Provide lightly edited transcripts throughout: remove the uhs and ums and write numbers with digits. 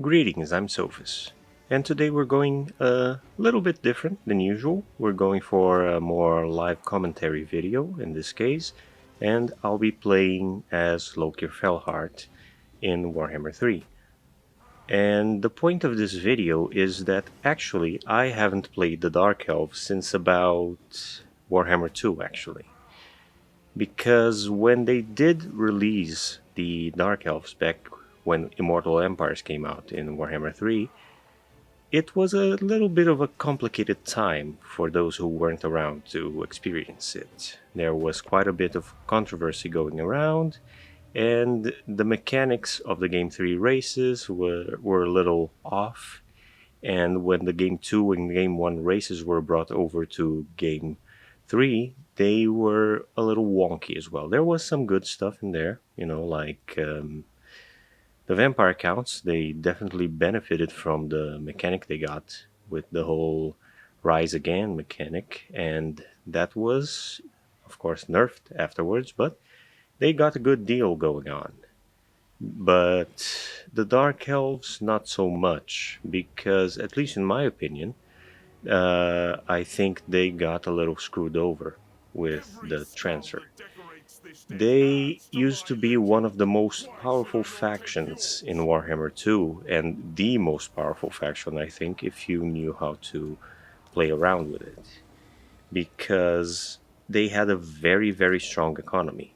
Greetings, I'm Sophus, and today we're going a little bit different than usual. We're going for a more live commentary video in this case, and I'll be playing as Lokhir in Warhammer 3. And the point of this video is that actually I haven't played the Dark Elves since about Warhammer 2 actually. Because when they did release the Dark Elves back when Immortal Empires came out in Warhammer 3, it was a little bit of a complicated time for those who weren't around to experience it. There was quite a bit of controversy going around, and the mechanics of the Game 3 races were a little off. And when the Game 2 and Game 1 races were brought over to Game 3, they were a little wonky as well. There was some good stuff in there, like the vampire counts. They definitely benefited from the mechanic they got with the whole Rise Again mechanic, and that was, of course, nerfed afterwards, but they got a good deal going on. But the Dark Elves, not so much, because, at least in my opinion, I think they got a little screwed over with the transfer. They used to be one of the most powerful factions in Warhammer 2, and the most powerful faction, I think, if you knew how to play around with it, because they had a very, very strong economy.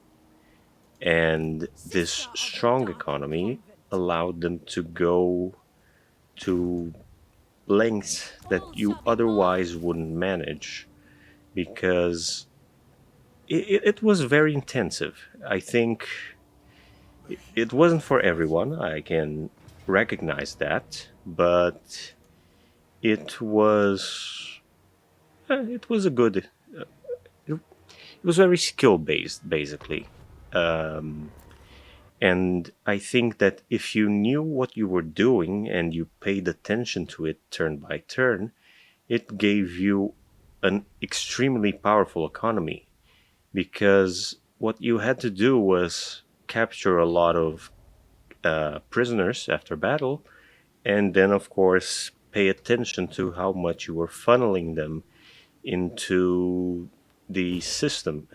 And this strong economy allowed them to go to lengths that you otherwise wouldn't manage because it was very intensive. I think it wasn't for everyone, I can recognize that, but it was it was a good it was very skill based basically. Um, And I think that if you knew what you were doing and you paid attention to it turn by turn, it gave you an extremely powerful economy because what you had to do was capture a lot of prisoners after battle, and then, of course, pay attention to how much you were funneling them into the system,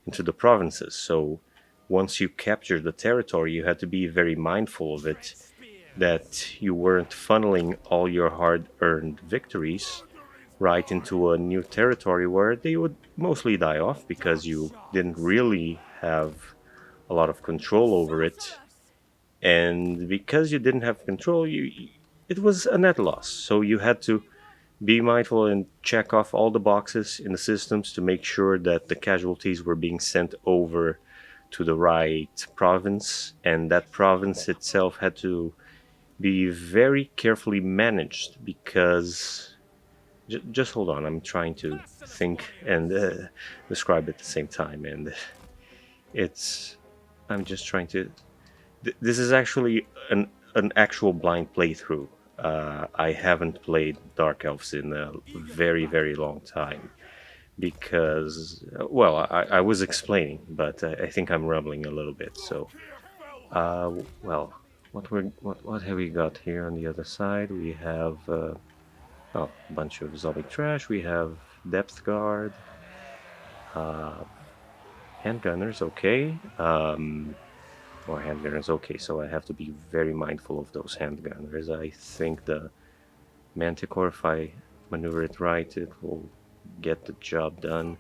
into the provinces. So once you captured the territory, you had to be very mindful of it, that you weren't funneling all your hard earned victories right into a new territory where they would mostly die off because you didn't really have a lot of control over it. And because you didn't have control, it was a net loss. So you had to be mindful and check off all the boxes in the systems to make sure that the casualties were being sent over to the right province, and that province itself had to be very carefully managed because. Just hold on, I'm trying to think and describe at the same time, and it's. I'm just trying to. This is actually an actual blind playthrough. I haven't played Dark Elves in a very, very long time because, well, I was explaining, but I think I'm rumbling a little bit. So, well, what have we got here on the other side? We have a bunch of zombie trash. We have depth guard, uh, handgunners. Okay. Or handgunners. Okay, so I have to be very mindful of those handgunners. I think the Manticore, if I maneuver it right, it will get the job done.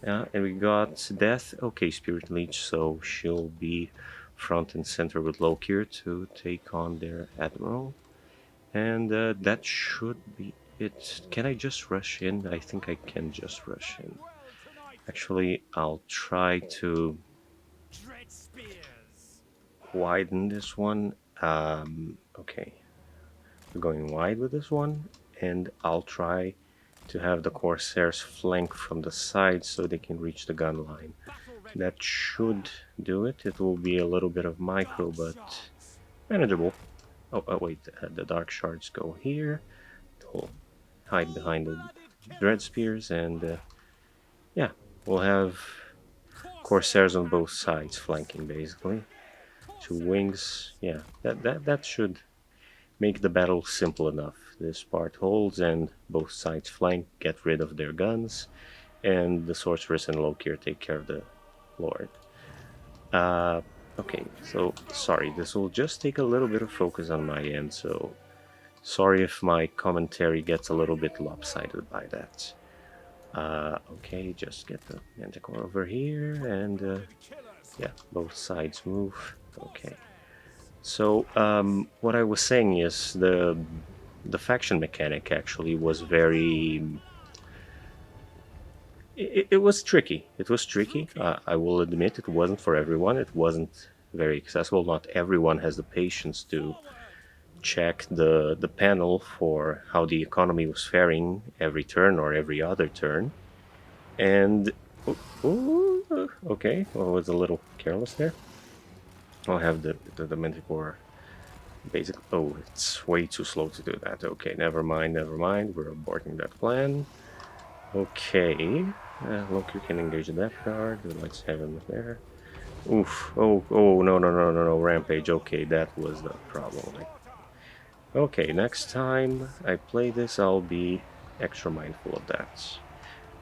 And we got Death. Okay, Spirit Leech, so she'll be front and center with Lokhir to take on their Admiral. And that should be it. Can I just rush in? I think I can just rush in. Actually, I'll try to widen this one. Okay, we're going wide with this one, and I'll try to have the Corsairs flank from the side so they can reach the gun line. That should do it. It will be a little bit of micro, but manageable. Oh wait, the Dark Shards go here. They'll hide behind the Dread Spears, and yeah, we'll have Corsairs on both sides flanking basically. Two wings, yeah, that should make the battle simple enough. This part holds and both sides flank, get rid of their guns, and the sorceress and Lokhir take care of the lord. Uh, okay, so sorry, this will just take a little bit of focus on my end, so sorry if my commentary gets a little bit lopsided by that. Okay, just get the manticore over here, and yeah, both sides move. Okay. So what I was saying is the faction mechanic actually was very. It was tricky. It was tricky. I will admit it wasn't for everyone. It wasn't very accessible. Not everyone has the patience to check the panel for how the economy was faring every turn or every other turn. And okay, well, I was a little careless there. I'll have the Manticore basic. Oh, it's way too slow to do that. Okay, never mind, never mind. We're aborting that plan. Okay, Loki can engage that card. Let's have him there. Oof. Oh, no, no, no, no, no. Rampage. Okay, that was the problem. Okay, next time I play this, I'll be extra mindful of that.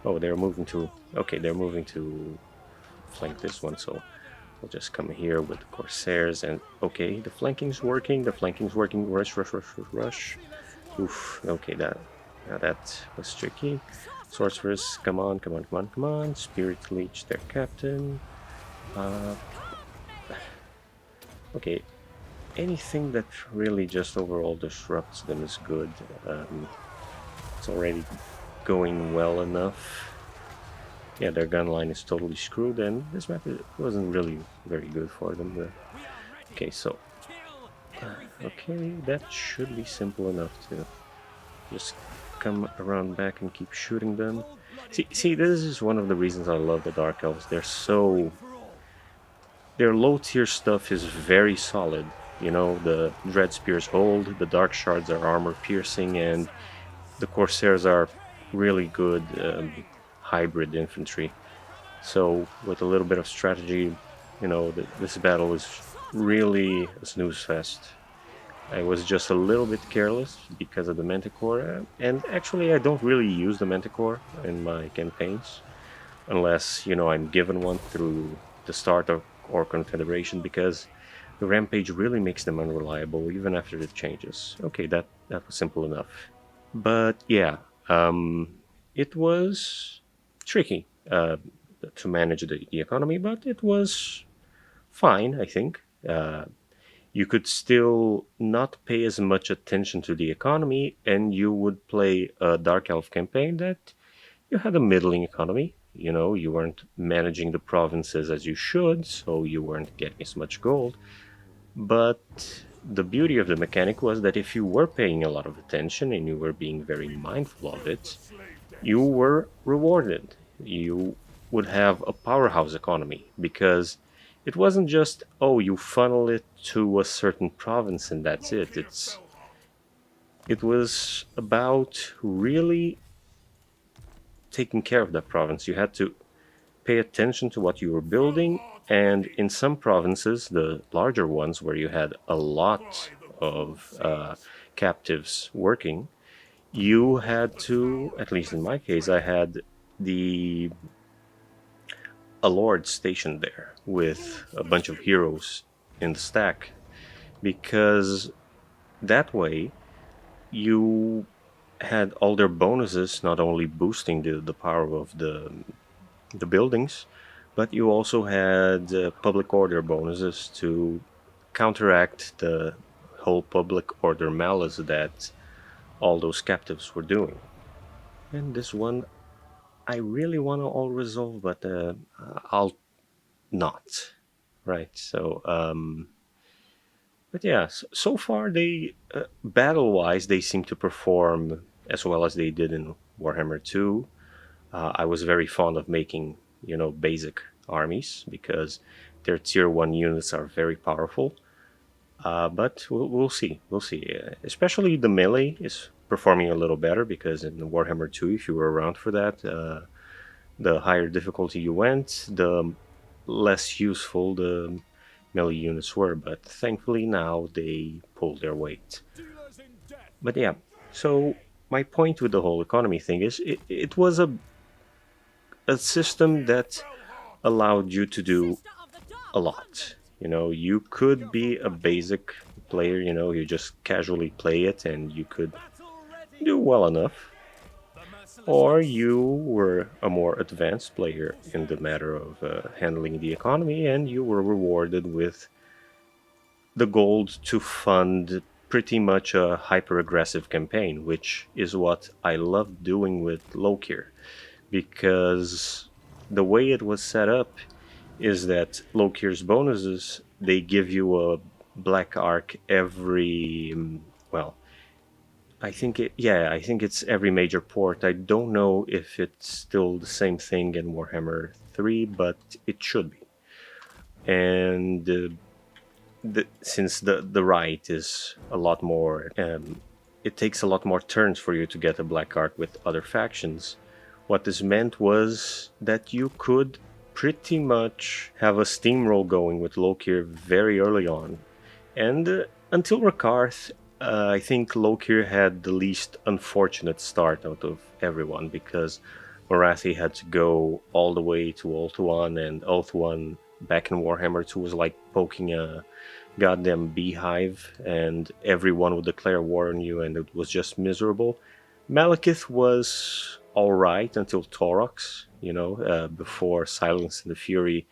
Oh, they're moving to... Okay, they're moving to flank this one, so we'll just come here with the Corsairs and... Okay, the flanking's working, the flanking's working. Rush, rush, rush, rush, rush. Oof, okay, that was tricky. Sorceress, come on, come on, come on, come on. Spirit Leech, their captain. Okay, anything that really just overall disrupts them is good. It's already going well enough. Yeah, their gun line is totally screwed, and this map wasn't really very good for them. Okay, so... okay, that should be simple enough to just come around back and keep shooting them. See, this is one of the reasons I love the Dark Elves. Their low tier stuff is very solid. You know, the Dread Spears hold, the Dark Shards are armor piercing, and the Corsairs are really good hybrid infantry. So with a little bit of strategy, you know, this battle is really a snooze fest. I was just a little bit careless because of the Manticore, and actually I don't really use the Manticore in my campaigns, unless, you know, I'm given one through the start or Confederation, because the Rampage really makes them unreliable even after the changes. Okay, that was simple enough. But yeah, it was tricky to manage the economy, but it was fine, I think. You could still not pay as much attention to the economy, and you would play a Dark Elf campaign that you had a middling economy. You know, you weren't managing the provinces as you should, so you weren't getting as much gold. But the beauty of the mechanic was that if you were paying a lot of attention and you were being very mindful of it, you were rewarded. You would have a powerhouse economy because it wasn't just, oh, you funnel it to a certain province and that's it. It was about really taking care of that province. You had to pay attention to what you were building, and in some provinces, the larger ones where you had a lot of captives working, you had to, at least in my case, I had the a lord stationed there with a bunch of heroes in the stack, because that way you had all their bonuses not only boosting the power of the buildings, but you also had public order bonuses to counteract the whole public order malice that all those captives were doing. And this one, I really want to all resolve, but I'll not. Right. So, but yeah, so far they battle-wise they seem to perform as well as they did in Warhammer 2. I was very fond of making, you know, basic armies because their tier 1 units are very powerful. But we'll see. We'll see. Especially the melee is performing a little better because in Warhammer 2, if you were around for that, the higher difficulty you went, the less useful the melee units were. But thankfully now they pull their weight. But yeah, so my point with the whole economy thing is it was a system that allowed you to do a lot. You know, you could be a basic player, you know, you just casually play it and you could do well enough. Or you were a more advanced player in the matter of handling the economy and you were rewarded with the gold to fund pretty much a hyper aggressive campaign, which is what I loved doing with Lokhir because the way it was set up is that Lokhir's bonuses they give you a black arc every well, I think it's every major port. I don't know if it's still the same thing in Warhammer 3, but it should be. And since the right is a lot more, it takes a lot more turns for you to get a black arc with other factions. What this meant was that you could pretty much have a steamroll going with Lokhir very early on. And until Rakarth, I think Lokhir had the least unfortunate start out of everyone because Morathi had to go all the way to Ulthuan, and Ulthuan back in Warhammer 2 was like poking a goddamn beehive, and everyone would declare war on you, and it was just miserable. Malekith was alright until Taurox, you know, before Silence and the Fury.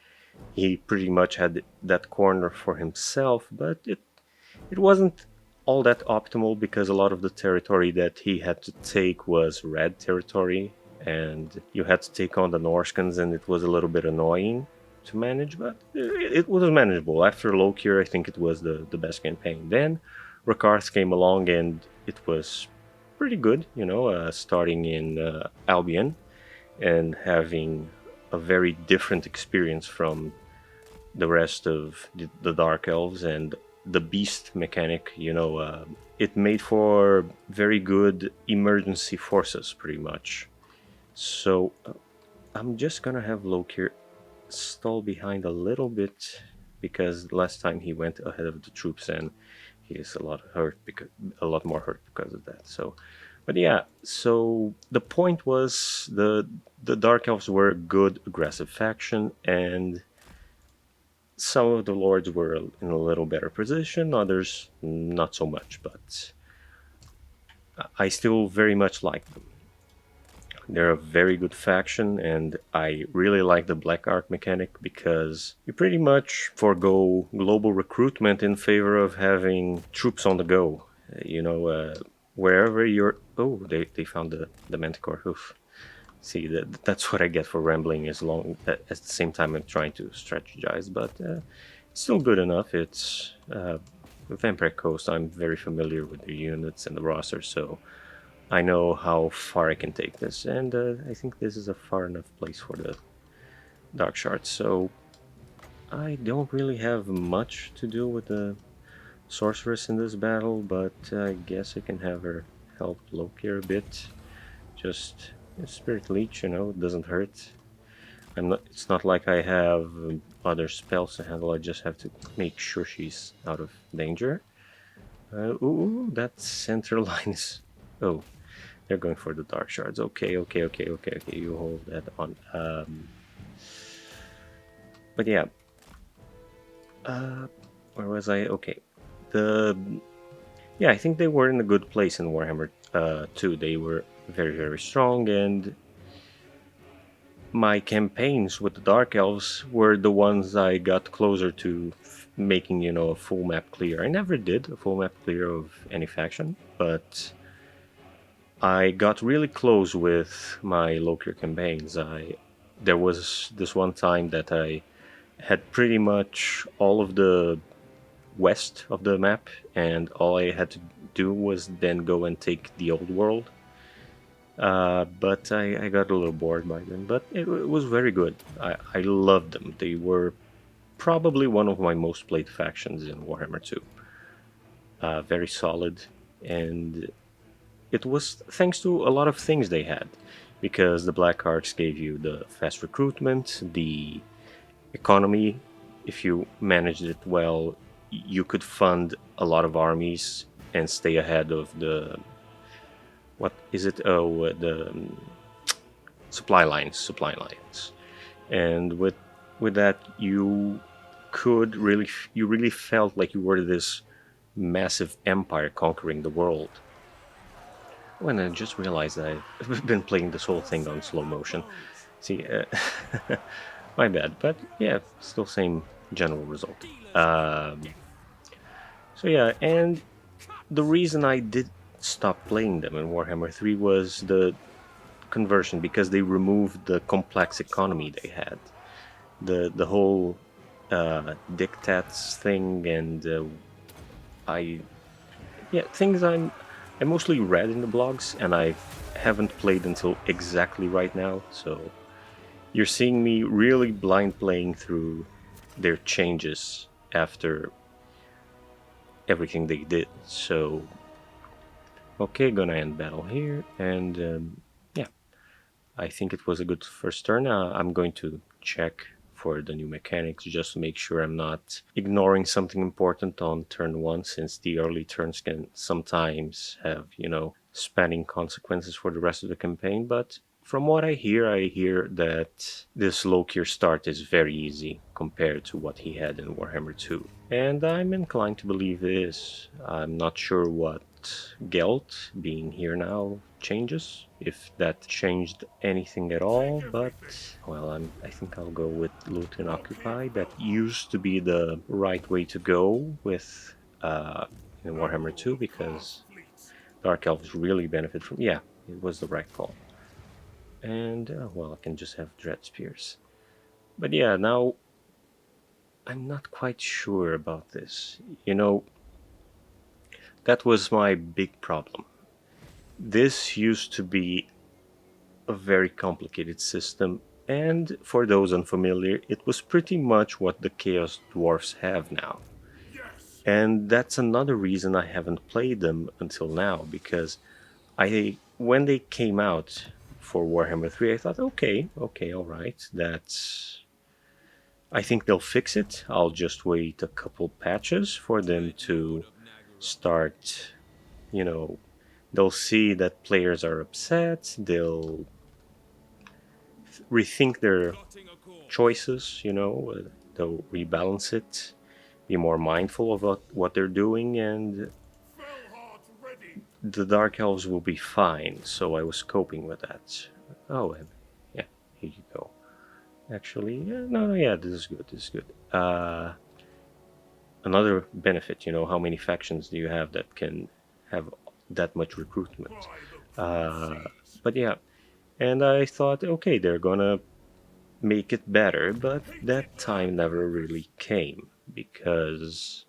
He pretty much had that corner for himself, but it wasn't all that optimal because a lot of the territory that he had to take was red territory, and you had to take on the Norskans, and it was a little bit annoying to manage, but it was manageable. After Lokhir, I think it was the best campaign. Then Rakarth came along, and it was pretty good, you know, starting in Albion and having a very different experience from the rest of the Dark Elves and the Beast mechanic, you know, it made for very good emergency forces, pretty much. So I'm just gonna have Lokhir stall behind a little bit because last time he went ahead of the troops and he is a lot more hurt because of that. So, but yeah, so the point was the Dark Elves were a good aggressive faction, and some of the lords were in a little better position, others not so much, but I still very much like them. They're a very good faction, and I really like the Black Arc mechanic because you pretty much forego global recruitment in favor of having troops on the go. You know, wherever you're. Oh, they found the Manticore. Oof. See, that's what I get for rambling as long at the same time I'm trying to strategize, but it's still good enough. It's Vampire Coast. I'm very familiar with the units and the roster, so I know how far I can take this, and I think this is a far enough place for the Dark Shards. So I don't really have much to do with the Sorceress in this battle, but I guess I can have her help Lokhir a bit. Just Spirit Leech, you know, it doesn't hurt. It's not like I have other spells to handle. I just have to make sure she's out of danger. Ooh, that center line is. Oh, they're going for the Dark Shards. Okay. You hold that on. But yeah. Where was I? Okay. I think they were in a good place in Warhammer 2. They were very, very strong, and my campaigns with the Dark Elves were the ones I got closer to making, you know, a full map clear. I never did a full map clear of any faction, but I got really close with my Lokhir campaigns. There was this one time that I had pretty much all of the west of the map, and all I had to do was then go and take the old world. But I got a little bored by them, but it was very good. I loved them. They were probably one of my most played factions in Warhammer 2. Very solid, and it was thanks to a lot of things they had, because the Black Arcs gave you the fast recruitment, the economy. If you managed it well, you could fund a lot of armies and stay ahead of the, what is it? Oh, the supply lines. And with that, you really felt like you were this massive empire conquering the world. When I just realized that I've been playing this whole thing on slow motion. See, my bad, but yeah, still same general result. So yeah, and the reason I did stop playing them in Warhammer 3 was the conversion, because they removed the complex economy they had. The whole dictats thing, and I yeah, things I mostly read in the blogs, and I haven't played until exactly right now. So you're seeing me really blind playing through their changes after everything they did. So okay, gonna end battle here, and yeah, I think it was a good first turn. I'm going to check for the new mechanics just to make sure I'm not ignoring something important on turn one, since the early turns can sometimes have, spanning consequences for the rest of the campaign. But from what I hear that this Lokhir start is very easy compared to what he had in Warhammer 2. And I'm inclined to believe it is. I'm not sure what Gelt being here now changes, if that changed anything at all, but well, I think I'll go with Loot and Occupy. That used to be the right way to go with in Warhammer 2, because Dark Elves really benefit from. Yeah, it was the right call. And well, I can just have Dread Spears. But yeah, now I'm not quite sure about this. That was my big problem. This used to be a very complicated system, and for those unfamiliar, it was pretty much what the Chaos Dwarfs have now. And that's another reason I haven't played them until now, because when they came out for Warhammer 3, I thought, okay, all right, I think they'll fix it. I'll just wait a couple patches for them to start, you know, they'll see that players are upset, they'll rethink their choices, they'll rebalance it, be more mindful of what they're doing, and the Dark Elves will be fine. So I was coping with that. Oh, and yeah, here you go. Actually, yeah, no, yeah, this is good. This is good. Another benefit, how many factions do you have that can have that much recruitment? Uh, but yeah, and I thought, okay, they're gonna make it better, but that time never really came, because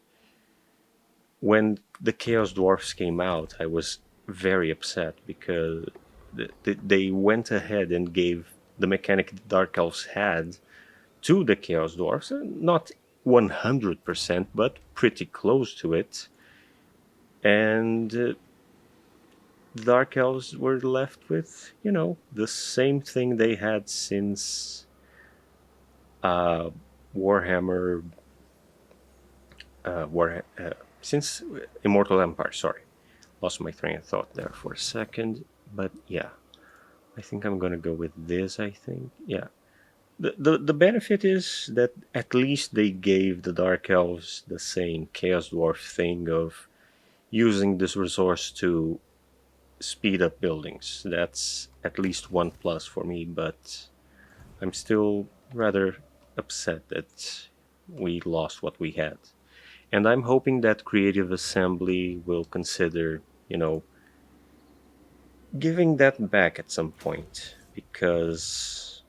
when the Chaos Dwarfs came out, I was very upset, because they went ahead and gave the mechanic the Dark Elves had to the Chaos Dwarfs. Not 100%, but pretty close to it. And the Dark Elves were left with, the same thing they had since uh, Warhammer since Immortal Empire. Sorry, lost my train of thought there for a second. But yeah, I think I'm gonna go with this. I think, yeah. The benefit is that at least they gave the Dark Elves the same Chaos Dwarf thing of using this resource to speed up buildings. That's at least one plus for me, but I'm still rather upset that we lost what we had. And I'm hoping that Creative Assembly will consider, giving that back at some point, because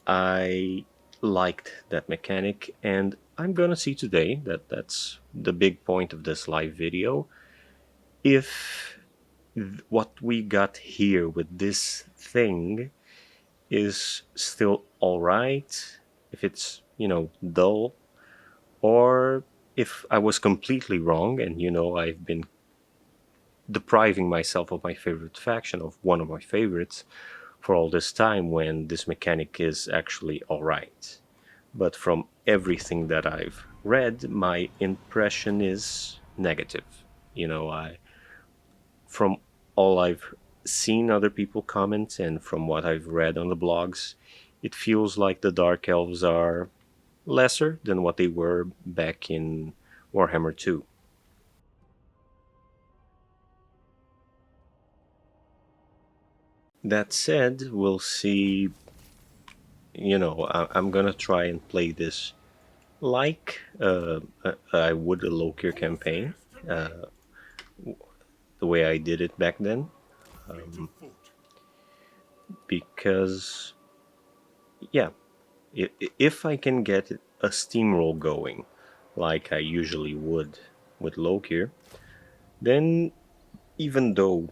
I liked that mechanic, and I'm gonna see today that that's the big point of this live video. If what we got here with this thing is still all right, if it's, dull, or if I was completely wrong, and I've been depriving myself of my favorite faction, of one of my favorites, for all this time, when this mechanic is actually alright. But from everything that I've read, my impression is negative. I from all I've seen other people comment and from what I've read on the blogs, it feels like the Dark Elves are lesser than what they were back in Warhammer 2. That said, we'll see. I'm gonna try and play this like I would a Lokhir campaign, uh, the way I did it back then, because yeah, if I can get a steamroll going, like I usually would with Lokhir, then even though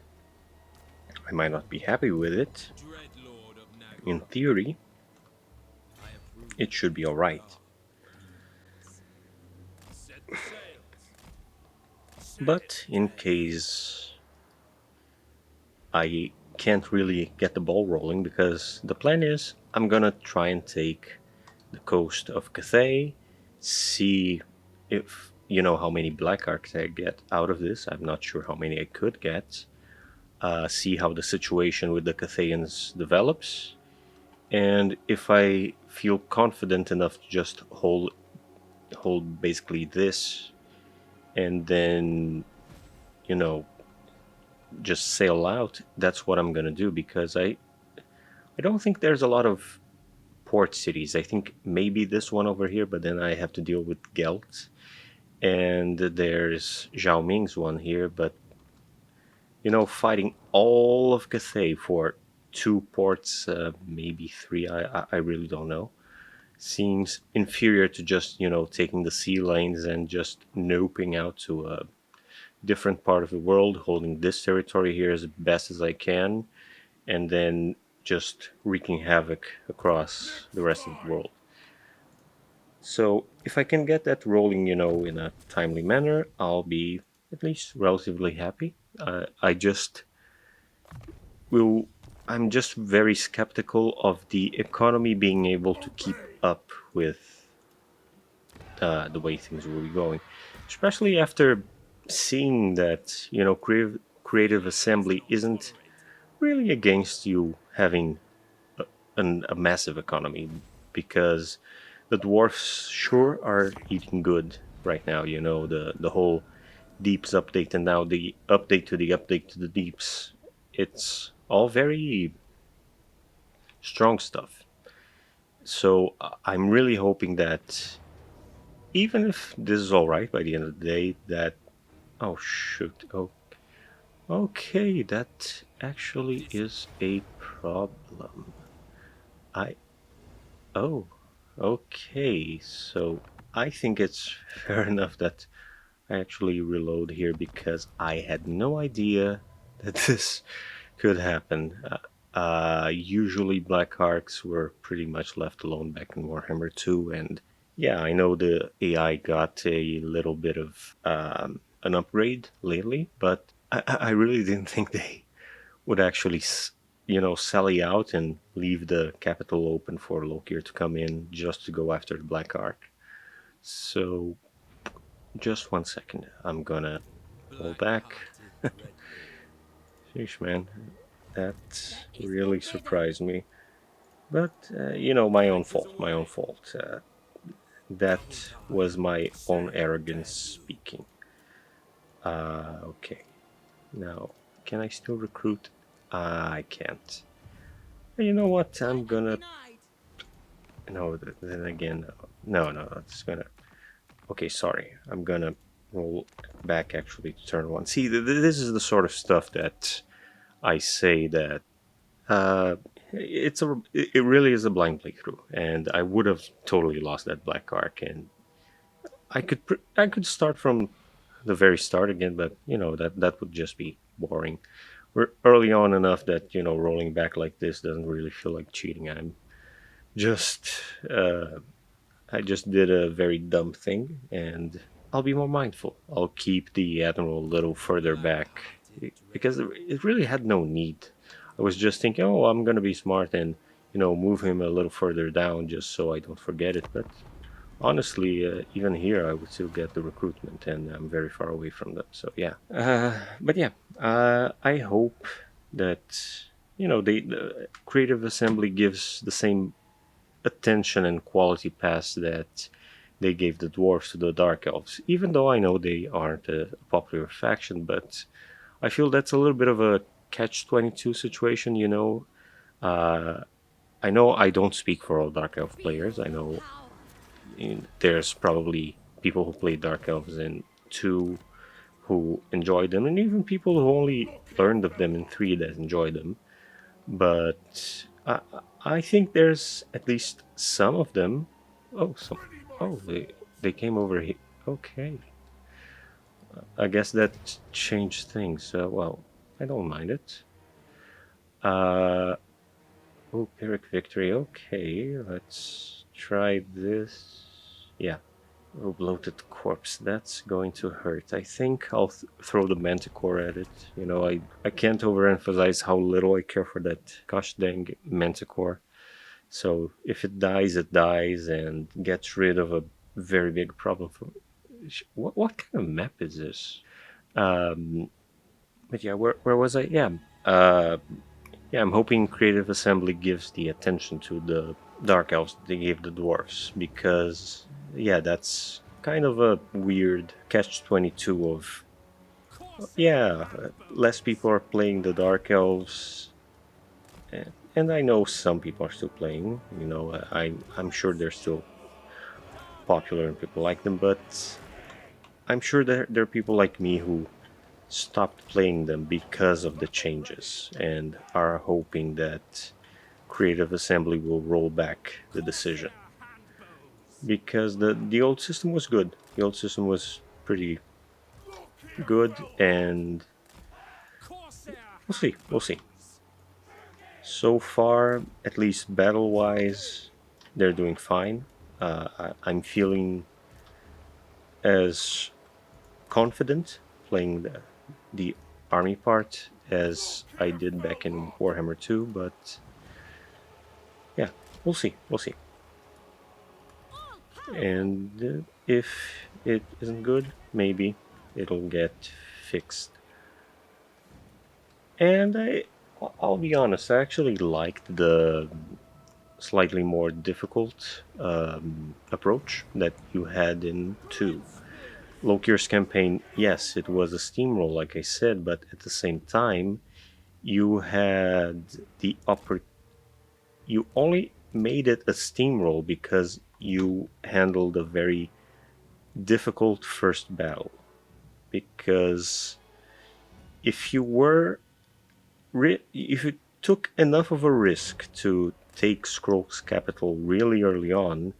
I might not be happy with it, in theory, it should be alright. But in case I can't really get the ball rolling, because the plan is I'm gonna try and take the coast of Cathay, see if how many black arcs I get out of this. I'm not sure how many I could get. See how the situation with the Cathayans develops, and if I feel confident enough to just hold basically this, and then you know just sail out. That's what I'm gonna do because I don't think there's a lot of port cities. I think maybe this one over here, but then I have to deal with Gelt, and there's Zhao Ming's one here. But fighting all of Cathay for two ports, maybe three. I really don't know. Seems inferior to just taking the sea lanes and just noping out to a different part of the world, holding this territory here as best as I can, and then just wreaking havoc across the rest of the world. So if I can get that rolling, in a timely manner, I'll be at least relatively happy. I just will. I'm just very skeptical of the economy being able to keep up with the way things will be going, especially after seeing that creative assembly isn't really against you having a massive economy, because the dwarfs sure are eating good right now. The whole deeps update, and now the update to the deeps. It's all very strong stuff. So I'm really hoping that even if this is all right by the end of the day, that oh shoot, oh okay, that actually is a problem. I Oh, okay. So I think it's fair enough that I actually reload here because I had no idea that this could happen. Usually Black Arcs were pretty much left alone back in Warhammer 2, and yeah, I know the AI got a little bit of an upgrade lately, but I really didn't think they would actually, sally out and leave the capital open for Lokhir to come in just to go after the Black Ark. So, just 1 second. I'm gonna pull back. Sheesh, man. That really surprised me. But, my own fault. My own fault. That was my own arrogance speaking. Okay. Now, can I still recruit? I can't. You know what? I'm gonna. No, then again, no, it's gonna. Okay, sorry. I'm gonna roll back actually to turn one. See, this is the sort of stuff that I say that uh, it really is a blind playthrough, and I would have totally lost that black arc, and I could start from the very start again, but that would just be boring. We're early on enough that rolling back like this doesn't really feel like cheating. Just uh, I just did a very dumb thing, and I'll be more mindful. I'll keep the admiral a little further back because it really had no need. I was just thinking, oh, I'm gonna be smart and move him a little further down just so I don't forget it. But honestly, even here, I would still get the recruitment, and I'm very far away from them. So yeah, but yeah, I hope that the Creative Assembly gives the same attention and quality pass that they gave the dwarves to the dark elves. Even though I know they aren't a popular faction, but I feel that's a little bit of a catch-22 situation. Uh, I know I don't speak for all dark elf players. I know there's probably people who play dark elves in 2 who enjoy them, and even people who only learned of them in 3 that enjoy them. But I think there's at least some of them. Oh, some. Oh, they came over here. Okay, I guess that changed things. Well, I don't mind it. Uh, oh, Pyrrhic victory. Okay, let's try this. Yeah. Oh, bloated corpse. That's going to hurt. I think I'll throw the manticore at it. I can't overemphasize how little I care for that gosh dang manticore. So if it dies and gets rid of a very big problem for. What kind of map is this? Um, but yeah, where was I? Uh, yeah. I'm hoping Creative Assembly gives the attention to the Dark Elves they gave the dwarves, because yeah, that's kind of a weird catch-22 of yeah, less people are playing the Dark Elves, and I know some people are still playing. I'm sure they're still popular and people like them, but I'm sure there are people like me who stopped playing them because of the changes and are hoping that Creative Assembly will roll back the decision, because the old system was good. The old system was pretty good, and we'll see. We'll see. So far, at least battle wise, they're doing fine. I'm feeling as confident playing the army part as I did back in Warhammer 2, but yeah, we'll see. We'll see. And if it isn't good, maybe it'll get fixed. And I'll be honest, I actually liked the slightly more difficult approach that you had in 2. Lokhir's campaign, yes, it was a steamroll, like I said, but at the same time, you had the you only made it a steamroll because you handled a very difficult first battle. Because if you were if you took enough of a risk to take Scroll's capital really early on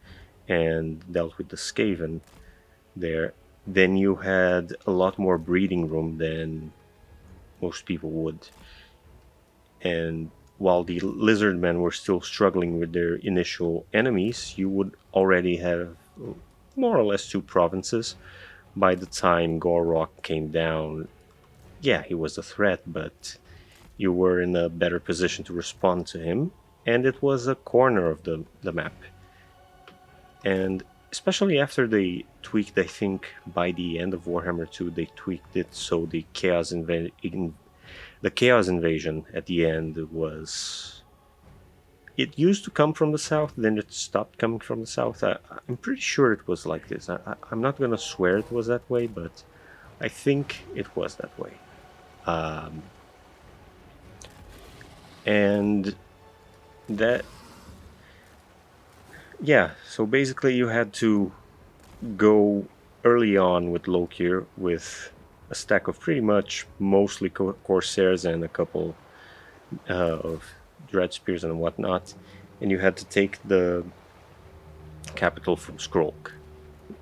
and dealt with the Skaven there, then you had a lot more breathing room than most people would. And while the lizardmen were still struggling with their initial enemies, you would already have more or less 2 provinces. By the time Gorrock came down, yeah, he was a threat, but you were in a better position to respond to him, and it was a corner of the map. And especially after they tweaked, I think by the end of Warhammer 2, they tweaked it so the chaos invasion at the end was. It used to come from the south, then it stopped coming from the south. I'm pretty sure it was like this. I'm not going to swear it was that way, but I think it was that way. And that, yeah, so basically you had to go early on with Lokhir with a stack of pretty much mostly Corsairs and a couple of Dread Spears and whatnot, and you had to take the capital from Skrolk.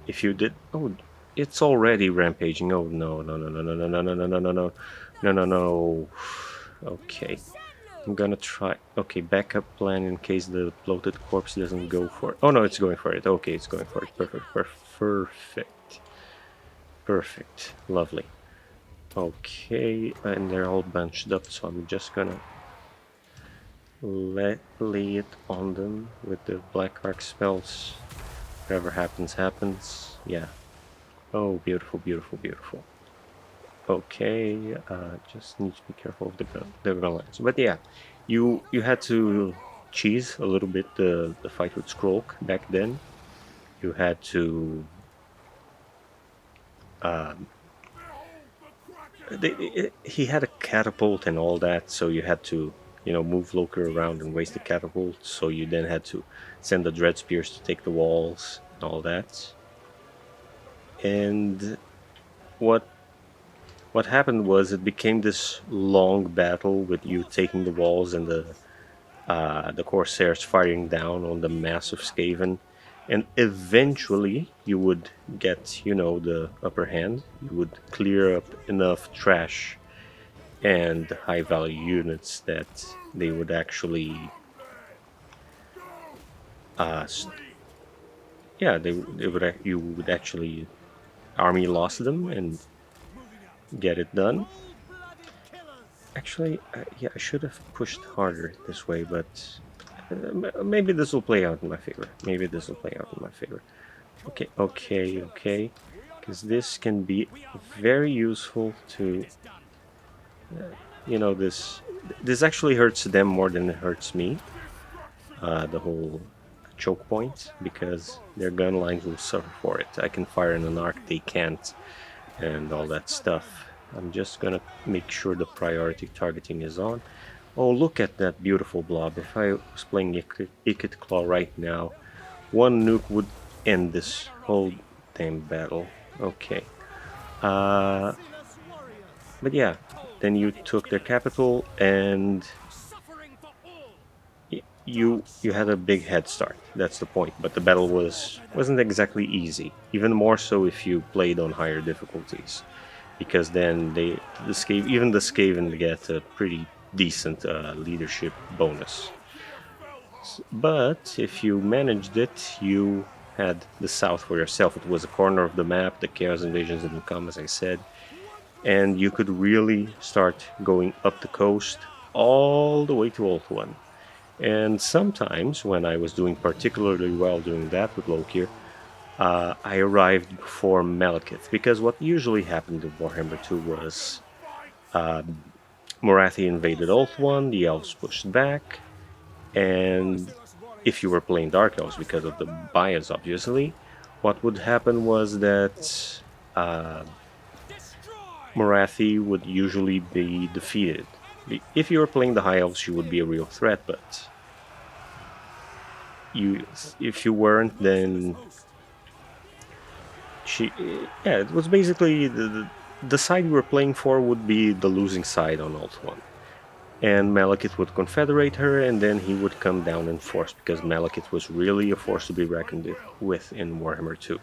If you did, oh, it's already rampaging. Oh no no no no no no no no no no no no no no no. Okay, I'm gonna try. Okay, backup plan in case the bloated corpse doesn't go for it. Oh no, it's going for it. Okay, it's going for it. Perfect, perfect, perfect. Lovely. Okay, and they're all bunched up, so I'm just gonna lay it on them with the black arc spells. Whatever happens, happens. Yeah. Oh, beautiful, beautiful, beautiful. Okay, just need to be careful of the gun lines. But yeah, you had to cheese a little bit the fight with Skrulk back then. You had to um, he had a catapult and all that, so you had to move Lokhir around and waste the catapult. So you then had to send the dread spears to take the walls and all that. And what what happened was it became this long battle with you taking the walls and the Corsairs firing down on the massive Skaven. And eventually you would get, the upper hand. You would clear up enough trash and high value units that they would actually, uh, yeah, they would, you would actually army lost them and get it done. Actually, yeah, I should have pushed harder this way, but maybe this will play out in my favor. Maybe this will play out in my favor. Okay, okay, okay. Because this can be very useful to, this actually hurts them more than it hurts me. The whole choke point, because their gun lines will suffer for it. I can fire in an arc, they can't, and all that stuff. I'm just gonna make sure the priority targeting is on. Oh, look at that beautiful blob. If I was playing Ikit Claw right now, one nuke would end this whole damn battle. Okay. Uh, but yeah, then you took their capital and you had a big head start. That's the point. But the battle wasn't exactly easy. Even more so if you played on higher difficulties, because then even the Skaven get a pretty decent leadership bonus. But if you managed it, you had the south for yourself. It was a corner of the map. The Chaos Invasions didn't come, as I said, and you could really start going up the coast all the way to Old One. And sometimes, when I was doing particularly well doing that with Lokhir, I arrived before Malekith, because what usually happened in Warhammer 2 was Morathi invaded Ulthuan, the Elves pushed back, and if you were playing Dark Elves because of the bias, obviously, what would happen was that uh, Morathi would usually be defeated. If you were playing the High Elves, you would be a real threat, but if you weren't, then yeah, it was basically the side you were playing for would be the losing side on Alt 1. And Malekith would confederate her, and then he would come down in force, because Malekith was really a force to be reckoned with in Warhammer 2.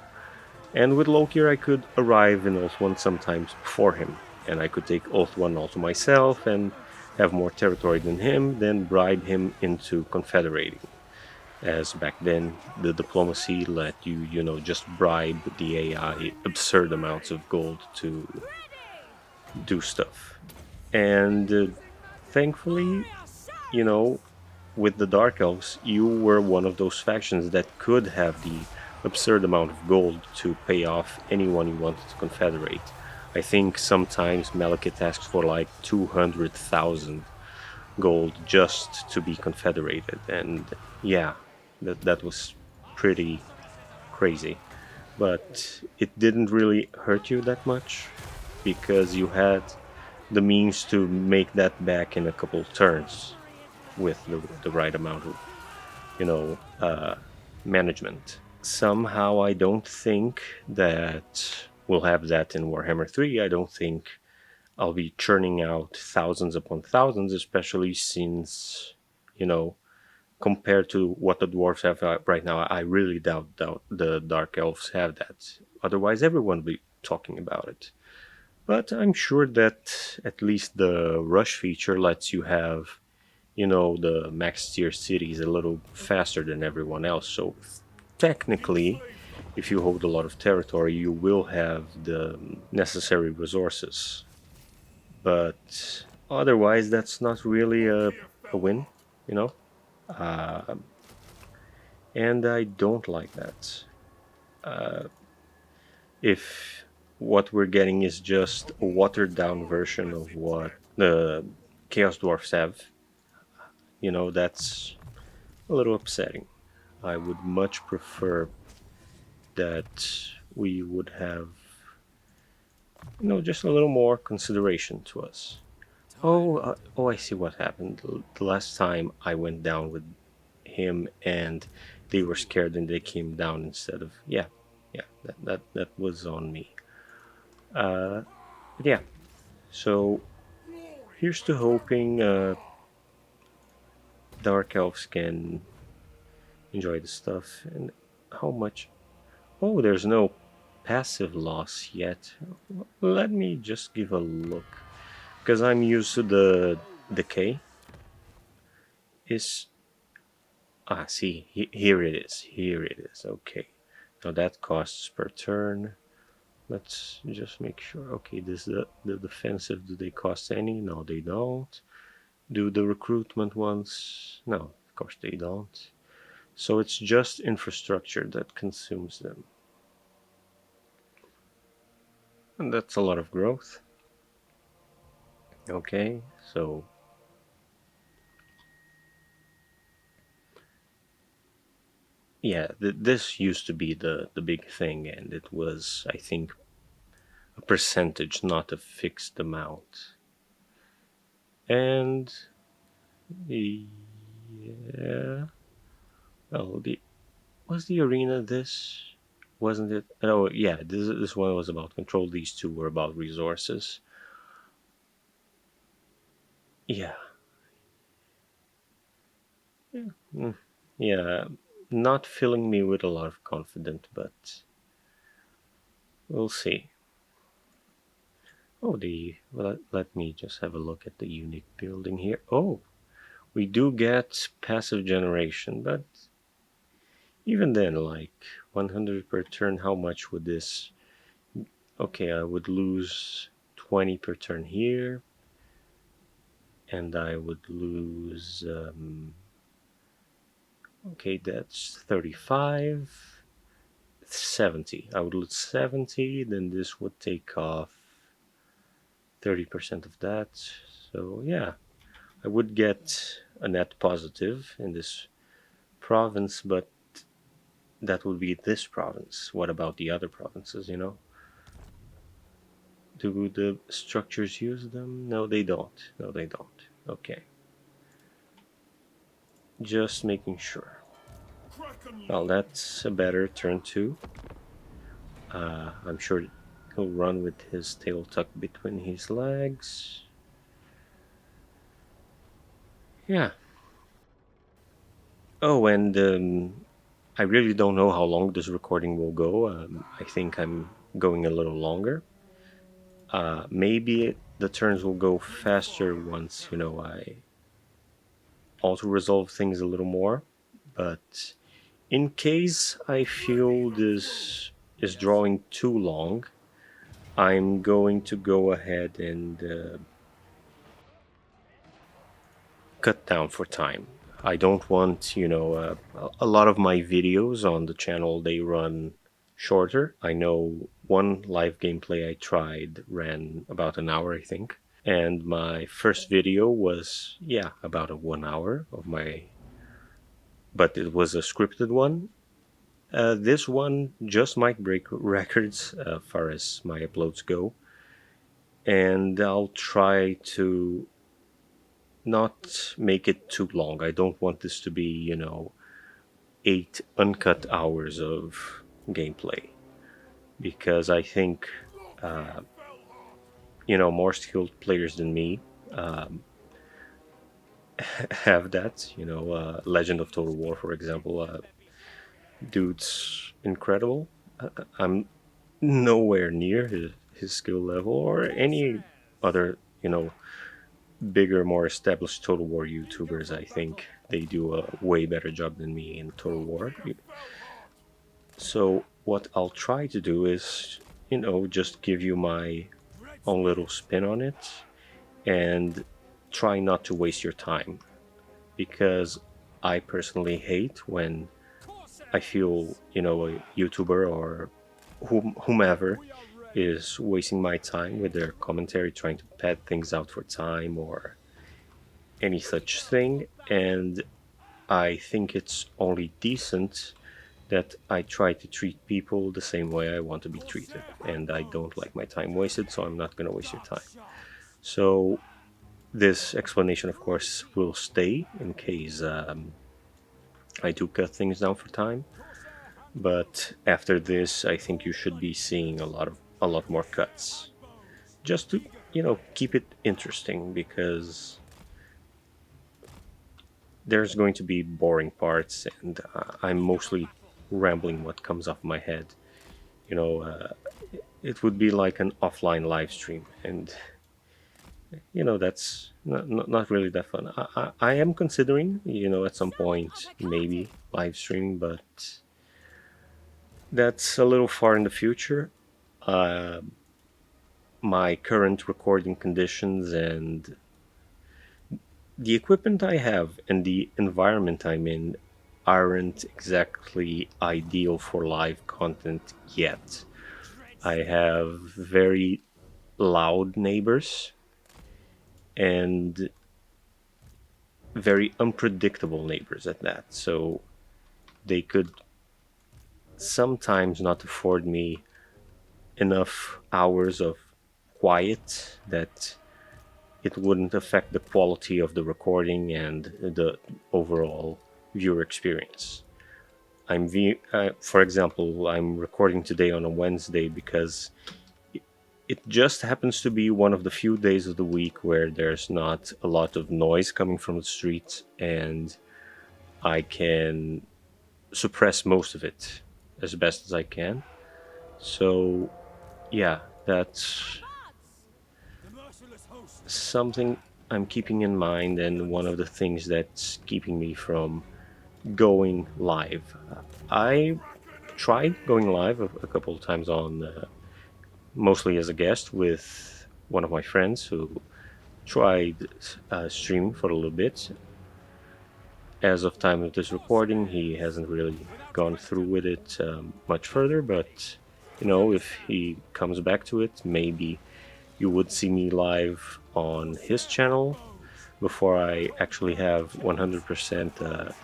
And with Lokhir, I could arrive in Alt 1 sometimes before him, and I could take Alt 1 all to myself and have more territory than him, then bribe him into confederating. As back then, the diplomacy let you, just bribe the AI absurd amounts of gold to do stuff. And thankfully, you know, with the Dark Elves, you were one of those factions that could have the absurd amount of gold to pay off anyone you wanted to confederate. I think sometimes Malekith asks for like 200,000 gold just to be confederated, and yeah, that was pretty crazy. But it didn't really hurt you that much, because you had the means to make that back in a couple turns with the right amount of management. Somehow I don't think that we'll have that in Warhammer 3. I don't think I'll be churning out thousands upon thousands, especially since, you know, compared to what the dwarves have right now, I really doubt the dark elves have that. Otherwise, everyone would be talking about it. But I'm sure that at least the rush feature lets you have, the max tier cities a little faster than everyone else. So technically, if you hold a lot of territory, you will have the necessary resources. But otherwise, that's not really a win, you know? Uh, and I don't like that. if what we're getting is just a watered down version of what the Chaos Dwarfs have, that's a little upsetting. I would much prefer that we would have, just a little more consideration to us. Oh, I see what happened. The last time I went down with him and they were scared and they came down instead of, yeah, that was on me. But yeah, so here's to hoping Dark Elves can enjoy the stuff. And how much? Oh, there's no passive loss yet. Let me just give a look. Because I'm used to the decay. Is see, here it is. Here it is. Okay. Now that costs per turn. Let's just make sure. Okay, this the defensive. Do they cost any? No, they don't. Do the recruitment ones? No, of course they don't. So it's just infrastructure that consumes them. And that's a lot of growth. Okay, so yeah, this used to be the big thing, and it was, I think, a percentage, not a fixed amount. And yeah, well, was the arena this? Wasn't it? Oh, yeah, this one was about control. These two were about resources. Yeah, yeah, yeah. Not filling me with a lot of confidence, but we'll see. Oh, let me just have a look at the unique building here. Oh, we do get passive generation, but even then, like 100 per turn, how much would this? Okay, I would lose 20 per turn here, and I would lose. Okay, that's 35. 70. I would lose 70, then this would take off 30% of that. So, yeah, I would get a net positive in this province, but that would be this province. What about the other provinces? Do the structures use them? No, they don't. No, they don't. Okay. Just making sure. Well, that's a better turn two. I'm sure he'll run with his tail tucked between his legs. Yeah. Oh, and I really don't know how long this recording will go. I think I'm going a little longer. Maybe the turns will go faster once, I auto resolve things a little more. But in case I feel this is drawing too long, I'm going to go ahead and cut down for time. I don't want, a lot of my videos on the channel, they run shorter. I know one live gameplay I tried ran about an hour, I think. And my first video was, yeah, about a 1 hour of my, but it was a scripted one. This one just might break records as far as my uploads go. And I'll try to not make it too long. I don't want this to be, 8 uncut hours of gameplay because I think, uh, more skilled players than me have that. Legend of Total War, for example, dude's incredible. I'm nowhere near his skill level or any other, bigger, more established Total War YouTubers. I think they do a way better job than me in Total War. So what I'll try to do is, just give you my own little spin on it and try not to waste your time because I personally hate when I feel, a YouTuber or whomever is wasting my time with their commentary, trying to pad things out for time or any such thing. And I think it's only decent that I try to treat people the same way I want to be treated. And I don't like my time wasted, so I'm not going to waste your time. So, this explanation, of course, will stay in case I do cut things down for time. But after this, I think you should be seeing a lot more cuts, just to keep it interesting, because there's going to be boring parts, and I'm mostly rambling what comes off my head. You know, it would be like an offline live stream, and that's not really that fun. I am considering, at some point maybe live streaming, but that's a little far in the future. Uh, my current recording conditions and the equipment I have and the environment I'm in aren't exactly ideal for live content yet. I have very loud neighbors and very unpredictable neighbors at that. So they could sometimes not afford me enough hours of quiet that it wouldn't affect the quality of the recording and the overall viewer experience. For example, I'm recording today on a Wednesday because it just happens to be one of the few days of the week where there's not a lot of noise coming from the streets, and I can suppress most of it as best as I can. So, yeah, that's something I'm keeping in mind, and one of the things that's keeping me from going live. I tried going live a couple of times on, mostly as a guest with one of my friends who tried streaming for a little bit. As of time of this recording, he hasn't really gone through with it much further, but if he comes back to it, maybe you would see me live on his channel before I actually have 100%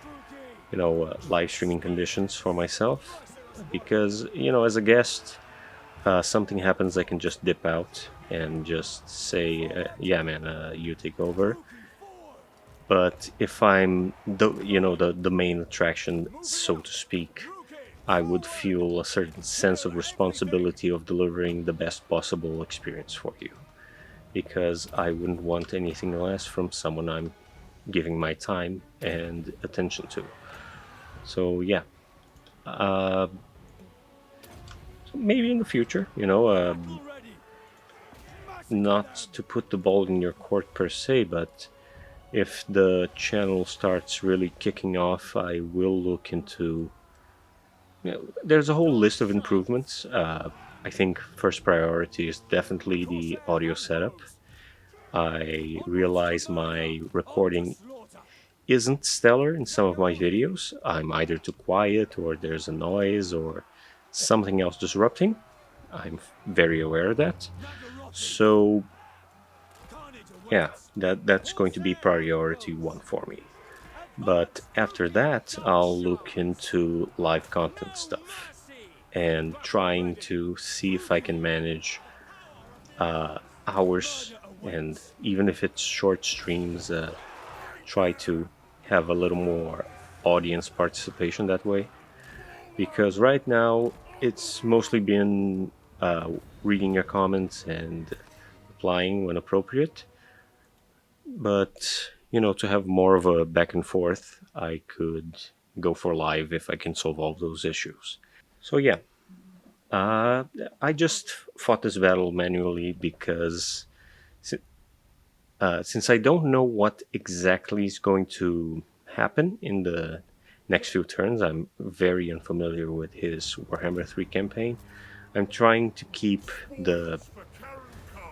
live streaming conditions for myself. Because as a guest, something happens, I can just dip out and just say, "Yeah, man, you take over." But if I'm the main attraction, so to speak, I would feel a certain sense of responsibility of delivering the best possible experience for you, because I wouldn't want anything less from someone I'm giving my time and attention to. So yeah, uh, maybe in the future, not to put the ball in your court per se, but if the channel starts really kicking off, I will look into. There's a whole list of improvements. I think first priority is definitely the audio setup. I realize my recording isn't stellar in some of my videos. I'm either too quiet, or there's a noise, or something else disrupting. I'm very aware of that. So yeah, that's going to be priority one for me. But after that, I'll look into live content stuff and trying to see if I can manage hours, and even if it's short streams, try to have a little more audience participation that way. Because right now, it's mostly been reading your comments and replying when appropriate. But, to have more of a back and forth, I could go for live if I can solve all those issues. So, yeah, uh, I just fought this battle manually because si- since I don't know what exactly is going to happen in the next few turns, I'm very unfamiliar with his Warhammer 3 campaign. I'm trying to keep the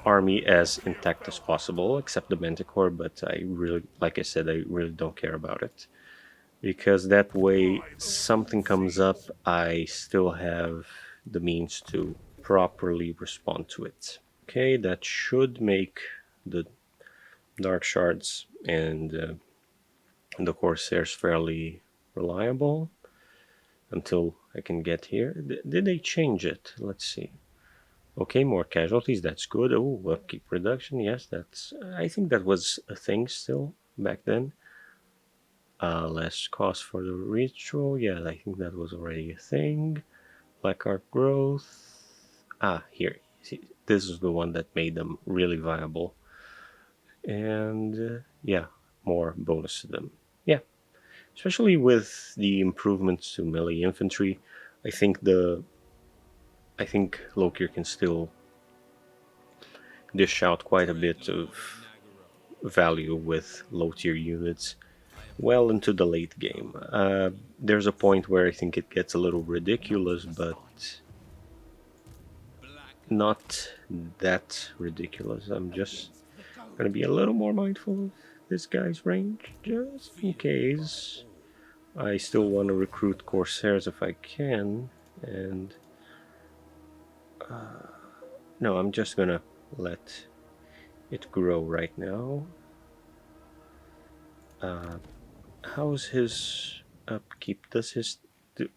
army as intact as possible, except the Manticore, but I really, like I said, I really don't care about it. because that way something comes up, I still have the means to properly respond to it. Okay, that should make the dark shards and the corsairs fairly reliable until I can get here. Did they change it? Let's see. Okay, more casualties. That's good. Oh, upkeep reduction. Yes, that's. I think that was a thing still back then. Less cost for the ritual. Yeah, I think that was already a thing. Black art growth. Ah, here. See, this is the one that made them really viable. And yeah, more bonus to them. Yeah, especially with the improvements to melee infantry. I think the I think Lokhir can still dish out quite a bit of value with low tier units well into the late game. There's a point where I think it gets a little ridiculous, but not that ridiculous. I'm just gonna be a little more mindful of this guy's range, just in case. I still want to recruit Corsairs if I can, and no, I'm just gonna let it grow right now. How's his upkeep? Does his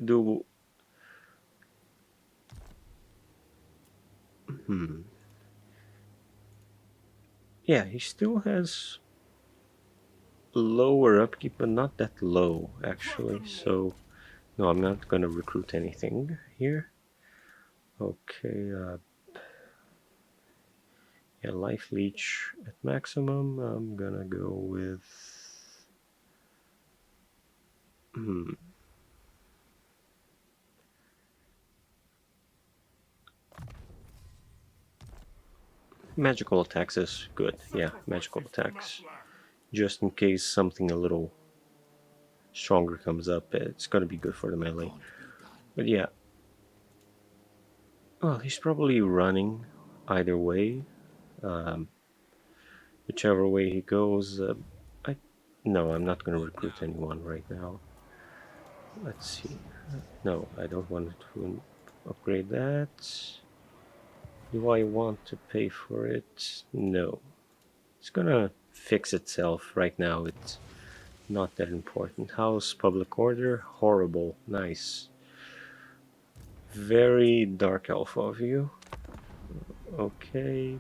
do yeah, he still has lower upkeep, but not that low actually. So no, I'm not gonna recruit anything here. Okay, yeah, life leech at maximum. I'm gonna go with magical attacks is good. Yeah, magical attacks. Just in case something a little stronger comes up, it's gonna be good for the melee. But yeah, well, he's probably running either way. Whichever way he goes, I no, I'm not going to recruit anyone right now. Let's see. No, I don't want to upgrade that. Do I want to pay for it? No. It's gonna fix itself right now. It's not that important. House, public order, horrible. Nice. Very dark elf of you. Okay.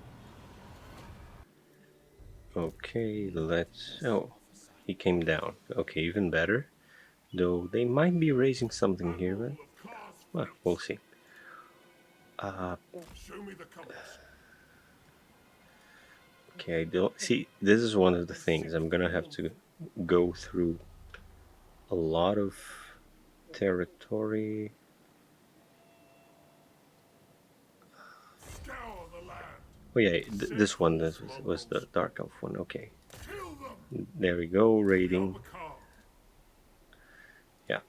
Okay, let's. Oh, he came down. Okay, even better. Though they might be raising something here, but well, we'll see. Okay, I don't see. This is one of the things I'm gonna have to go through a lot of territory. Oh yeah, this one was the dark elf one. Okay, there we go. Raiding. Yeah,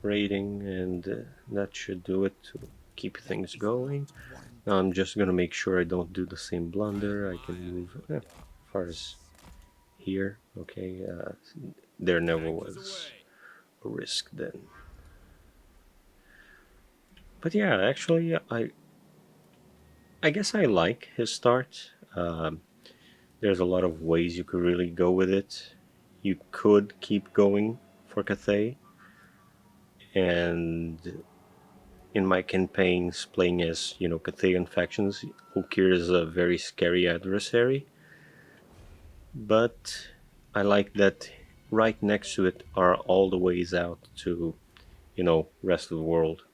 raiding, and that should do it to keep things going. Now I'm just gonna make sure I don't do the same blunder. I can move as far as here. Okay, there never was a risk then. But yeah, actually, I guess I like his start. There's a lot of ways you could really go with it. You could keep going for Cathay, and in my campaigns, playing as Cathayan factions, Lokhir is a very scary adversary. But I like that right next to it are all the ways out to rest of the world.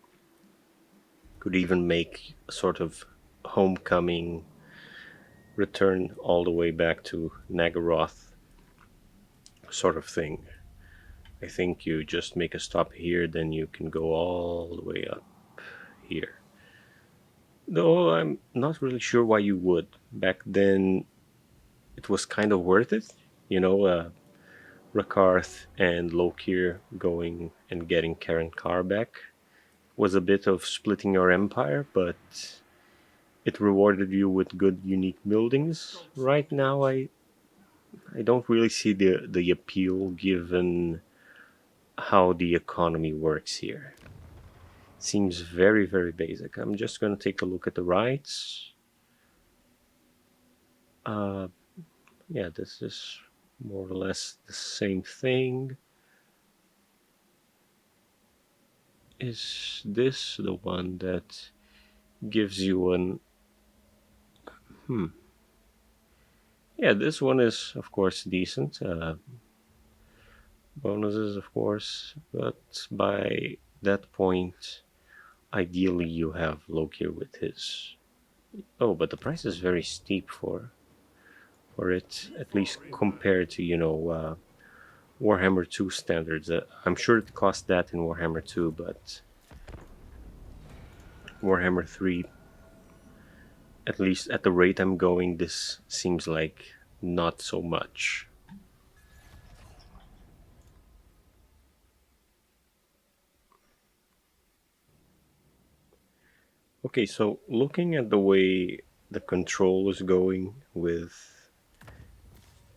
Could even make a sort of homecoming return all the way back to Nagaroth sort of thing. I think you just make a stop here, then you can go all the way up here. Though I'm not really sure why you would. Back then, it was kind of worth it. Rakarth and Lokhir going and getting Karen Carr back was a bit of splitting your empire, but it rewarded you with good, unique buildings. Right now, I don't really see the appeal given how the economy works here. Seems very, very basic. I'm just going to take a look at the rights. Uh, yeah, this is more or less the same thing. Is this the one that gives you an... Hmm. Yeah, this one is, of course, decent. Bonuses, of course, but by that point, ideally you have Lokhir with his... Oh, but the price is very steep for it, at least compared to, Warhammer 2 standards. I'm sure it cost that in Warhammer 2, but Warhammer 3, at least at the rate I'm going, this seems like not so much. Okay, so looking at the way the control is going with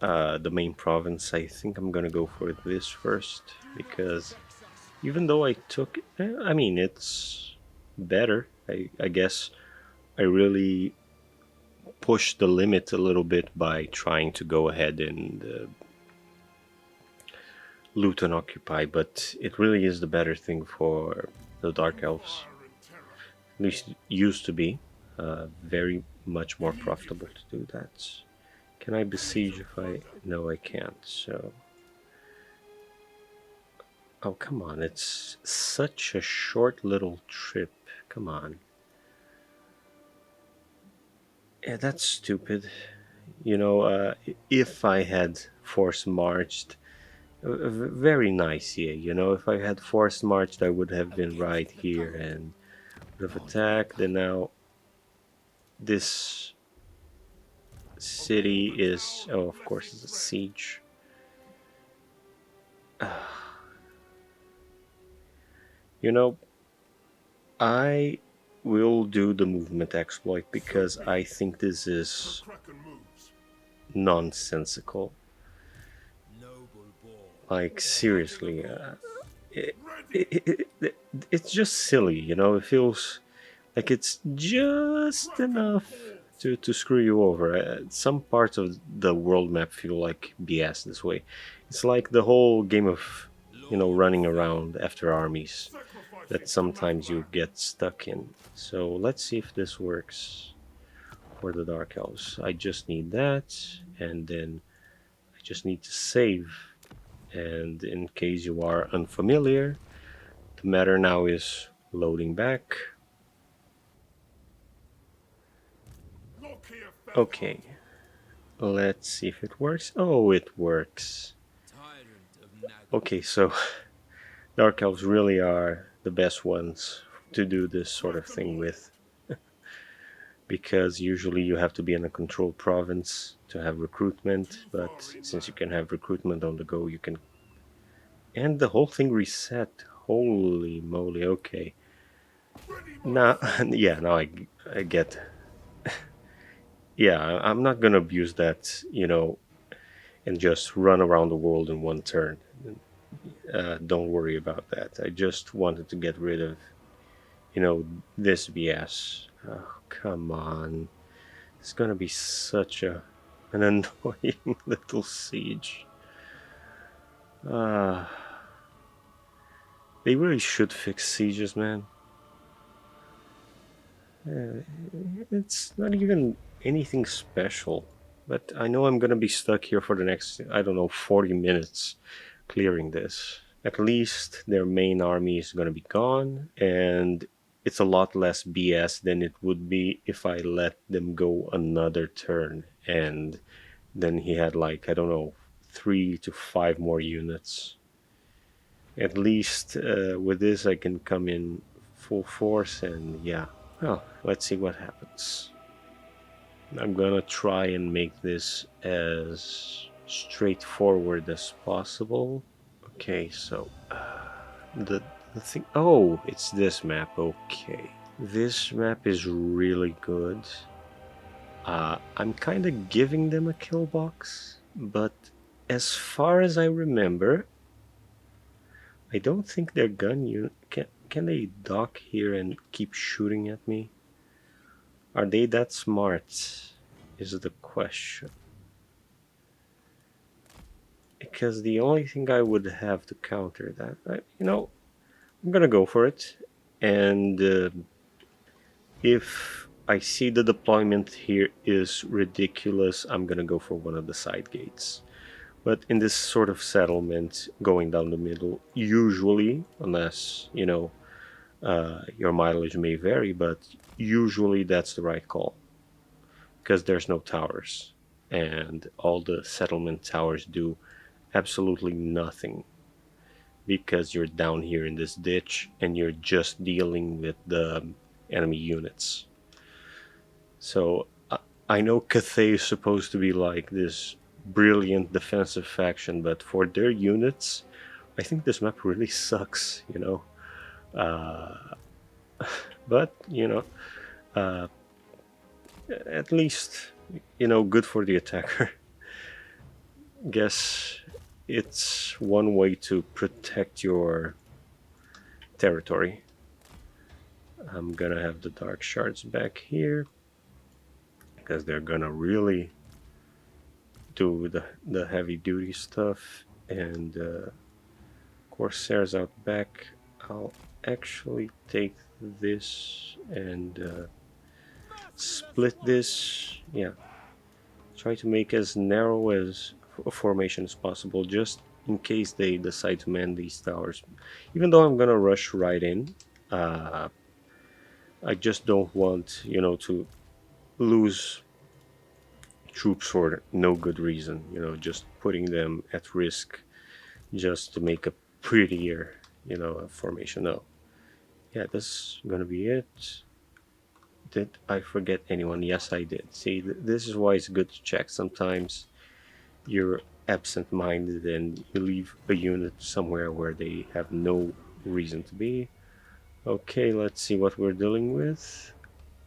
the main province, I think I'm gonna go for this first, because even though I took, I mean, it's better. I guess I really pushed the limit a little bit by trying to go ahead and loot and occupy, but it really is the better thing for the Dark Elves. At least it used to be very much more profitable to do that. Can I besiege if I... No, I can't, so... Oh, come on, it's such a short little trip. Come on. Yeah, that's stupid. If I had force marched, very nice, yeah. If I had force marched, I would have been right here and would have attacked. And now this city is... Oh, of course, it's a siege. You know, I will do the movement exploit because I think this is nonsensical. Like, seriously, it, it's just silly, It feels like it's just enough to screw you over. Some parts of the world map feel like BS this way. It's like the whole game of, running around after armies that sometimes you get stuck in. So let's see if this works for the Dark Elves. I just need that, and then I just need to save. And in case you are unfamiliar, the matter now is loading back. Okay, let's see if it works. Oh, it works. Okay, so Dark Elves really are the best ones to do this sort of thing with. Because usually you have to be in a controlled province to have recruitment, but since you can have recruitment on the go, you can... And the whole thing reset. Holy moly, okay. Now, yeah, now I get... Yeah, I'm not gonna abuse that, and just run around the world in one turn. Don't worry about that. I just wanted to get rid of, this BS. Oh, come on. It's gonna be such an annoying little siege. Uh, they really should fix sieges, man. It's not even anything special. But I know I'm gonna be stuck here for the next, I don't know, 40 minutes clearing this. At least their main army is gonna be gone, and it's a lot less BS than it would be if I let them go another turn and then he had, like, I don't know, 3 to 5 more units. At least with this I can come in full force, and yeah. Well, let's see what happens. I'm gonna try and make this as straightforward as possible. Okay, so the thing... Oh, it's this map. Okay, this map is really good. I'm kind of giving them a kill box, but as far as I remember, I don't think their gun unit can they dock here and keep shooting at me? Are they that smart? Is the question. Because the only thing I would have to counter that, I'm gonna go for it. And if I see the deployment here is ridiculous, I'm gonna go for one of the side gates. But in this sort of settlement, going down the middle, usually, unless, your mileage may vary, but usually that's the right call because there's no towers. And all the settlement towers do absolutely nothing because you're down here in this ditch and you're just dealing with the enemy units. So I know Cathay is supposed to be like this brilliant defensive faction, but for their units, I think this map really sucks. Uh, but uh, at least good for the attacker. Guess it's one way to protect your territory. I'm gonna have the dark shards back here because they're gonna really do the heavy duty stuff, and Corsairs out back. I'll actually take this and split this. Yeah, try to make as narrow as a formation as possible, just in case they decide to man these towers. Even though I'm gonna rush right in, I just don't want to lose troops for no good reason. Just putting them at risk just to make a prettier formation. No, yeah, this is gonna be it. Did I forget anyone? Yes, I did. See, this is why it's good to check. Sometimes you're absent-minded and you leave a unit somewhere where they have no reason to be. Okay, let's see what we're dealing with.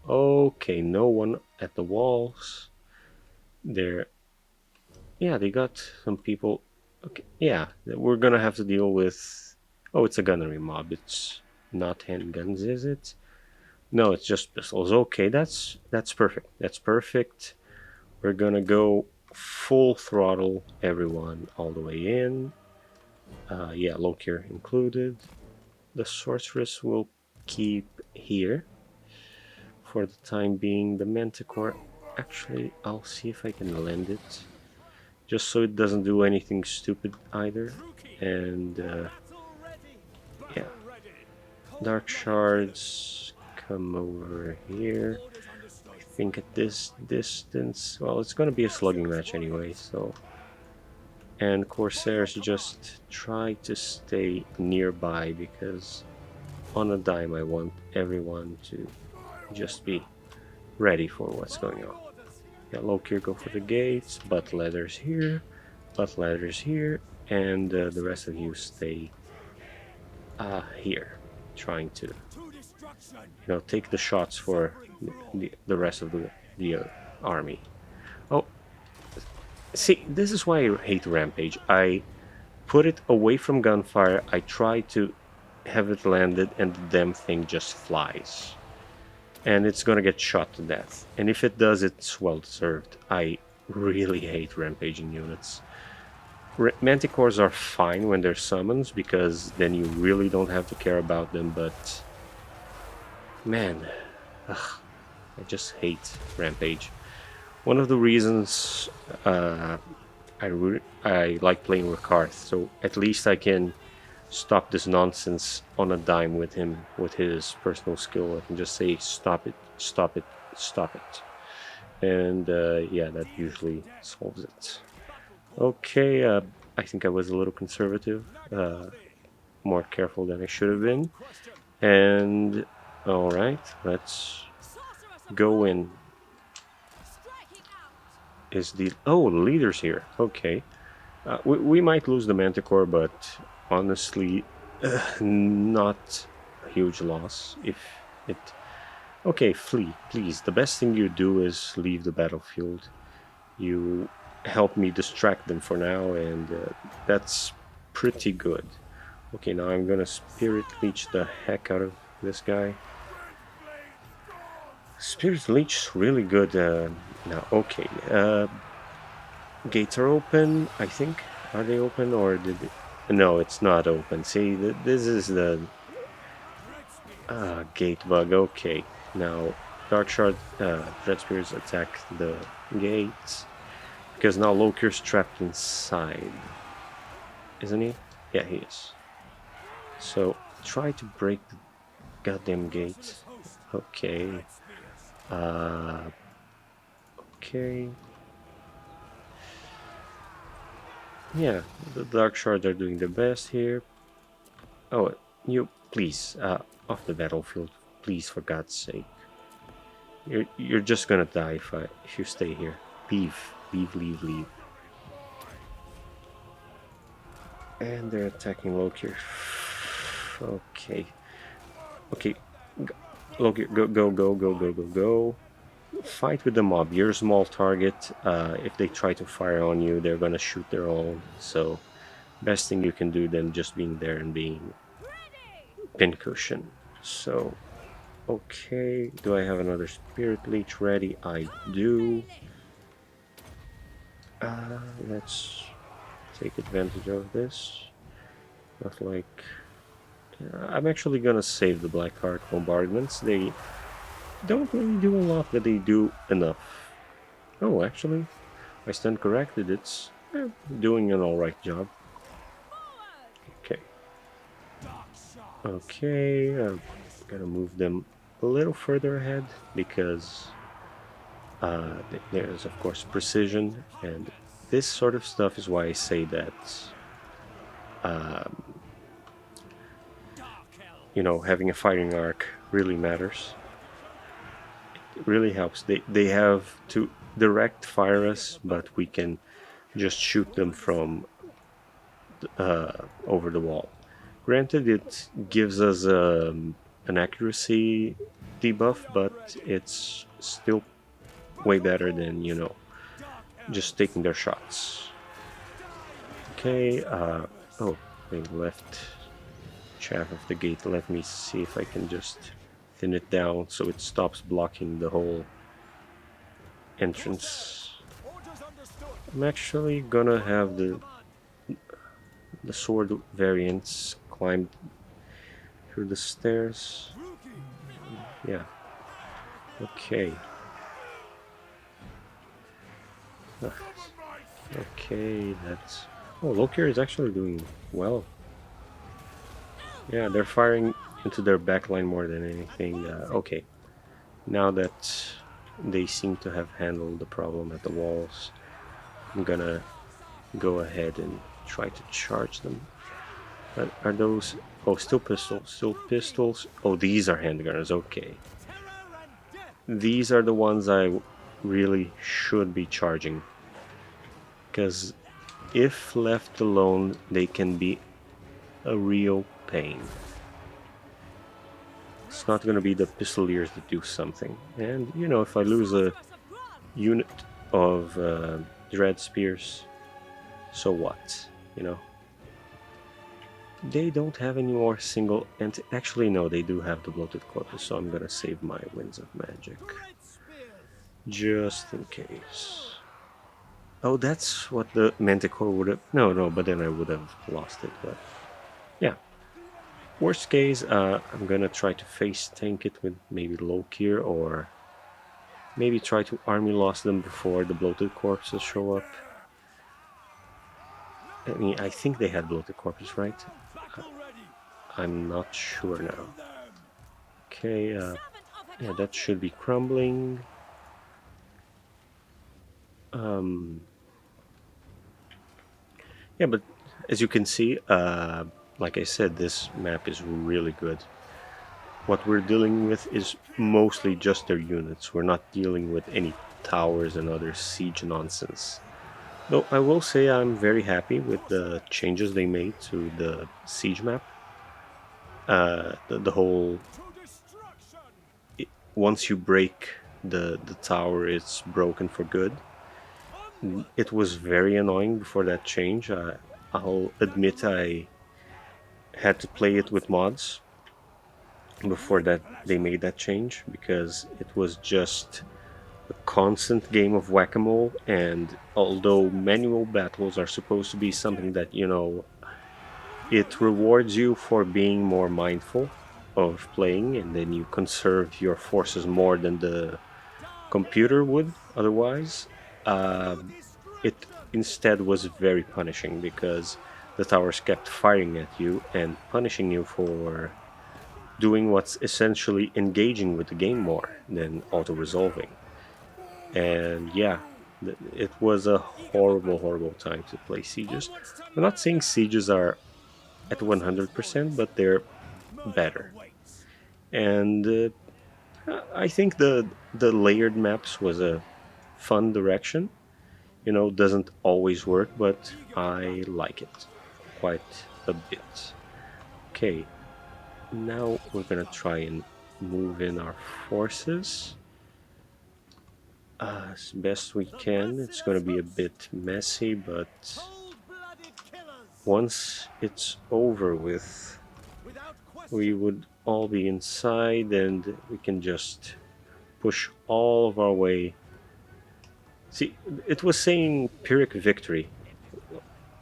Okay, no one at the walls. There, yeah, they got some people. Okay, yeah, we're gonna have to deal with. Oh, it's a gunnery mob. It's not handguns, is it? No, it's just pistols. Okay, that's perfect. That's perfect. We're gonna go full throttle everyone all the way in. Yeah, Lokhir included. The sorceress will keep here for the time being. The manticore, actually, I'll see if I can lend it, just so it doesn't do anything stupid either. And yeah, dark shards come over here. I think at this distance, well, it's gonna be a slugging match anyway, so. And Corsairs just try to stay nearby because on a dime I want everyone to just be ready for what's going on. Yeah, Lokhir go for the gates, butt ladders here, and the rest of you stay here, trying to take the shots for the rest of the army. Oh, see, this is why I hate Rampage. I put it away from gunfire. I try to have it landed, and the damn thing just flies. And it's gonna get shot to death. And if it does, it's well deserved. I really hate rampaging units. Manticores are fine when they're summons, because then you really don't have to care about them, but man, ugh, I just hate Rampage. One of the reasons I like playing with Karth, so at least I can stop this nonsense on a dime with him, with his personal skill. I can just say, stop it, stop it, stop it. And yeah, that usually solves it. Okay, I think I was a little conservative, more careful than I should have been. And alright, let's go in. Is the leader's here? Okay, we might lose the Manticore, but honestly, not a huge loss if it. Okay, flee, please. The best thing you do is leave the battlefield. You help me distract them for now, and that's pretty good. Okay, now I'm gonna Spirit Leech the heck out of this guy. Spirit Leech is really good now. Okay, gates are open, I think. Are they open or did they... No, it's not open. See, this is the gate bug. Okay, now Dark Shard, Dread Spears attack the gates because now Lokhir's trapped inside, isn't he? Yeah, he is. So try to break the goddamn gate. Okay. Uh, okay. Yeah, the Dark Shards are doing the best here. Oh, you please, off the battlefield, please, for God's sake. You're just gonna die if you stay here. Leave, leave, leave, leave. And they're attacking Lokhir. Okay, okay. Lokhir, go, go, go, go, go, go, go. Fight with the mob. You're a small target. If they try to fire on you, they're gonna shoot their own. So, best thing you can do than just being there and being pincushion. So, okay. Do I have another Spirit Leech ready? I do. Let's take advantage of this. Not like... I'm actually gonna save the Black Heart bombardments. They don't really do a lot, but they do enough. Oh, actually, I stand corrected. It's doing an alright job. Okay. Okay, I'm gonna move them a little further ahead because there's, of course, precision, and this sort of stuff is why I say that, you know, having a firing arc really matters. It really helps. They have to direct fire us, but we can just shoot them from over the wall. Granted, it gives us an accuracy debuff, but it's still way better than, you know, just taking their shots. Okay, oh, they left chaff of the gate. Let me see if I can just thin it down so it stops blocking the whole entrance. I'm actually gonna have the sword variants climb through the stairs. Yeah. Okay. Okay, that's... Oh, Lokhir is actually doing well. Yeah, they're firing into their backline more than anything. Okay, now that they seem to have handled the problem at the walls, I'm gonna go ahead and try to charge them. Are those... Oh, still pistols, still pistols. Oh, these are handgunners, okay. These are the ones I really should be charging. Because if left alone, they can be a real pain. It's not going to be the pistoliers that do something. And, you know, if I lose a unit of Dread Spears, so what? You know? They don't have any more single... And actually, no, they do have the Bloated Corpus, so I'm going to save my Winds of Magic. Just in case. Oh, that's what the Manticore would have... No, but then I would have lost it, but... Yeah. Worst case, I'm gonna try to face tank it with maybe Lokhir, or maybe try to army loss them before the Bloated Corpses show up. I mean, I think they had Bloated Corpses, right? I'm not sure now. Okay, yeah, that should be crumbling. Yeah, but as you can see, like I said, this map is really good. What we're dealing with is mostly just their units. We're not dealing with any towers and other siege nonsense. Though I will say I'm very happy with the changes they made to the siege map. The whole... once you break the tower, it's broken for good. It was very annoying before that change. I'll admit I had to play it with mods before that they made that change, because it was just a constant game of whack-a-mole. And although manual battles are supposed to be something that, it rewards you for being more mindful of playing, and then you conserve your forces more than the computer would otherwise, um, it instead was very punishing, because the towers kept firing at you and punishing you for doing what's essentially engaging with the game more than auto-resolving. And yeah, it was a horrible, horrible time to play sieges. I'm not saying sieges are at 100%, but they're better. And I think the layered maps was a fun direction. Doesn't always work, but I like it quite a bit. Okay, now we're gonna try and move in our forces as best we can. It's gonna be a bit messy, but once it's over with, we would all be inside and we can just push all of our way. See, it was saying Pyrrhic victory.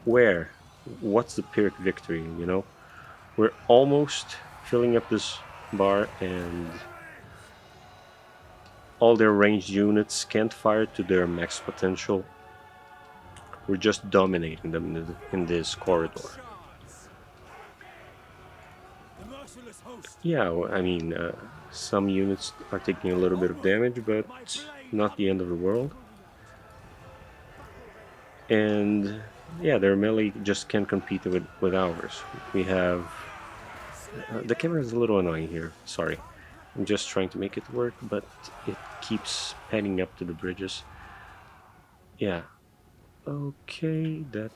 Where? What's the Pyrrhic victory, We're almost filling up this bar, and all their ranged units can't fire to their max potential. We're just dominating them in this corridor. Yeah, I mean, some units are taking a little bit of damage, but not the end of the world. And yeah, their melee just can't compete with ours. We have... the camera is a little annoying here, sorry. I'm just trying to make it work, but it keeps panning up to the bridges. Yeah. Okay, that...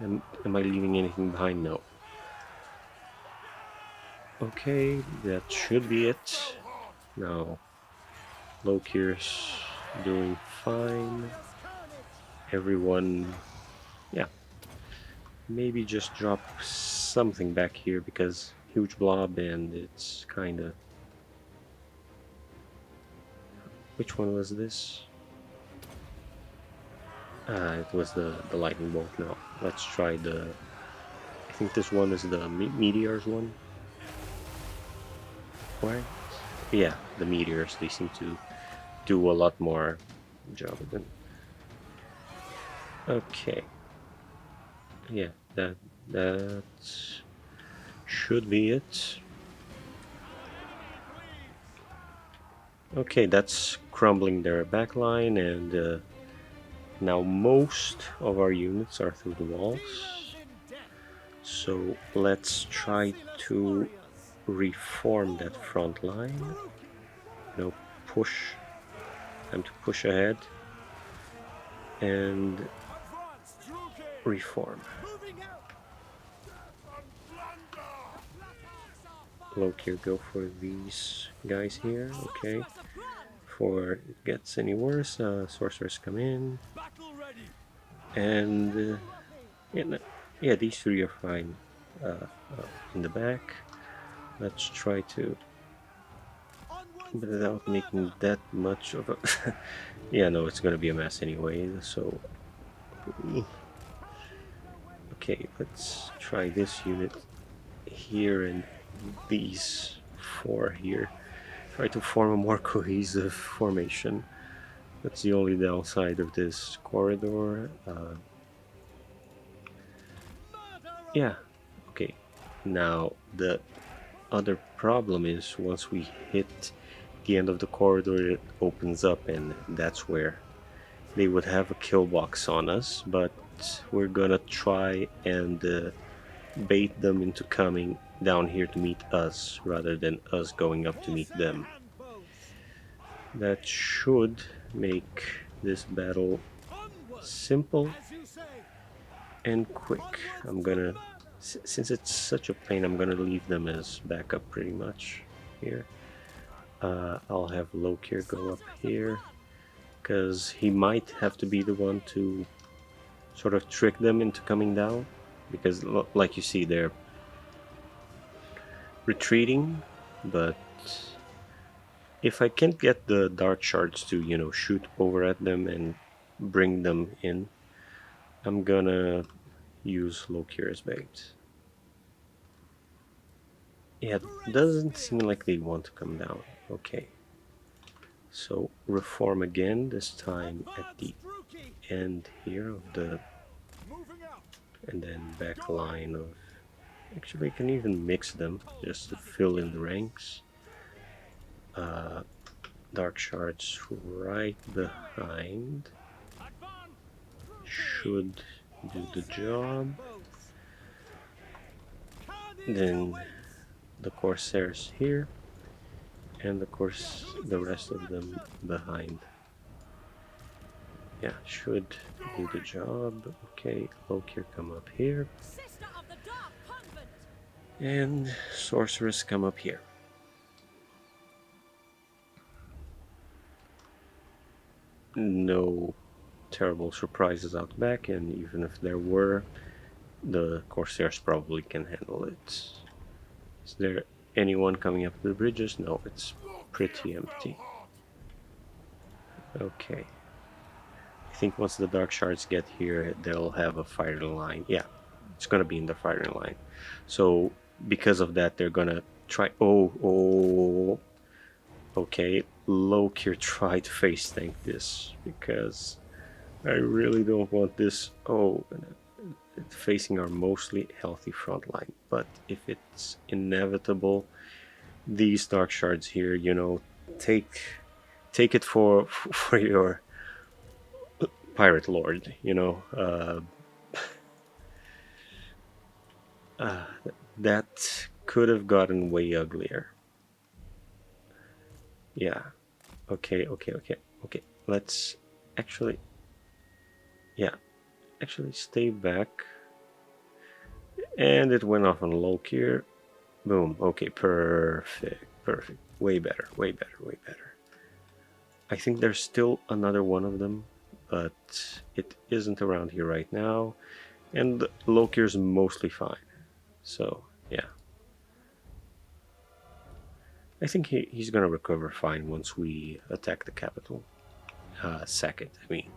Am I leaving anything behind? No. Okay, that should be it. Now, Lokhir's doing fine. Everyone... Yeah. Maybe just drop something back here, because huge blob and it's kinda... Which one was this? It was the lightning bolt. Now, let's try the... I think this one is the meteors one. Why? Yeah, the meteors, they seem to do a lot more job than... Okay. Yeah, that should be it. Okay, that's crumbling their backline, and now most of our units are through the walls. So let's try to reform that front line. Push. Time to push ahead and reform. Lokhir, go for these guys here. Okay. Before it gets any worse, sorcerers come in. And yeah, these three are fine in the back. Let's try to... But without making that much of a... Yeah, no, it's gonna be a mess anyway, so... Okay, let's try this unit here and these four here. Try to form a more cohesive formation. That's the only downside of this corridor. Yeah, okay. Now, the other problem is once we hit the end of the corridor, it opens up, and that's where they would have a kill box on us, but we're gonna try and bait them into coming down here to meet us rather than us going up to meet them. That should make this battle simple and quick. I'm gonna, since it's such a pain, I'm gonna leave them as backup pretty much here. I'll have Lokhir go up here, because he might have to be the one to sort of trick them into coming down, because like you see, retreating, but if I can't get the dark shards to, shoot over at them and bring them in, I'm gonna use Lokhir as bait. Yeah, it doesn't seem like they want to come down. Okay. So reform again, this time at the end here of the, and then back line of, actually I can even mix them just to fill in the ranks. Dark shards right behind should do the job. Then the Corsairs here, and of course the rest of them behind. Yeah, should do the job. Okay, Lokhir come up here. And Sorceress come up here. No terrible surprises out back, and even if there were, the Corsairs probably can handle it. Is there anyone coming up the bridges? No, it's pretty empty. Okay. I think once the Dark Shards get here, they'll have a firing line. Yeah, it's gonna be in the firing line. So because of that, they're gonna try. Oh. Okay, Lokhir try to face tank this because I really don't want this. Oh, facing our mostly healthy front line. But if it's inevitable, these dark shards here, take it for your pirate lord. That could have gotten way uglier. Yeah. Okay. Let's actually, yeah, actually stay back. And it went off on Lokhir. Boom. Okay, perfect. Way better. I think there's still another one of them, but it isn't around here right now. And Lokhir's mostly fine. So, yeah. I think he's gonna recover fine once we attack the capital. Sack it, I mean.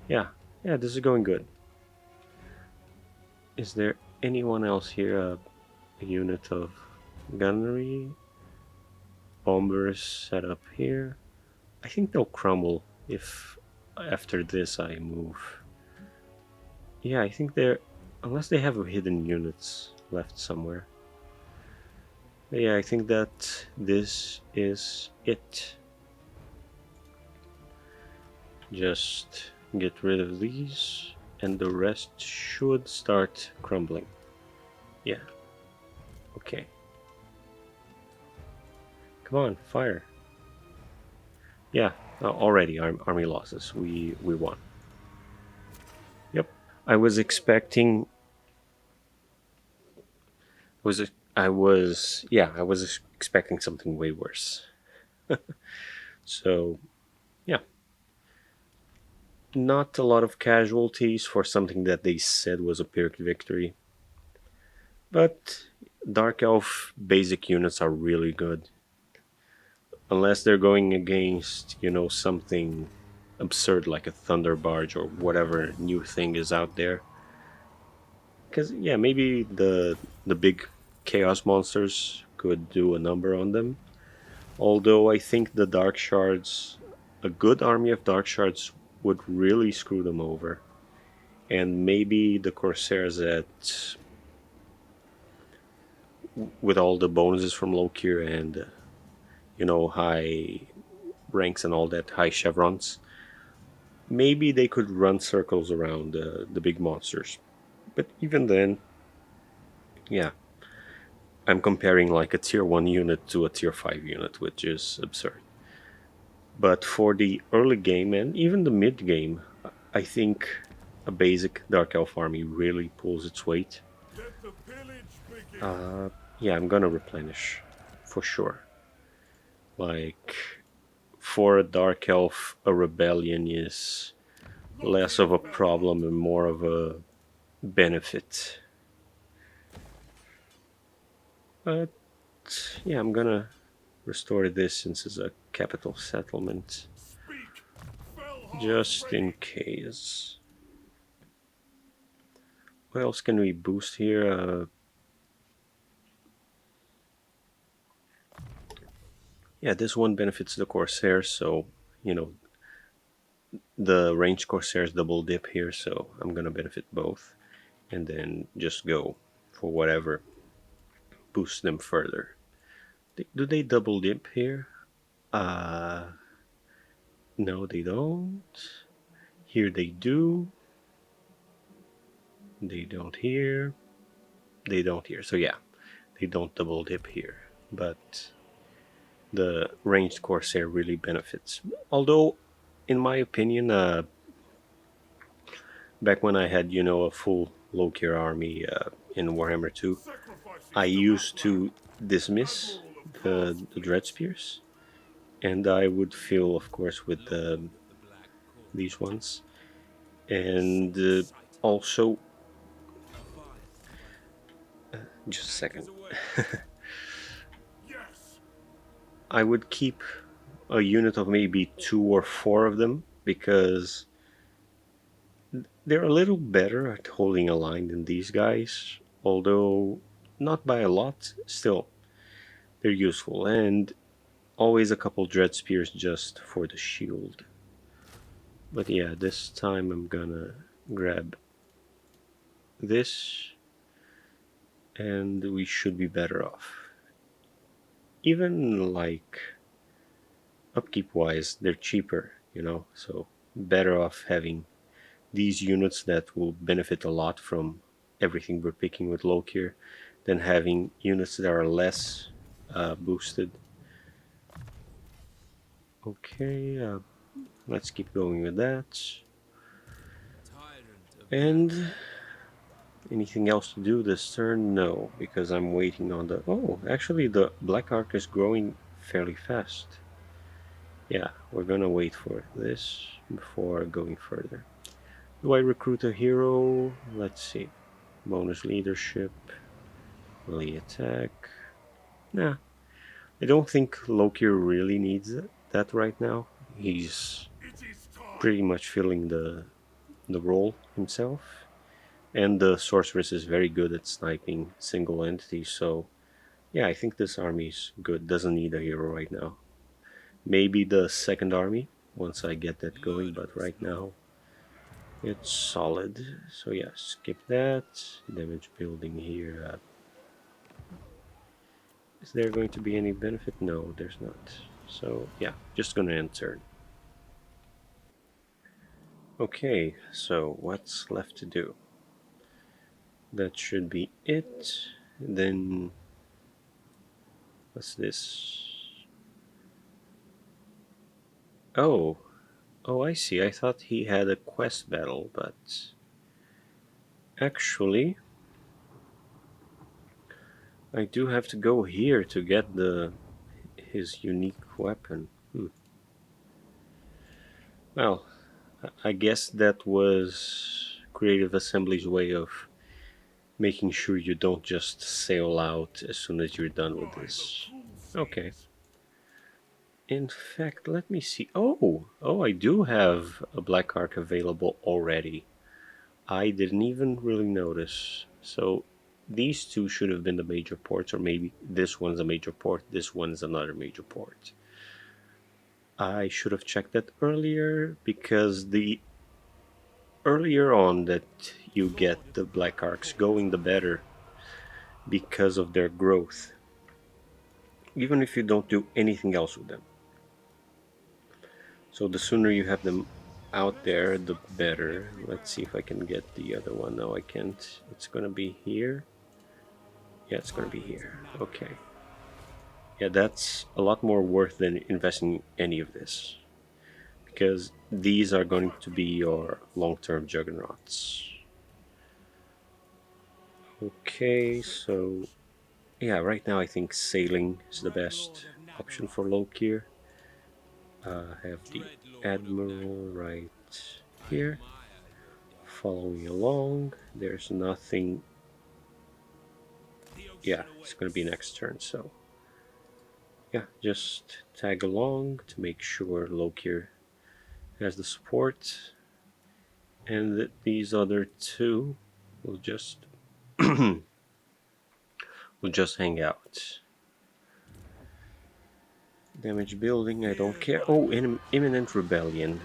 Yeah, this is going good. Is there anyone else here? A unit of gunnery? Bombers set up here. I think they'll crumble if after this I move. Yeah, I think they're... unless they have hidden units left somewhere. But yeah, I think that this is it. Just get rid of these, and the rest should start crumbling. Yeah. Okay. Come on, fire. Yeah, already army losses. We won. Yep. I was expecting... I was expecting something way worse. So, yeah. Not a lot of casualties for something that they said was a Pyrrhic victory. But Dark Elf basic units are really good. Unless they're going against, something absurd like a Thunder Barge or whatever new thing is out there. Because, yeah, maybe the big Chaos monsters could do a number on them. Although I think the Dark Shards, a good army of Dark Shards would really screw them over. And maybe the Corsairs with all the bonuses from Lokhir and, high ranks and all that, high chevrons, maybe they could run circles around the big monsters. But even then, yeah, I'm comparing like a tier 1 unit to a tier 5 unit, which is absurd. But for the early game and even the mid game, I think a basic Dark Elf army really pulls its weight. Yeah, I'm gonna replenish for sure. Like, for a Dark Elf, a rebellion is less of a problem and more of a benefit. But yeah, I'm gonna restore this since it's a capital settlement, just in case. What else can we boost here? Yeah, this one benefits the Corsairs, so you know the range Corsairs double dip here, so I'm gonna benefit both, and then just go for whatever boosts them further. Do they double dip here? Uh, no, they don't. Here they do. They don't here. They don't here. So yeah, they don't double dip here, but the ranged Corsair really benefits. Although, in my opinion, back when I had a full Lokhir army in Warhammer 2, I used to dismiss the Dread Spears, and I would fill, of course, with these ones, and also just a second, I would keep a unit of maybe 2 or 4 of them because they're a little better at holding a line than these guys, although not by a lot. Still, they're useful, and always a couple Dread Spears just for the shield. But yeah, this time I'm gonna grab this, and we should be better off. Even like upkeep wise, they're cheaper, so better off having these units that will benefit a lot from everything we're picking with Lokhir than having units that are less boosted. Okay, let's keep going with that. And anything else to do this turn? No, because I'm waiting on the... Oh, actually the Black Arc is growing fairly fast. Yeah, we're gonna wait for this before going further. Do I recruit a hero? Let's see. Bonus leadership, melee attack. Nah, I don't think Loki really needs that right now. He's pretty much filling the role himself. And the sorceress is very good at sniping single entities, so yeah, I think this army's good. Doesn't need a hero right now. Maybe the second army once I get that going, but right now it's solid. So yeah, skip that. Damage building here. Is there going to be any benefit? No, there's not. So yeah, just gonna end turn. Okay, so what's left to do? That should be it. Then what's this? Oh, oh, I see. I thought he had a quest battle, but actually, I do have to go here to get his unique weapon. Well, I guess that was Creative Assembly's way of making sure you don't just sail out as soon as you're done with this. Okay. In fact, let me see. Oh, I do have a Black Arc available already. I didn't even really notice. So these two should have been the major ports, or maybe this one's a major port, this one's another major port. I should have checked that earlier because the earlier on that you get the Black Arcs going, the better because of their growth. Even if you don't do anything else with them. So the sooner you have them out there, the better. Let's see if I can get the other one. No, I can't. It's gonna be here. Yeah, it's gonna be here. Okay. Yeah, that's a lot more worth than investing any of this. Because these are going to be your long-term juggernauts. Okay, so yeah, right now I think sailing is the best option for Lokhir. Have the Admiral right here. Following along, there's nothing yeah, it's gonna be next turn. So yeah, just tag along to make sure Lokhir has the support, and that these other two will just will just hang out. Damage building, I don't care. Oh, imminent rebellion.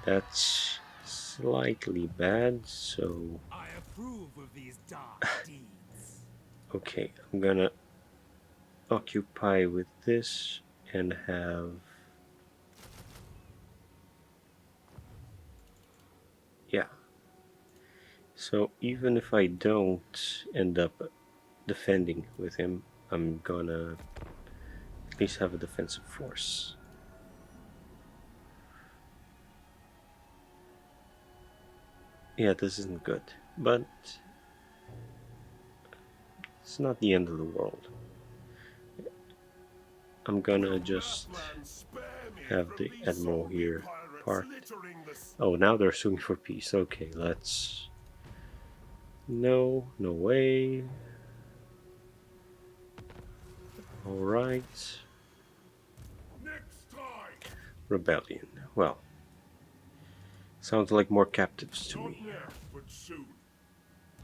That's slightly bad, so I approve of these dark deeds. okay, I'm gonna occupy with this and have, yeah. So even if I don't end up defending with him, I'm gonna at least have a defensive force. Yeah, this isn't good, but it's not the end of the world. I'm gonna just have the admiral here parked. Oh, now they're suing for peace. Okay, let's... No, no way. Alright. Rebellion. Well, sounds like more captives to me.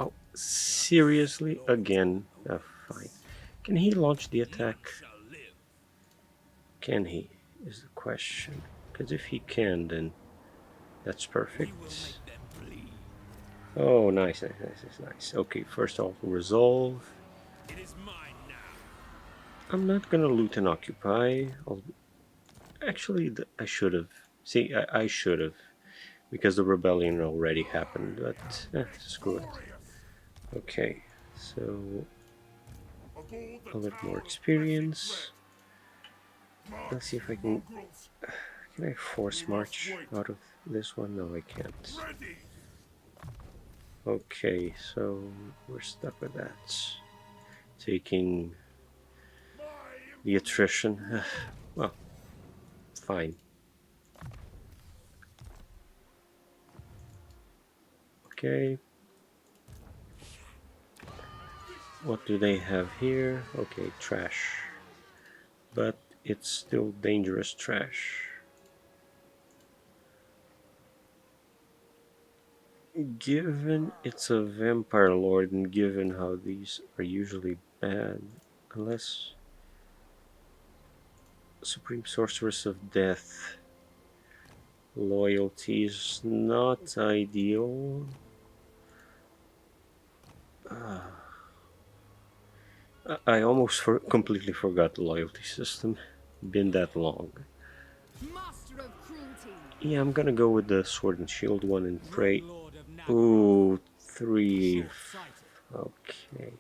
Oh, seriously? Again? Fine. Can he launch the attack? Can he? Is the question. Because if he can, then that's perfect. Oh, nice, nice, nice, nice. Okay, first off, resolve. It is mine now. I'm not gonna loot and occupy. Actually, I should have. See, I should have. Because the rebellion already happened, but screw it. Okay, so a little more experience. Let's see if I can... Can I force march out of this one? No, I can't. Okay, so we're stuck with that. Taking the attrition. Well, fine. Okay. What do they have here? Okay, trash. But it's still dangerous trash. Given it's a vampire lord and given how these are usually bad, unless Supreme Sorceress of Death, loyalty is not ideal. I almost completely forgot the loyalty system. Been that long. Master of cruelty. Yeah, I'm gonna go with the sword and shield one and pray. Ooh, 3. Okay.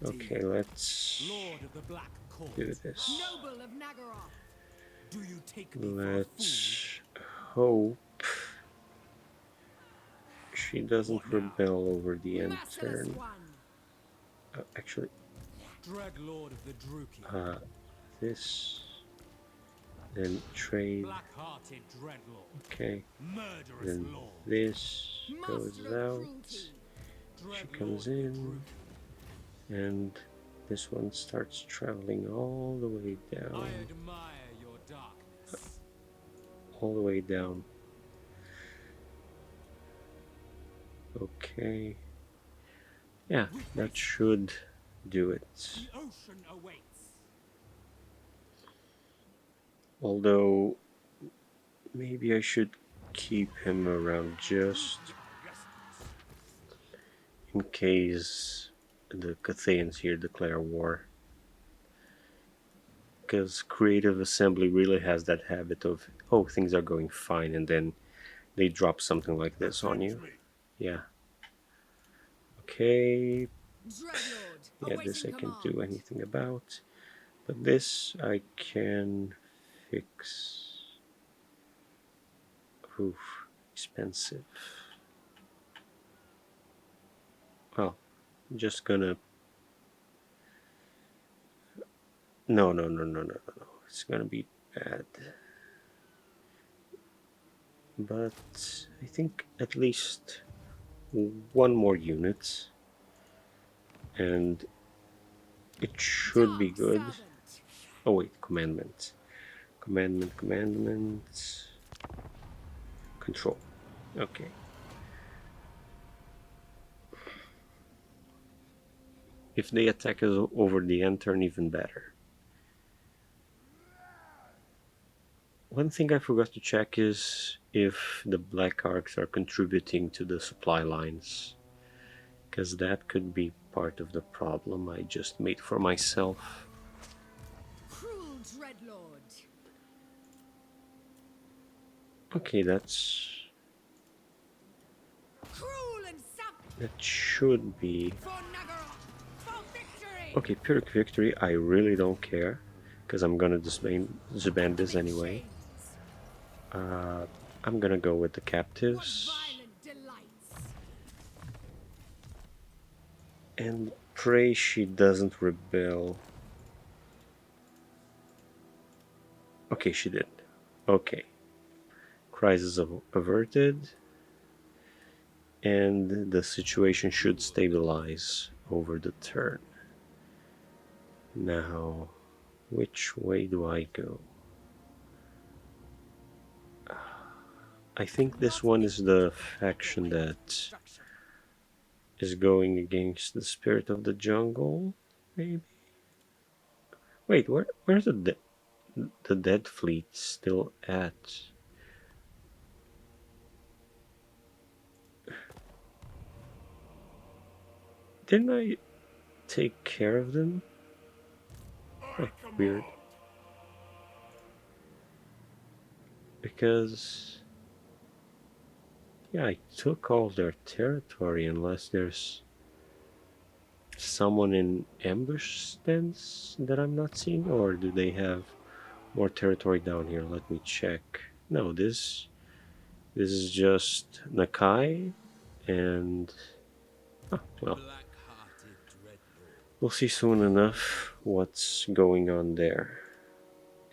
Okay, let's do this. Noble of Nagaroth. Do you take me Let's hope she doesn't rebel over the end turn. Actually, Dread Lord of the Druki. this, then trade. Black-hearted Dreadlord. Okay, Murderous then Lord. this goes out. She comes in, and this one starts traveling all the way down. I admire your darkness. All the way down. Okay. Yeah, that should do it. The ocean awaits. Although, maybe I should keep him around just in case the Cathayans here declare war. Because Creative Assembly really has that habit of, oh, things are going fine, and then they drop something like this on you. Yeah. Okay. Yeah, this I can't do anything about. But this I can fix. Oof, expensive. Well, I'm just gonna... No. It's gonna be bad. But I think at least one more unit, and It should be Dark good. servant. Oh wait, commandment. Commandment. Control. Okay. If they attack us over the end turn, even better. One thing I forgot to check is if the black arcs are contributing to the supply lines, because that could be part of the problem I just made for myself. Cruel dreadlord. Okay, Cruel and that should be for Nagara. For victory. okay. Pyrrhic victory. I really don't care, because I'm gonna disband this anyway. I'm gonna go with the What captives violent delights. and pray she doesn't rebel. Okay, she did. Okay, crisis averted, and the situation should stabilize over the turn. Now, which way do I go? I think this one is the faction that is going against the spirit of the jungle, maybe? Wait, where's the dead fleet still at? Didn't I take care of them? Huh, weird. Because, yeah, I took all their territory unless there's someone in ambush stance that I'm not seeing, or do they have more territory down here? Let me check. No, this is just Nakai, and well, we'll see soon enough what's going on there.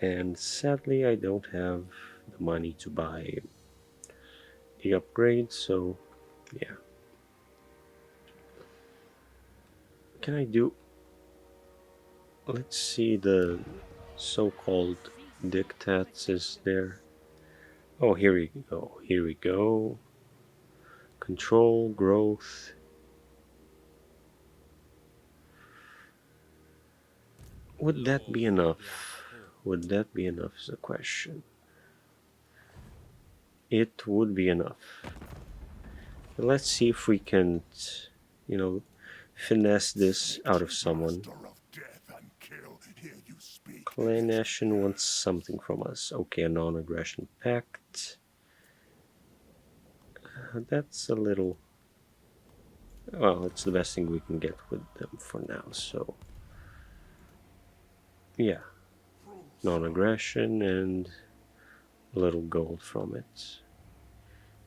And sadly, I don't have the money to buy the upgrade, so yeah. Can I do? Let's see the so-called dictats is there. Oh, here we go. Here we go. Control, growth. Would that be enough? Would that be enough is the question. It would be enough. Let's see if we can, you know, finesse this out of someone. Clan Nation wants something from us. Okay, a non-aggression pact. That's a little... Well, it's the best thing we can get with them for now, so... Yeah. Non-aggression and a little gold from it.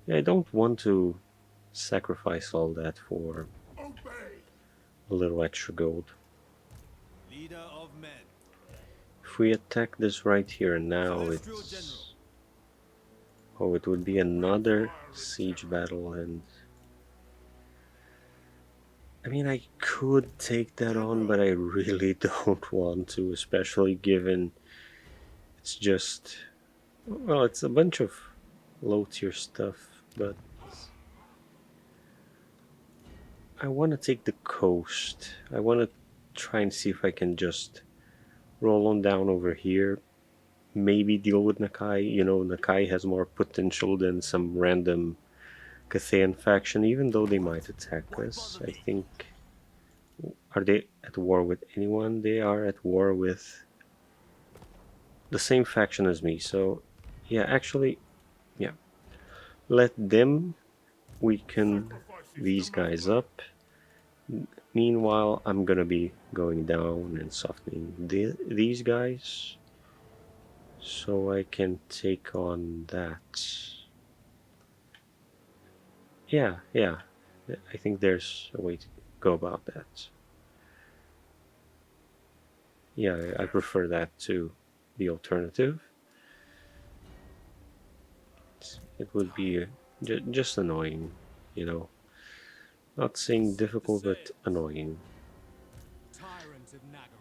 Yeah, I don't want to sacrifice all that for a little extra gold. Leader of men. If we attack this right here and now, it's... Oh, it would be another siege battle, and... I mean, I could take that on, but I really don't want to, especially given it's just... Well, it's a bunch of low-tier stuff, but... I want to take the coast. I want to try and see if I can just roll on down over here. Maybe deal with Nakai. You know, Nakai has more potential than some random Cathayan faction, even though they might attack us. I think... Are they at war with anyone? They are at war with the same faction as me. So, yeah, actually, yeah. Let them weaken these guys up. Meanwhile, I'm gonna be going down and softening these guys so I can take on that. Yeah, yeah. I think there's a way to go about that. Yeah, I prefer that to the alternative. It would be just annoying, you know. Not saying difficult, but annoying. Tyrant of Nagara.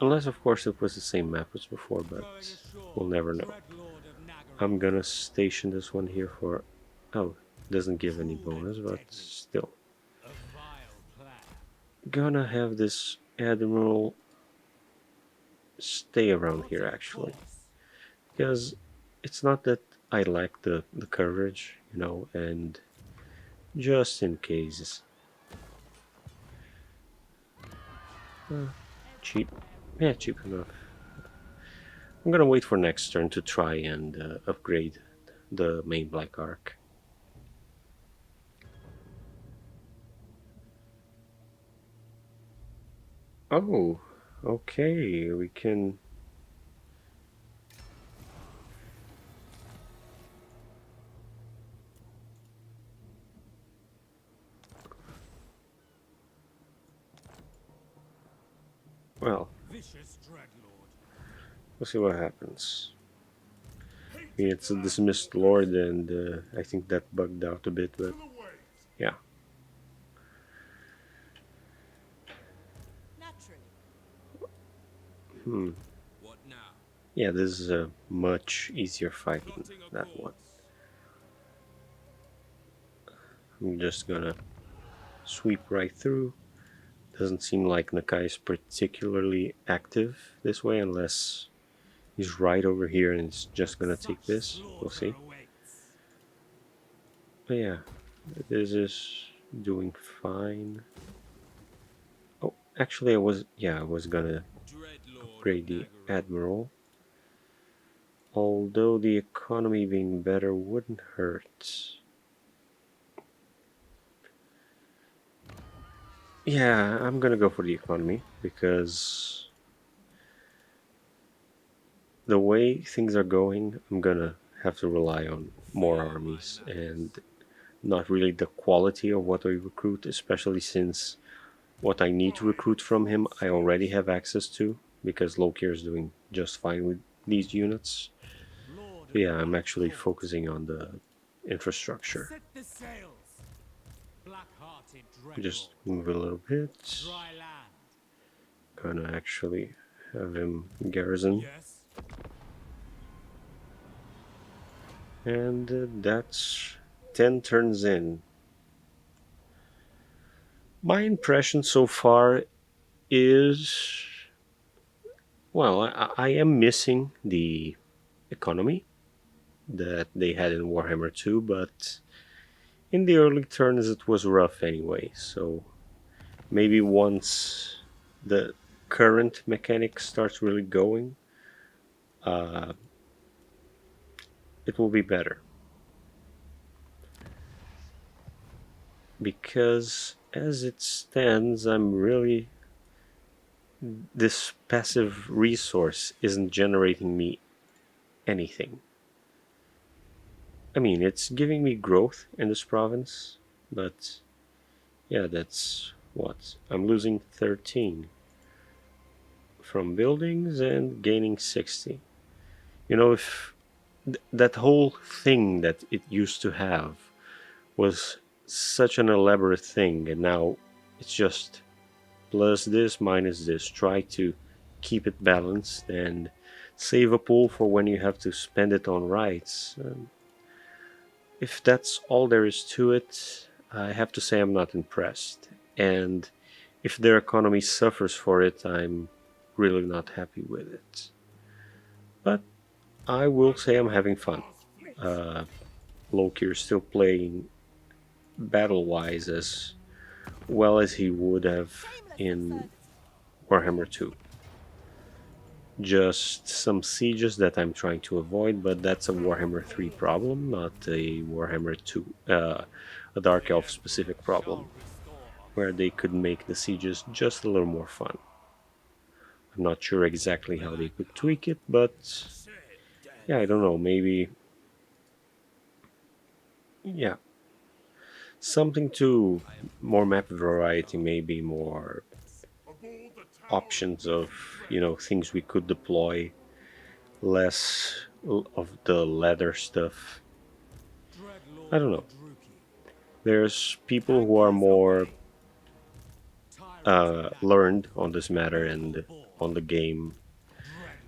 Unless, of course, it was the same map as before, but Rowing ashore, we'll never know. Dreadlord of Nagaroth. I'm gonna station this one here for... Oh, doesn't give any Cruel and bonus, but deadly. still. A vile plan. Gonna have this Admiral stay around Hot here, of actually. course. Because it's not that I lack the courage, you know, and just in case. Uh, cheap. Yeah, cheap enough. I'm gonna wait for next turn to try and upgrade the main Black Arc. Oh, okay, we can... Well, Vicious Dreadlord. we'll see what happens. I mean, it's a dismissed lord, and I think that bugged out a bit, but yeah. Naturally. Hmm. What now? Yeah, this is a much easier fight than Plotting a that one. course. I'm just gonna sweep right through. Doesn't seem like Nakai is particularly active this way unless he's right over here and he's just gonna take Such this. We'll slaughter see. awaits. But yeah, this is doing fine. Oh, actually I was gonna Dreadlord of upgrade the Nagaroth. Admiral. Although the economy being better wouldn't hurt. Yeah, I'm gonna go for the economy because the way things are going, I'm gonna have to rely on more Fear my armies malice. and not really the quality of what I recruit, especially since what I need to recruit from him I already have access to because Lokhir is doing just fine with these units. Lord But of yeah, the I'm Black actually Court. focusing on the infrastructure. Set the sails. Black-hearted Just Dreadlord. move a little bit. Dry land. Gonna actually have him garrison. Yes. And that's 10 turns in. My impression so far is, well, I am missing the economy that they had in Warhammer 2, but in the early turns it was rough anyway, so maybe once the current mechanic starts really going, uh, it will be better. Because as it stands, I'm really... This passive resource isn't generating me anything. I mean, it's giving me growth in this province, but yeah, that's what? I'm losing 13 from buildings and gaining 60. You know, if that whole thing that it used to have was such an elaborate thing, and now it's just plus this minus this. Try to keep it balanced and save a pool for when you have to spend it on rights. If that's all there is to it, I have to say I'm not impressed. And if their economy suffers for it, I'm really not happy with it. But I will say I'm having fun. Loki is still playing battle-wise as well as he would have Shameless in absurdity. Warhammer 2. Just some sieges that I'm trying to avoid, but that's a Warhammer 3 problem, not a Warhammer 2, a Dark The Elf Emperor specific shall problem, restore where us. they could make the sieges just a little more fun. I'm not sure exactly how they could tweak it, but Shed yeah, I death. don't know, maybe, yeah, something to I am more map prepared for variety, battle. maybe more options of, you know, things we could deploy, less of the leather stuff. I Dreadlord don't know. Madruki. There's people who are Daggers more away. Tyrant learned Nagaroth. on this matter, and Overboard. on the game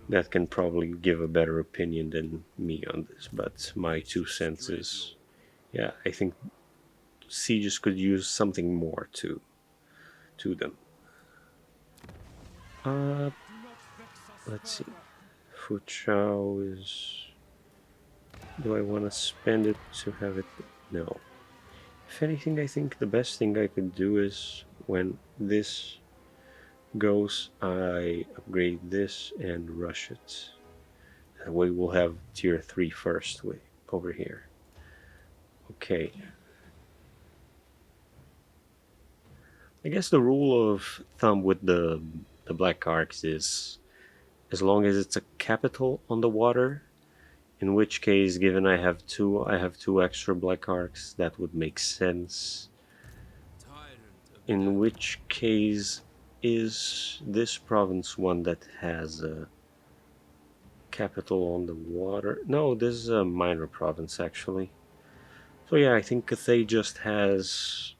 that can probably give a better opinion than me on this, but my 2 cents is, yeah, I think sieges could use something more to them. Let's see. Fuchao is. Do I want to spend it to have it? No. If anything, I think the best thing I could do is when this goes, I upgrade this and rush it. That way we'll have tier 3 first way over here. Okay. I guess the rule of thumb with the black arcs is as long as it's a capital on the water, in which case, given I have two extra black arcs, that would make sense. In which case, is this province one that has a capital on the water? No, this is a minor province actually. So yeah, I think Cathay just has.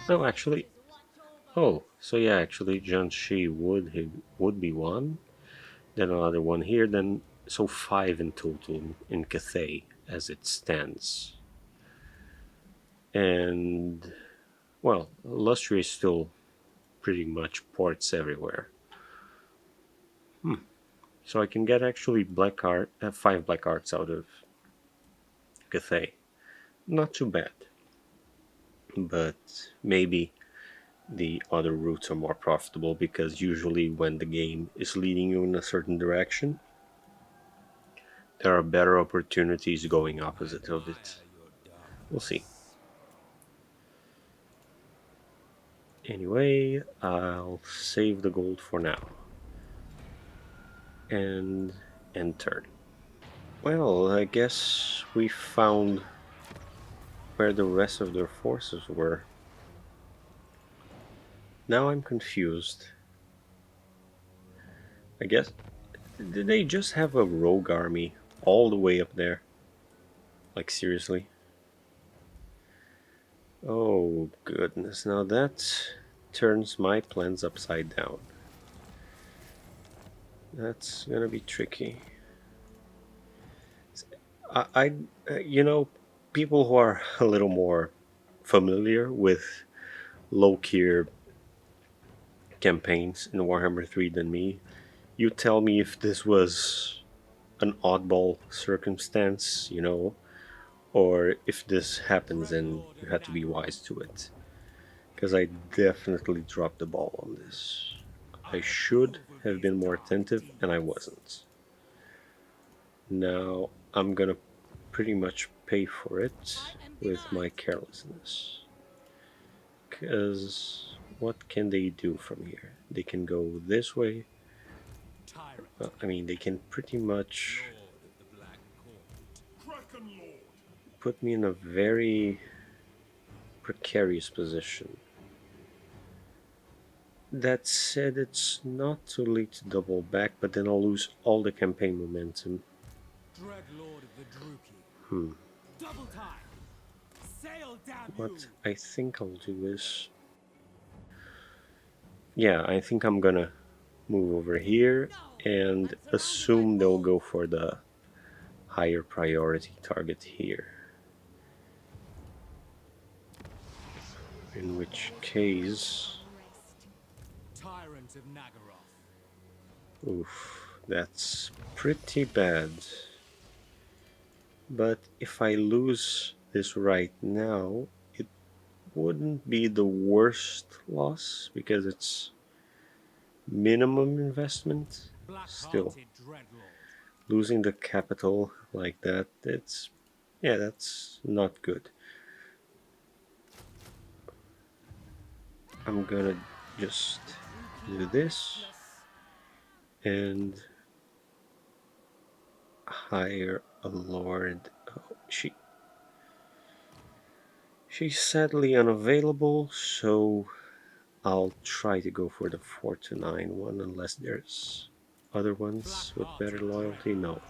No, actually. Oh, so yeah, actually, Jiangxi would be one. Then another one here. Then so 5 in total in Cathay as it stands. And well, Lustria is still pretty much ports everywhere. So I can get actually 5 black arts out of Cathay. Not too bad. But maybe the other routes are more profitable because usually when the game is leading you in a certain direction, there are better opportunities going opposite of it. We'll see. Anyway, I'll save the gold for now. And end turn. Well, I guess we found where the rest of their forces were. Now I'm confused. I guess, did they just have a rogue army all the way up there? Like, seriously? Oh, goodness. Now that turns my plans upside down. That's gonna be tricky. You know, people who are a little more familiar with Lokhir campaigns in Warhammer 3 than me, you tell me if this was an oddball circumstance, or if this happens and you had to be wise to it. Because I definitely dropped the ball on this. I should have been more attentive, and I wasn't. Now I'm gonna pretty much pay for it with my carelessness. Because what can they do from here? They can go this way. I mean, they can pretty much put me in a very precarious position. That said, it's not too late to double back, but then I'll lose all the campaign momentum. Dreadlord of the Druki. Double time. Sail, damn you. What I think I'll do is, yeah, I think I'm gonna move over here and assume they'll go for the higher priority target here. In which case, Tyrant of Nagaroth. oof, that's pretty bad. But if I lose this right now, it wouldn't be the worst loss because it's minimum investment. Still, Black-hearted Dreadlord. losing the capital like that, that's not good. I'm gonna just do this and hire a lord. Oh, she's sadly unavailable, so I'll try to go for the 4 to 9 one unless there's other ones with better loyalty. No.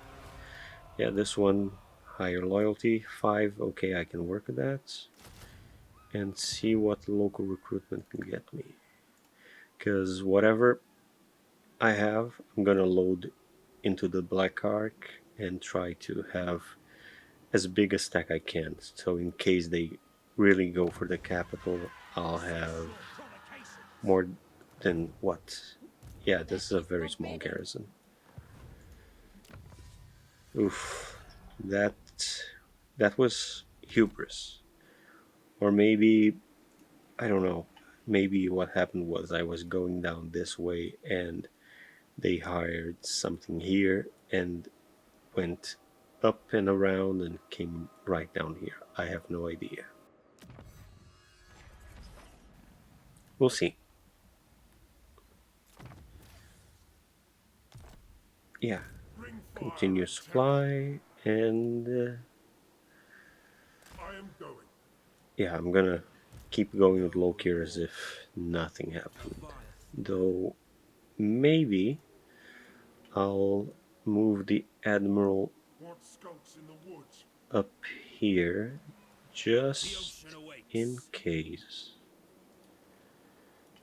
Yeah, this one higher loyalty 5. Okay, I can work with that and see what local recruitment can get me. because whatever I have, I'm gonna load into the Black Ark and try to have as big a stack I can. So in case they really go for the capital, I'll have more than what? Yeah, this is a very small garrison. Oof, that that was hubris, or maybe I don't know. Maybe what happened was I was going down this way and they hired something here and went up and around and came right down here. I have no idea. We'll see. Yeah, Bring fire continue and supply and I am going. yeah, I'm gonna keep going with Lokhir as if nothing happened. Goliath. Though maybe I'll move the Admiral Want skunks in the woods. up here The just ocean in awaits. case.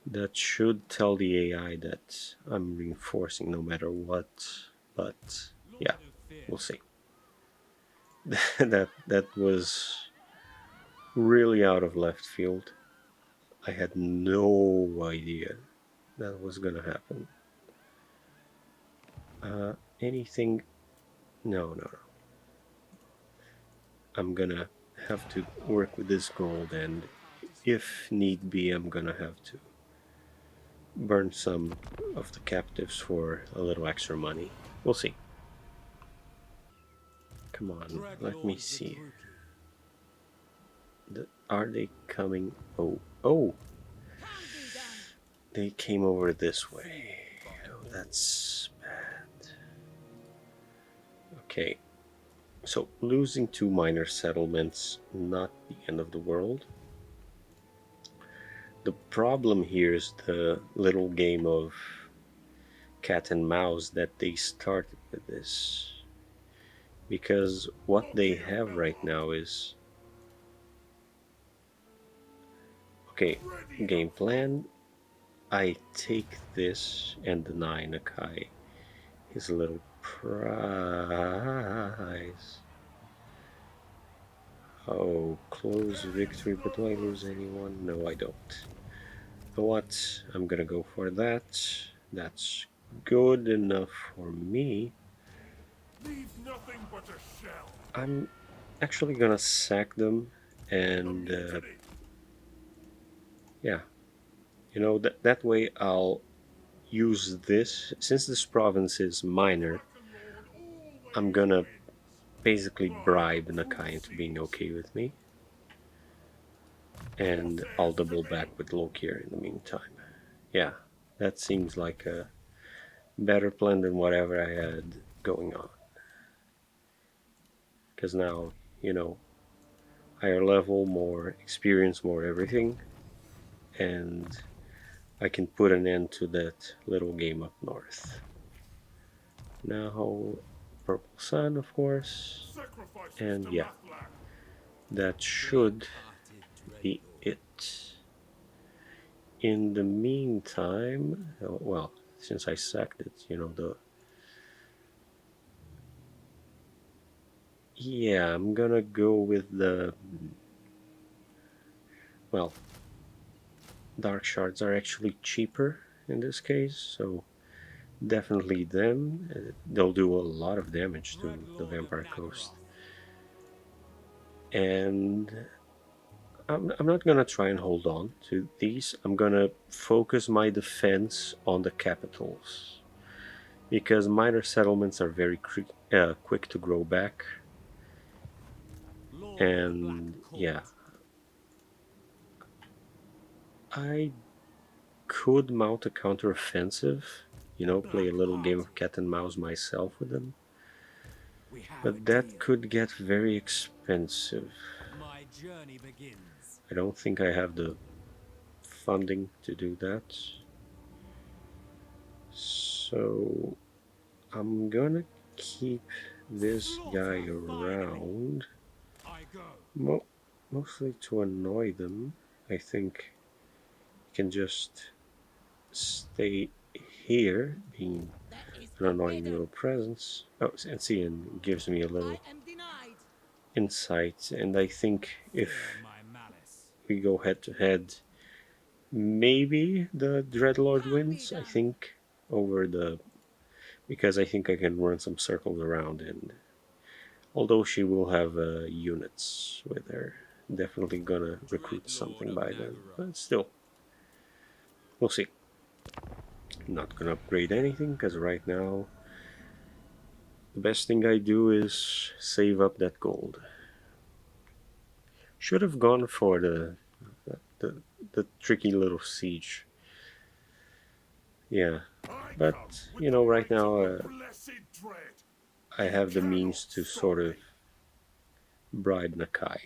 That should tell the AI that I'm reinforcing no matter what, but yeah, Lord of Fear. we'll see. that was really out of left field. I had no idea that was gonna happen. Anything? No, no, no. I'm gonna have to work with this gold, and if need be, I'm gonna have to burn some of the captives for a little extra money. We'll see. Come on, let me Dreadlord see. Vidruki. Are they coming? Oh, oh, Can be done. they came over this way. Oh, that's bad. Okay, so losing 2 minor settlements, not the end of the world. The problem here is the little game of cat and mouse that they started with this. Because what they Lokhir have fell right hot. now is okay, Ready to game fight. plan. I take this and deny Nakai his little prize. Oh, close victory, but do I lose anyone? No, I don't. But what? I'm gonna go for that. That's good enough for me. Leave nothing but a shell. I'm actually gonna sack them A and mutiny. yeah, you know, that way I'll use this. Since this province is minor, Lord I'm always gonna wins. basically By the bribe Nakai into crucibles. being okay with me, and I'll Corsairs to double back me. with Lokhir in the meantime. Yeah, that seems like a better plan than whatever I had going on. Because now, you know, higher level, more experience, more everything, and I can put an end to that little game up north. Now, Purple Sun, of course, Sacrifices and to yeah, Mathlan. that should Black-hearted be Dreadlord. it. In the meantime, well, since I sacked it, you know, yeah, I'm gonna go with the, well, dark shards are actually cheaper in this case, so definitely them. They'll do a lot of damage to the Dreadlord of Vampire Nagaroth. Coast. And I'm not gonna try and hold on to these. I'm gonna focus my defense on the capitals. Because minor settlements are very quick to grow back. Lord of the Black And Court. yeah, I could mount a counteroffensive, you know, play a little game of Black-hearted. cat and mouse myself with them. We have a But that deal. could get very expensive. My journey begins. I don't think I have the funding to do that. So I'm gonna keep this guy Slaughter finally. around, I go. mo- mostly to annoy them. I think you can just stay here, being There is an annoying forbidden. little presence. Oh, and see, and gives me a I little am denied. insight. And I think if Fear my malice. we go head to head, maybe the Dreadlord Calm me wins. I down. think over the because I think I can run some circles around, and although she will have units with her, definitely gonna recruit Dreadlord something of by then. Nagara. But still, we'll see. Not gonna upgrade anything because right now the best thing I do is save up that gold. Should have gone for the, the tricky little siege. Yeah, I come but with you the know, right might of now the blessed dread. I You have the cannot means to stop sort of me. bribe Nakai,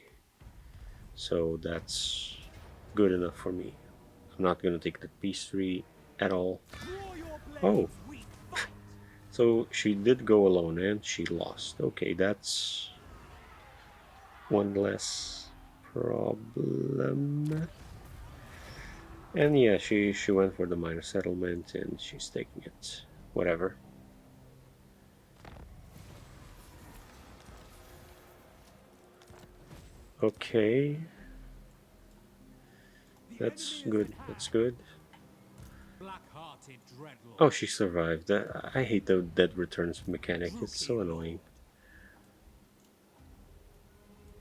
so that's good enough for me. I'm not gonna take the peace tree at all. Draw your Oh, blades, we fight! so she did go alone and she lost. Okay, that's one less problem. And yeah, she went for the minor settlement and she's taking it. Whatever. Okay, The that's enemy is good. at That's hand. good. Black-hearted Oh, dreadlord. she survived. I hate the dead returns mechanic. It's Druchii so lord. annoying.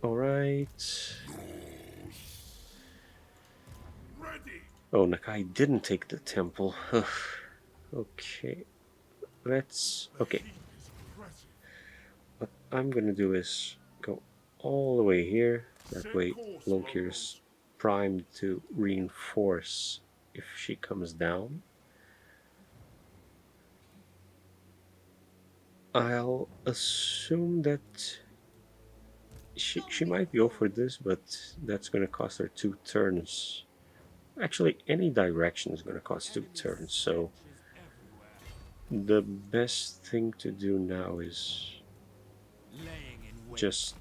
Alright. Ready. Oh, Nakai didn't take the temple. Okay, let's. The Okay, heat is oppressive. what I'm gonna do is go all the way here. That Set way, course, Lokhir's locals. primed to reinforce if she comes down. I'll assume that she Zombie might go for food. this, but that's gonna cost her 2 turns. Actually, any direction is gonna The cost two enemy's turns. So stench is everywhere. the best thing to do now is Laying in wait. just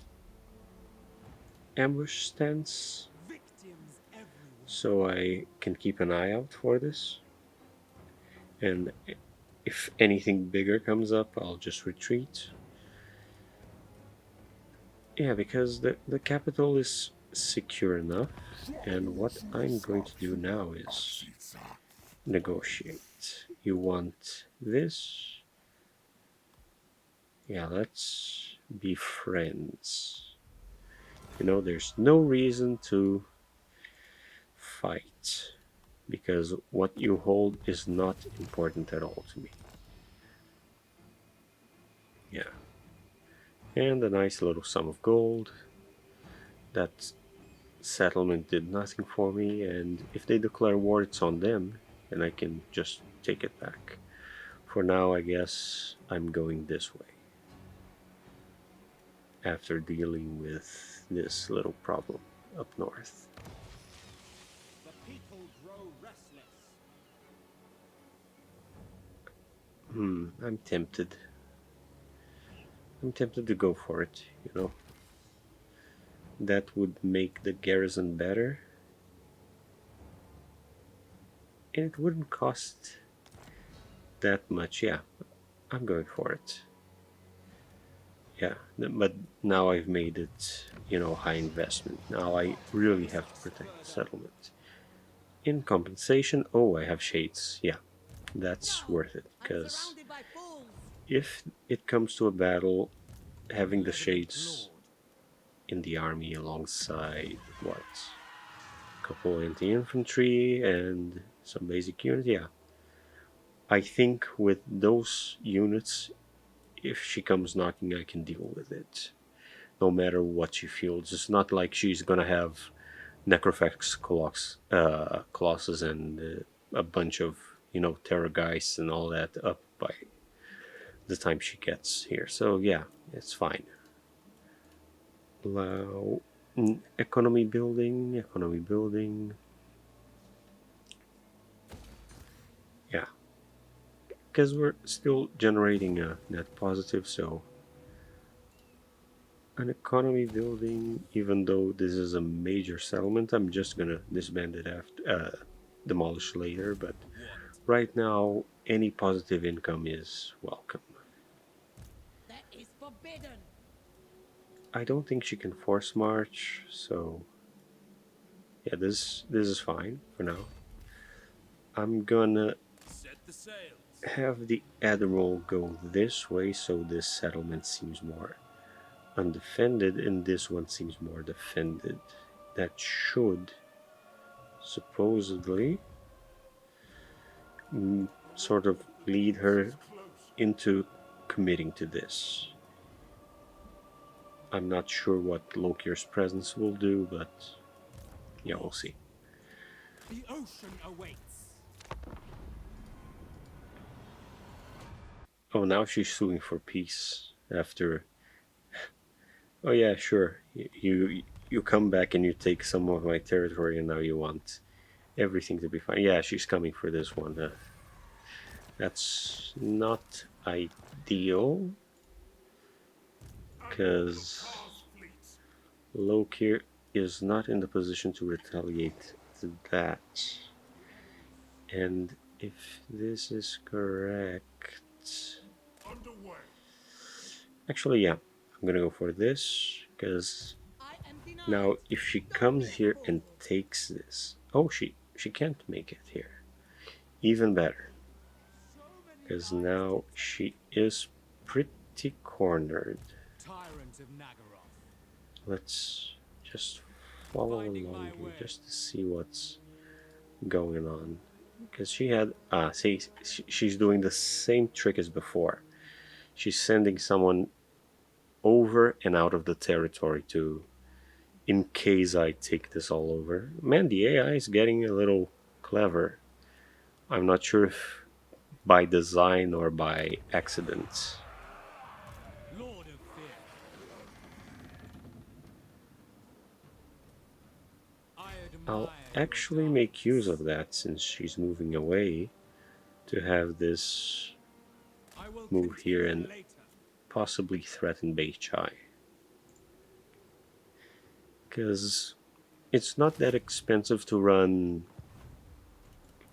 ambush stance, Victims everywhere. so I can keep an eye out for this. And if anything bigger comes up, I'll just retreat. Yeah, because the capital is secure enough. And what I'm going to do now is negotiate. You want this? Yeah, let's be friends. You know, there's no reason to fight because what you hold is not important at all to me. Yeah. And a nice little sum of gold. That settlement did nothing for me, and if they declare war, it's on them, and I can just take it back. For now, I guess I'm going this way after dealing with this little problem up north. The people grow restless. I'm tempted. I'm tempted to go for it, you know. That would make the garrison better, and it wouldn't cost that much. Yeah, I'm going for it. Yeah, but now I've made it, you know, high investment. Now I really have to protect the settlement. In compensation, oh, I have shades. Yeah, that's No, worth it I'm because surrounded by fools. if it comes to a battle, having the Malevolent shades lord. in the army alongside what? A couple anti-infantry and some basic units, yeah. I think with those units, if she comes knocking, I can deal with it. No matter what she feels. It's not like she's gonna have Necrofax Colossus and a bunch of, you know, Terrorgeists and all that up by the time she gets here. So yeah, it's fine. Allow economy building. Yeah, because we're still generating a net positive, so an economy building, even though this is a major settlement, I'm just gonna disband it after, demolish later, but What right now, any positive income is welcome. That is forbidden. I don't think she can force march, so yeah, this is fine for now. I'm gonna Set the sails. have the admiral go this way, so this settlement seems more undefended, and this one seems more defended. That should supposedly sort of lead her into committing to this. I'm not sure what Lokhir's presence will do, but yeah, we'll see. The ocean awaits. Oh, now she's suing for peace after. Oh yeah, sure. You come back and you take some of my territory, and now you want everything to be fine. Yeah, she's coming for this one. That's not ideal because Lokhir is not in the position to retaliate to that. And if this is correct, Underway. actually, yeah, I'm gonna go for this because I am denied. now if she comes here and takes this, oh, she can't make it here. Even better, because now she is pretty cornered. Tyrant of Nagaroth. Let's just follow along here just to see what's going on, because she had see, she's doing the same trick as before. She's sending someone over and out of the territory to, in case I take this all over. Man, the AI is getting a little clever. I'm not sure if by design or by accident. Lord of Fear. I I'll admire actually your make use talents. of that since she's moving away to have this I will move here continue and later. possibly threaten Beichai. Because it's not that expensive to run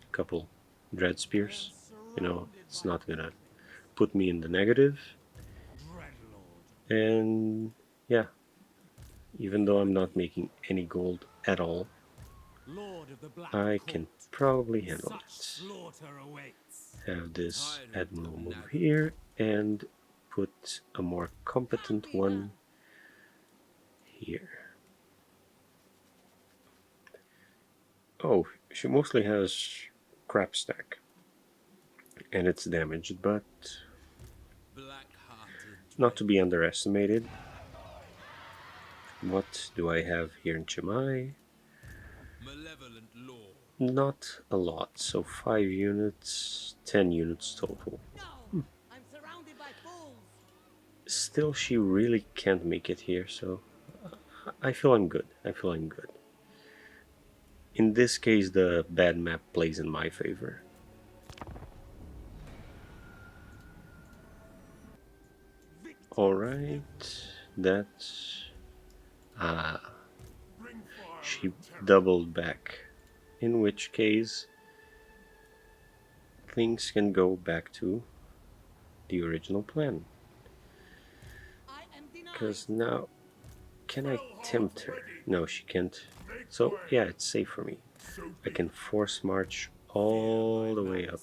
a couple Dread Spears. You know, it's not gonna put me in the negative. Dreadlord. And yeah, even though I'm not making any gold at all, Lord of the Black I Court. can probably handle Such it. slaughter awaits. Have this Tyrant admiral of move Nagaroth. here and put a more competent one here. Oh, she mostly has crap stack and it's damaged, but Black-hearted not to be Dreadlord. underestimated. What do I have here in Chimay? Malevolent Lord. Not a lot, so 5 units, 10 units total. No, I'm surrounded by fools. Still, she really can't make it here, so I feel I'm good. I feel I'm good. In this case, the bad map plays in my favor. Alright, that's... Ah, Bring fire she and terror. doubled back. In which case, things can go back to the original plan. I am denied. Because now, can I Fellheart tempt her? ready. No, she can't. Make So, way. yeah, it's safe for me. So I be can force march all the way up.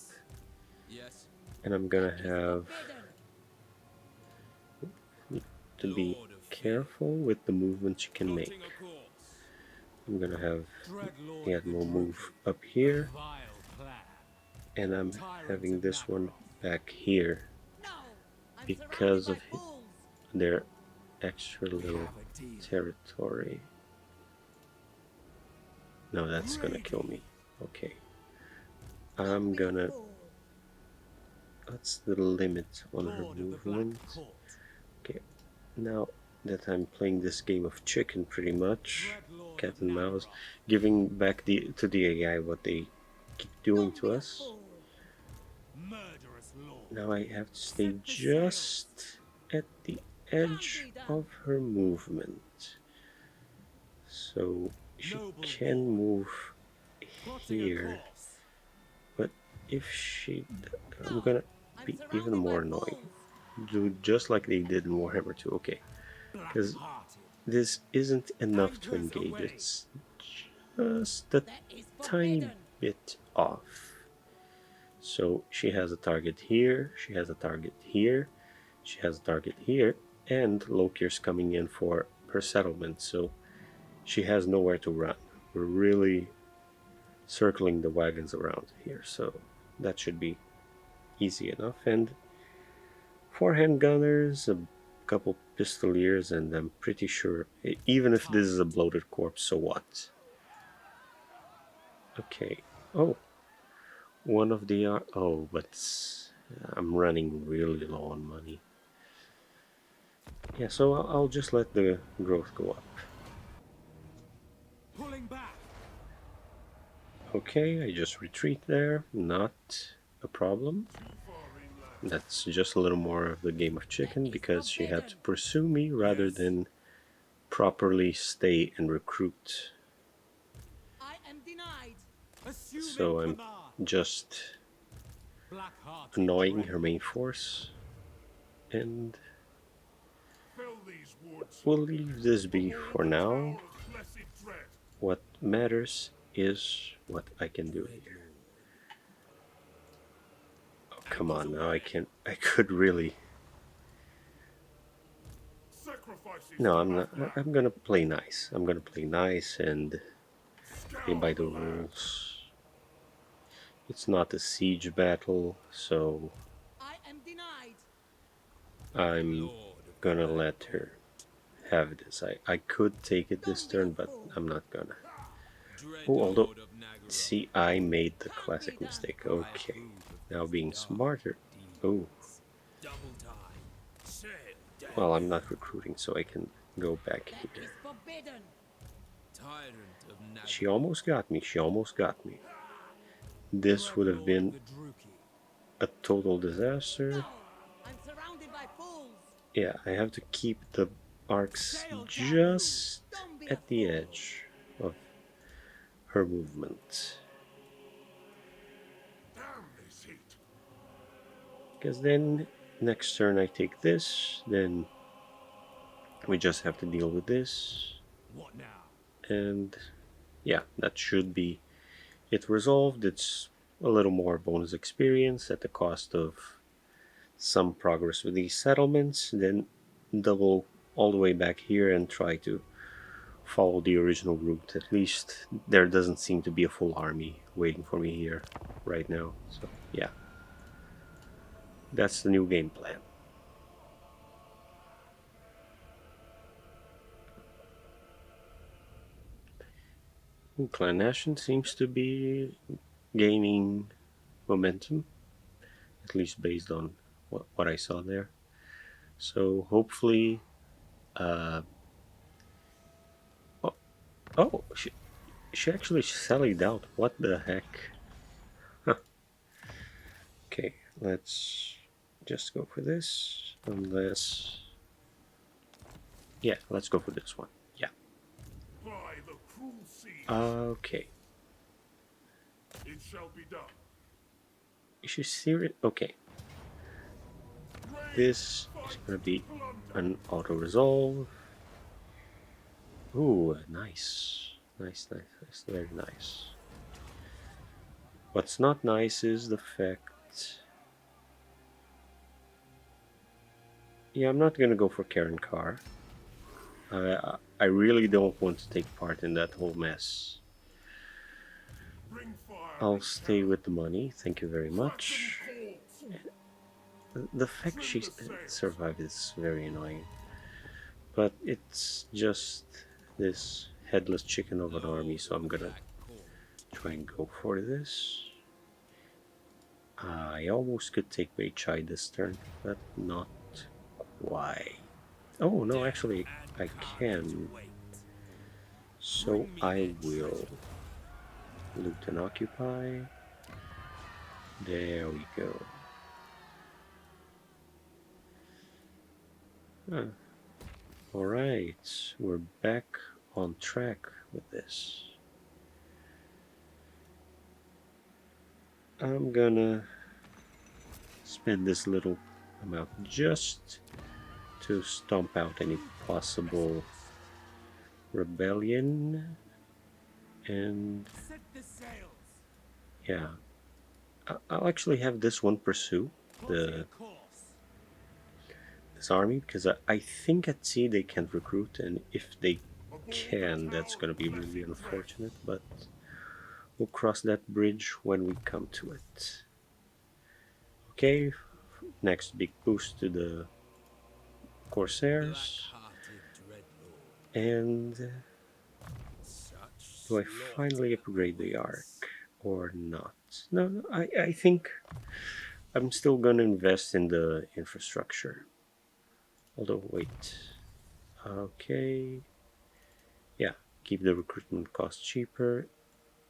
Yes. And I'm gonna That is have forbidden. to be Lord of Fear. careful with the movements you can make. Plotting a course. I'm gonna have Dreadlord the of the admiral move Druki. up here, A vile plan. and I'm Tyrant having of this one Nagaroth. back here No, I'm because surrounded of by fools. their extra We little have a deal. territory. No, that's gonna kill Greedy. me. Okay. Don't I'm be a gonna... fool. What's the limit on her Lord of the movement? Black Court. Okay, now that I'm playing this game of chicken pretty much, Dreadlord cat of and mouse, Nagaroth. giving back to the AI what they keep doing Don't to be a us. fool. Murderous Lord. Now I have to stay Set the just at the edge Can't be done. of her movement. So she Noble can boy. move Plotting a here, course. but if she... I'm No, gonna I'm be even surrounded by more annoying. fools. Do just like they did in Warhammer 2. Okay. Because Black-hearted. this isn't enough to Anchors engage. away. It's just a That is tiny forbidden. bit off. So she has a target here, she has a target here, she has a target here, and Lokhir's coming in for her settlement, so she has nowhere to run. We're really circling the wagons around here, so that should be easy enough. And 4 handgunners, a couple pistoliers, and I'm pretty sure, even if this is a bloated corpse, so what? Okay. Oh, one of the... oh, but I'm running really low on money. Yeah, so I'll just let the growth go up. Pulling back. Okay, I just retreat there. Not a problem. That's just a little more of the game of That chicken is because she had to forbidden. pursue me rather Yes. than properly stay and recruit. I am denied. Assuming So I'm command. just Black-hearted annoying dread. her main force. And Fill these woods. we'll leave this be Behold for the now. tower of blessed dread. What matters is what I can do here. Oh, come on, now I could really... Sacrifices No, to I'm not. Athla. I'm gonna play nice. I'm gonna play nice and play by Scour the the land. rules. It's not a siege battle, so I am denied. I'm gonna let her have this. I could take it this Don't be a turn, but fool. I'm not gonna. Dread Oh, although, Lord of Nagara. see, I made the Can't be classic done. mistake. I Okay, approve of now these being dark smarter. Oh, deeds. Double time. Sail down. well, I'm not recruiting, so I can go back That here. is forbidden. Tyrant of Nagara. She almost got me. She almost got me. This would have Dreadlord been of the Druki. a total disaster. No, I'm surrounded by fools. Yeah, I have to keep the arcs Sail down, just Don't be a at the fool. edge of her movement. Damn this heat. Because then next turn I take this, then we just have to deal with this. What now? And yeah, that should be it resolved. It's a little more bonus experience at the cost of some progress with these settlements. Then double all the way back here and try to follow the original route. At least there doesn't seem to be a full army waiting for me here right now. So yeah, that's the new game plan. Ooh, Clan Nation seems to be gaining momentum, at least based on what I saw there. So hopefully, oh, oh she actually sallied out. What the heck? Huh. Okay, let's just go for this. Unless, yeah, let's go for this one. Yeah. By the cruel sea. Okay. It shall be done. Is she serious? Okay. This is gonna be an auto resolve. Ooh, nice. Nice, nice, nice. Very nice. What's not nice is the fact... Yeah, I'm not gonna go for Karen Carr. I really don't want to take part in that whole mess. Bring fire. I'll stay with the money, thank you very much. The fact she survived is very annoying. But it's just this headless chicken of an army, so I'm gonna try and go for this. I almost could take Wei Chai this turn, but not quite. Oh no, actually I can. So I will loot and occupy. There we go. Huh. Alright, we're back on track with this. I'm gonna spend this little amount just to stomp out any possible rebellion. And Set the sails. yeah, I'll actually have this one pursue Plotting a course. this army, because I think at sea they can't recruit, and if they Aboard can, the that's town, going to be really blessings unfortunate, rest. but we'll cross that bridge when we come to it. Okay, next big boost to the Corsairs. Black-hearted dreadlord. And Such do I finally slaughter upgrade the Ark awaits. or not? No, I think I'm still going to invest in the infrastructure. Although, wait. Okay. Yeah, keep the recruitment cost cheaper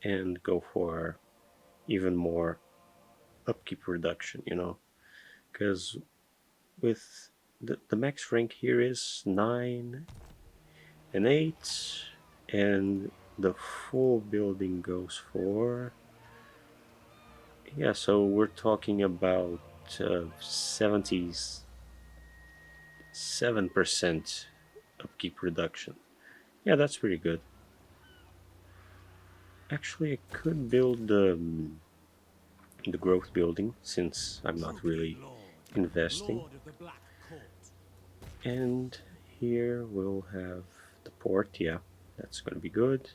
and go for even more upkeep reduction, you know? Because with the max rank here is 9 and 8, and the full building goes for. Yeah, so we're talking about 77% upkeep reduction. Yeah, that's pretty good. Actually, I could build the growth building since I'm not Druchii really Lord. investing. Lord of the Black Court. And here we'll have the port. Yeah, that's going to be good.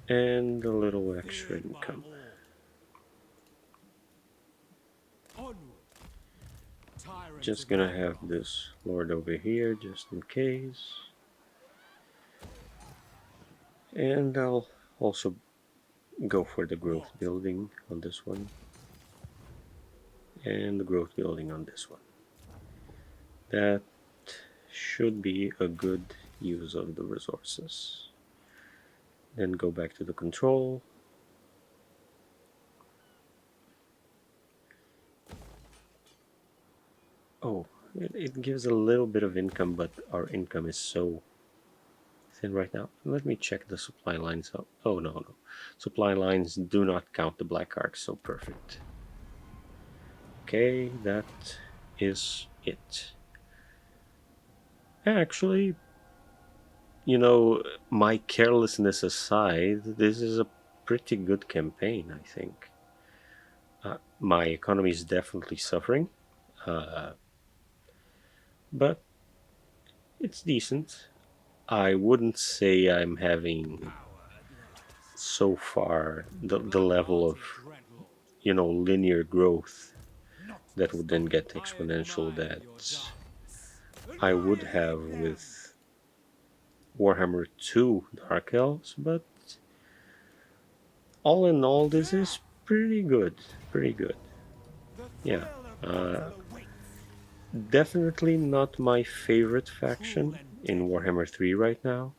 And a little extra Feared by income. all. Onward. Tyrants Just of gonna have Nagaroth. this lord over here just in case. And I'll also go for the growth What? building on this one. And the growth building on this one. That should be a good use of the resources. Then go back to the control. Oh, it gives a little bit of income, but our income is so thin right now. Let me check the supply lines out. Oh, no. Supply lines do not count the black arc, so perfect. Okay, that is it. Actually, you know, my carelessness aside, this is a pretty good campaign, I think. My economy is definitely suffering, uh, but it's decent. I wouldn't say I'm having Power at last. so far the level of, Black-hearted dreadlord. linear growth Not that this would then get I exponential admire that your dance. I would Annihilate have them. with Warhammer 2 Dark Elves, but all in all, this is Here. pretty good. Pretty good. The Yeah. thrill of Uh, battle awaits. Definitely not my favorite Cruel faction and in deadly. Warhammer 3 right now,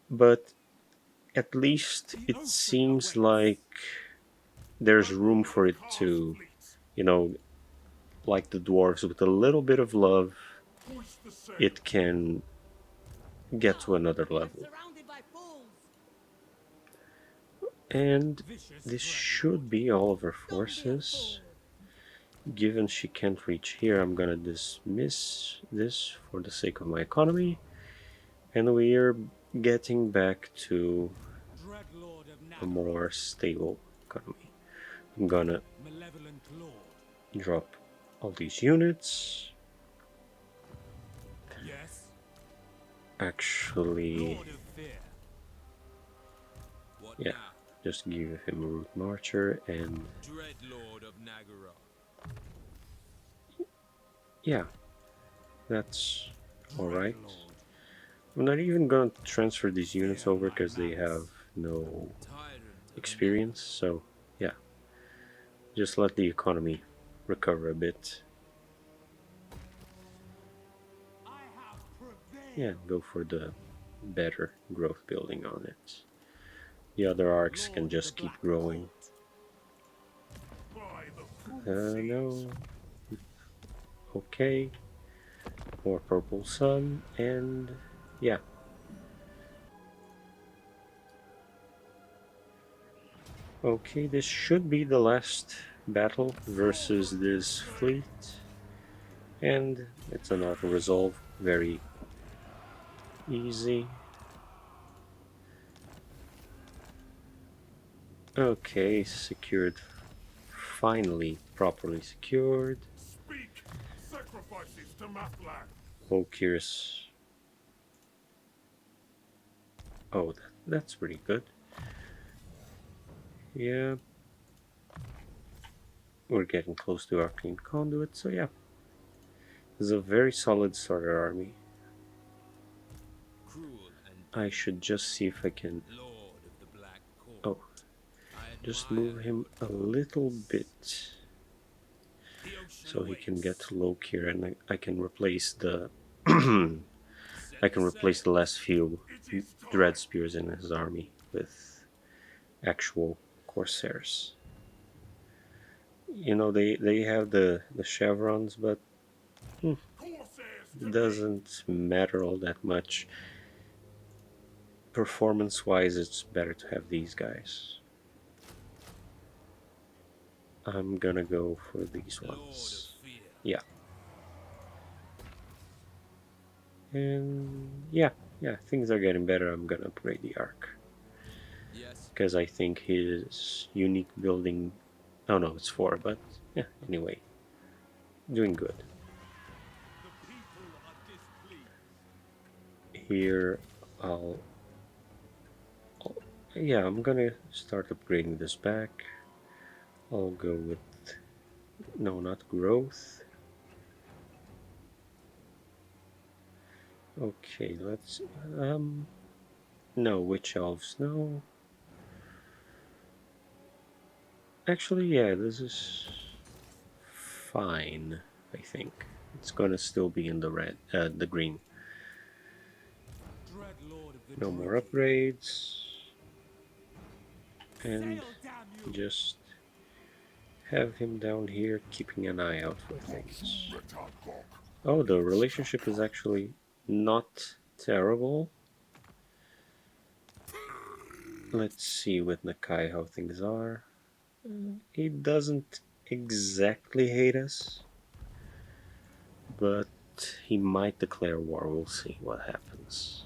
but at least The it ocean seems awaits. like there's room Aboard for the it cast to, fleet. you know, like the dwarves, with a little bit of love, Hoist the it sails. can get to No! another I'm level. surrounded by fools! And Vicious this dreadlord. should be all of our Don't be a forces. fool! Given she can't reach here, I'm gonna dismiss this for the sake of my economy. And we are getting back to Dreadlord of a Nagaroth. more stable economy. I'm gonna Malevolent lord. drop all these units. Yes. Actually, Lord of fear. What yeah, now? just give him a root marcher, and Dreadlord of Nagaroth. yeah, that's alright. Dreadlord. I'm not even going to transfer these units Fear over my because they have malice. no Tyrant of experience, Nagaroth. so yeah, just let the economy recover a bit. I have Yeah, prevailed. go for the better growth building on it. The other arcs can Lord of the just keep Black growing. Court. By the cruel seas. No. Okay. More purple sun, and yeah. Okay, this should be the last battle versus this fleet. And it's an auto resolve, very easy. Okay, secured. Finally, properly secured. Speak! Sacrifices to Mapland! Lokhir's. Oh, that's pretty good. Yeah. We're getting close to Arcane Conduit, so yeah. This is a very solid starter army. Cruel and I should just see if I can... Lord of the Black Court. Oh, I just admire move him a your little boldness. bit The ocean so he can awaits. get to Lokhir, and I can replace the... Set I can the replace the sail. last few It is time! Dread Spears in his army with actual Corsairs. You know, they have the chevrons, but Corsairs to it me! doesn't matter all that much. Performance-wise, it's better to have these guys. I'm gonna go for these Lord of ones. Fear. Yeah. And yeah, things are getting better. I'm gonna upgrade the Arc. Yes. Because I think his unique building... Oh no, it's 4, but yeah, anyway. Doing good. The people are displeased. Here, yeah, I'm gonna start upgrading this back. I'll go with... No, not growth. Okay, let's... No, Witch Elves, no. Actually, yeah, this is fine, I think. It's gonna still be in the red, the green. Dread Lord of the No more Druki. upgrades. And Sail, damn you. just have him down here keeping an eye out for things. Oh, the relationship is actually not terrible. Let's see with Nakai how things are. He doesn't exactly hate us, but he might declare war. We'll see what happens.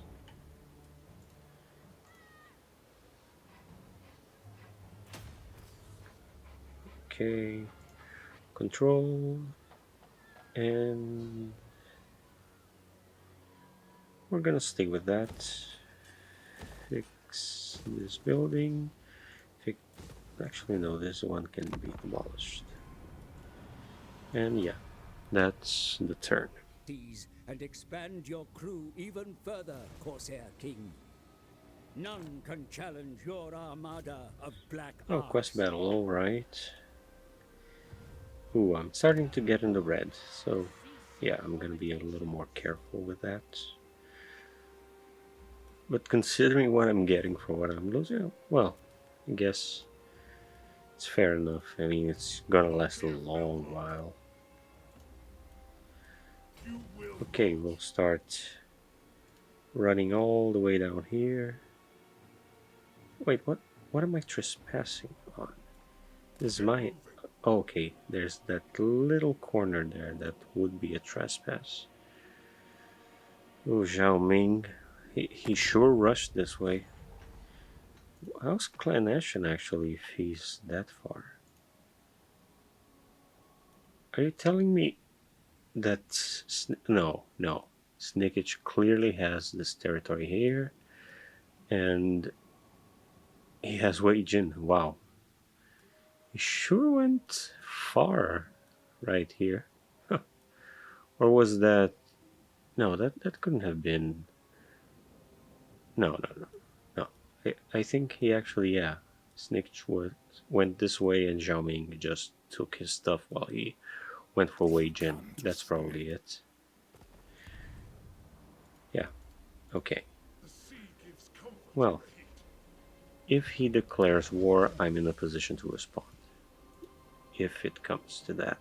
Okay, control, and we're gonna stay with that. Fix this building. Actually, no, this one can be demolished. And yeah, that's the turn. And expand your crew even further, Corsair King. None can challenge your armada of black Oh, arts. quest battle, alright. Ooh, I'm starting to get in the red, so yeah, I'm gonna be a little more careful with that. But considering what I'm getting for what I'm losing, well, I guess it's fair enough. I mean, it's gonna last a long while. Okay, we'll start running all the way down here. Wait, what am I trespassing on? This is my... Oh, okay, there's that little corner there that would be a trespass. Oh, Zhao Ming. He sure rushed this way. How's Clan Ashen actually if he's that far? Are you telling me that... No. Snickage clearly has this territory here. And he has Wei Jin. Wow. He sure went far right here. Or was that... No, that couldn't have been... No. I think he actually, yeah. Snickage went this way and Zhao Ming just took his stuff while he went for Wei Jin. That's probably it. Yeah. Okay. Well, if he declares war, I'm in a position to respond. If it comes to that.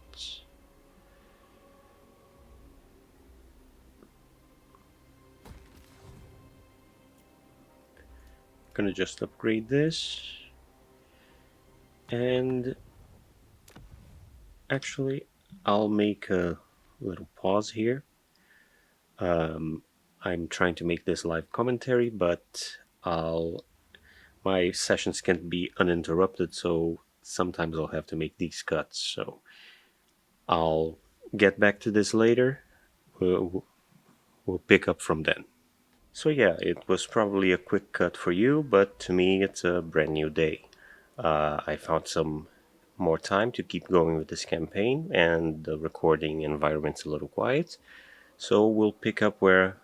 Gonna just upgrade this. And actually, I'll make a little pause here. I'm trying to make this live commentary, but my sessions can't be uninterrupted, so sometimes I'll have to make these cuts. So I'll get back to this later. We'll pick up from then. So yeah, it was probably a quick cut for you, but to me it's a brand new day. I found some more time to keep going with this campaign, and the recording environment's a little quiet. So we'll pick up where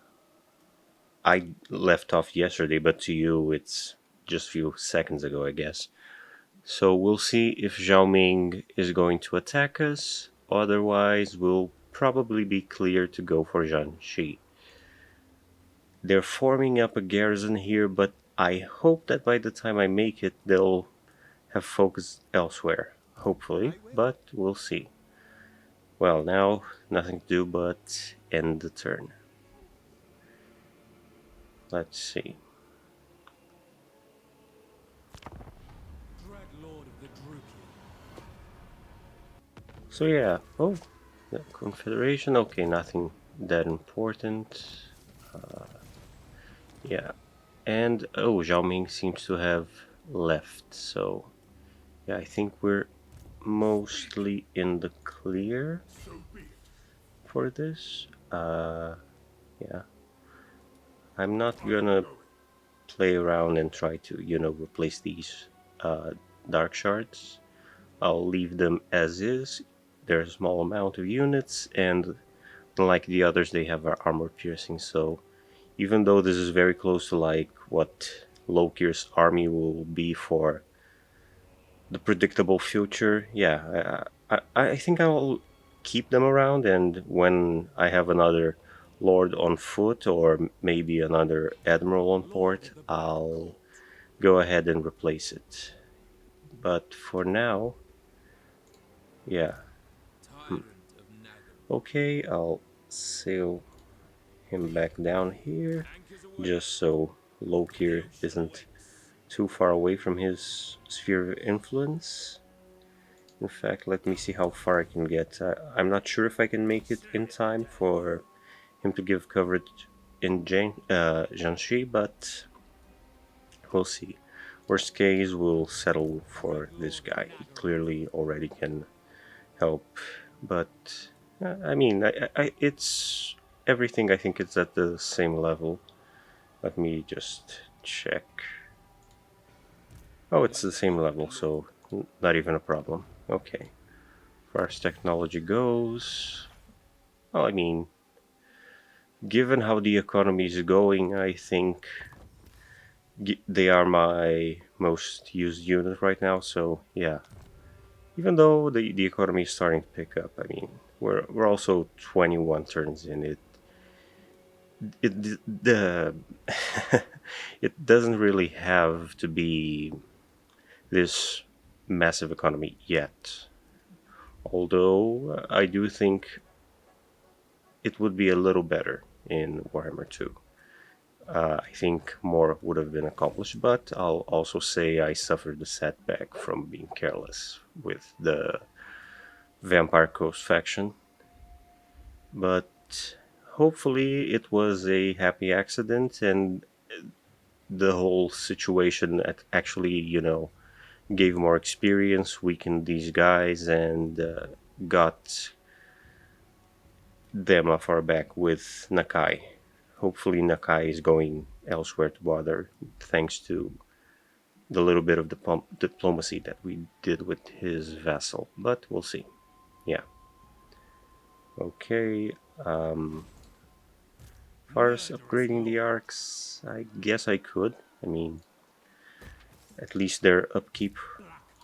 I left off yesterday, but to you it's just a few seconds ago, I guess. So we'll see if Zhao Ming is going to attack us. Otherwise, we'll probably be clear to go for Zhanxi. They're forming up a garrison here, but I hope that by the time I make it, they'll have focused elsewhere. Hopefully, but we'll see. Well, now, nothing to do but end the turn. Let's see. Dread Lord of the Druki. So yeah, oh, the Confederation, okay, nothing that important. Yeah, and oh, Zhao Ming seems to have left, so yeah, I think we're mostly in the clear So be it. for this. Yeah, I'm not gonna play around and try to, replace these dark shards. I'll leave them as is. They're a small amount of units, and unlike the others, they have armor piercing. So even though this is very close to like what Lokhir's army will be for the predictable future, yeah, I think I'll keep them around, and when I have another lord on foot or maybe another admiral on port, I'll go ahead and replace it. But for now, yeah, Tyrant of Nagel. okay, I'll sail him back down here Anchors away. just so Lokhir isn't too far away from his sphere of influence. In fact, let me see how far I can get. I'm not sure if I can make it in time for him to give coverage in Jiangxi, but we'll see. Worst case, we'll settle for this guy. He clearly already can help, but I mean, it's everything. I think it's at the same level. Let me just check. Oh, it's the same level, so not even a problem. Okay. As far as technology goes, well, I mean, given how the economy is going, I think they are my most used unit right now. So yeah, even though the economy is starting to pick up, I mean, we're also 21 turns in. The it doesn't really have to be this massive economy yet. Although I do think it would be a little better in Warhammer 2. I think more would have been accomplished, but I'll also say I suffered a setback from being careless with the Vampire Coast faction. But hopefully it was a happy accident and the whole situation actually, gave more experience, weakened these guys, and got them off our back with Nakai. Hopefully, Nakai is going elsewhere to bother, thanks to the little bit of diplomacy that we did with his vassal. But we'll see. Yeah. Okay. As far as upgrading the arcs, I guess I could. I mean, at least their upkeep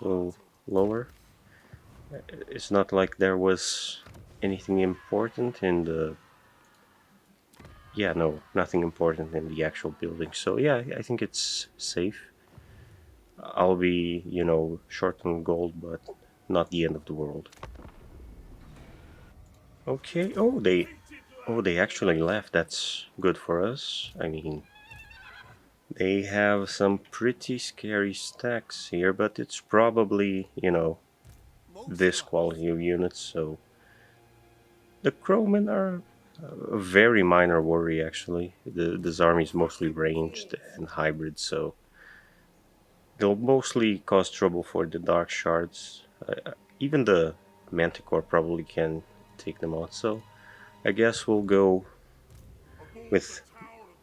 will lower. It's not like there was anything important in the. Yeah, no, nothing important in the actual building. So yeah, I think it's safe. I'll be, short on gold, but not the end of the world. Okay. Oh, they actually left. That's good for us. I mean, They have some pretty scary stacks here, but it's probably, you know, this quality of units, so the crowmen are a very minor worry actually. This army is mostly ranged and hybrid, so they'll mostly cause trouble for the dark shards. Even the manticore probably can take them out, so I guess we'll go with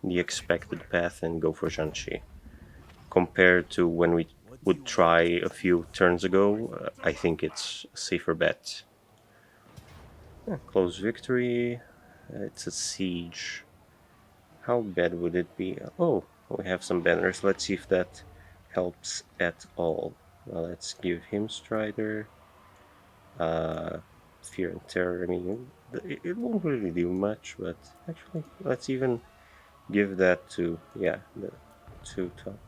the expected path and go for Shanxi. Compared to when we would try a few turns ago, I think it's a safer bet. Close victory. It's a siege. How bad would it be? Oh, we have some banners. Let's see if that helps at all. Well, let's give him Strider. Fear and Terror. I mean, it won't really do much, but actually, let's even give that to, yeah, the two top.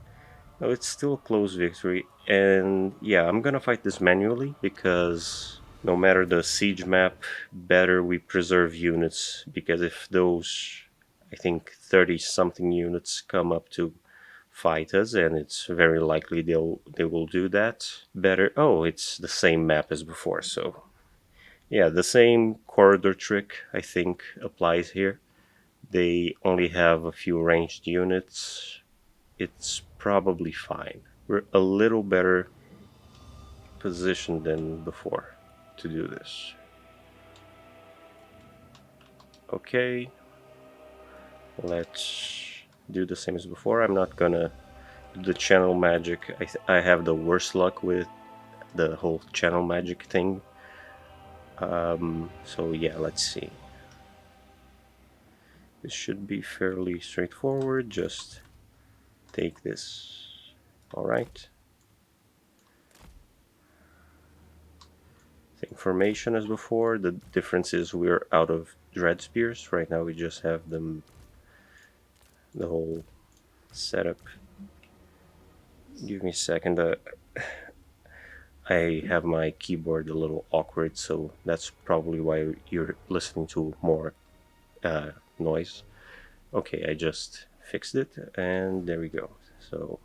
No, it's still a close victory, and yeah, I'm gonna fight this manually because no matter the siege map, better we preserve units, because if those, I think 30 something units come up to fight us, and it's very likely they will do that, better. Oh, it's the same map as before, so yeah, the same corridor trick I think applies here. They only have a few ranged units. It's probably fine. We're a little better positioned than before to do this. Okay, let's do the same as before. I'm not gonna do the channel magic. I have the worst luck with the whole channel magic thing. So yeah, let's see. This should be fairly straightforward. Just take this. All right. Same formation as before. The difference is we're out of dread spears. Right now we just have them, the whole setup. Give me a second. I have my keyboard a little awkward, so that's probably why you're listening to more noise. Okay, I just fixed it, and there we go. So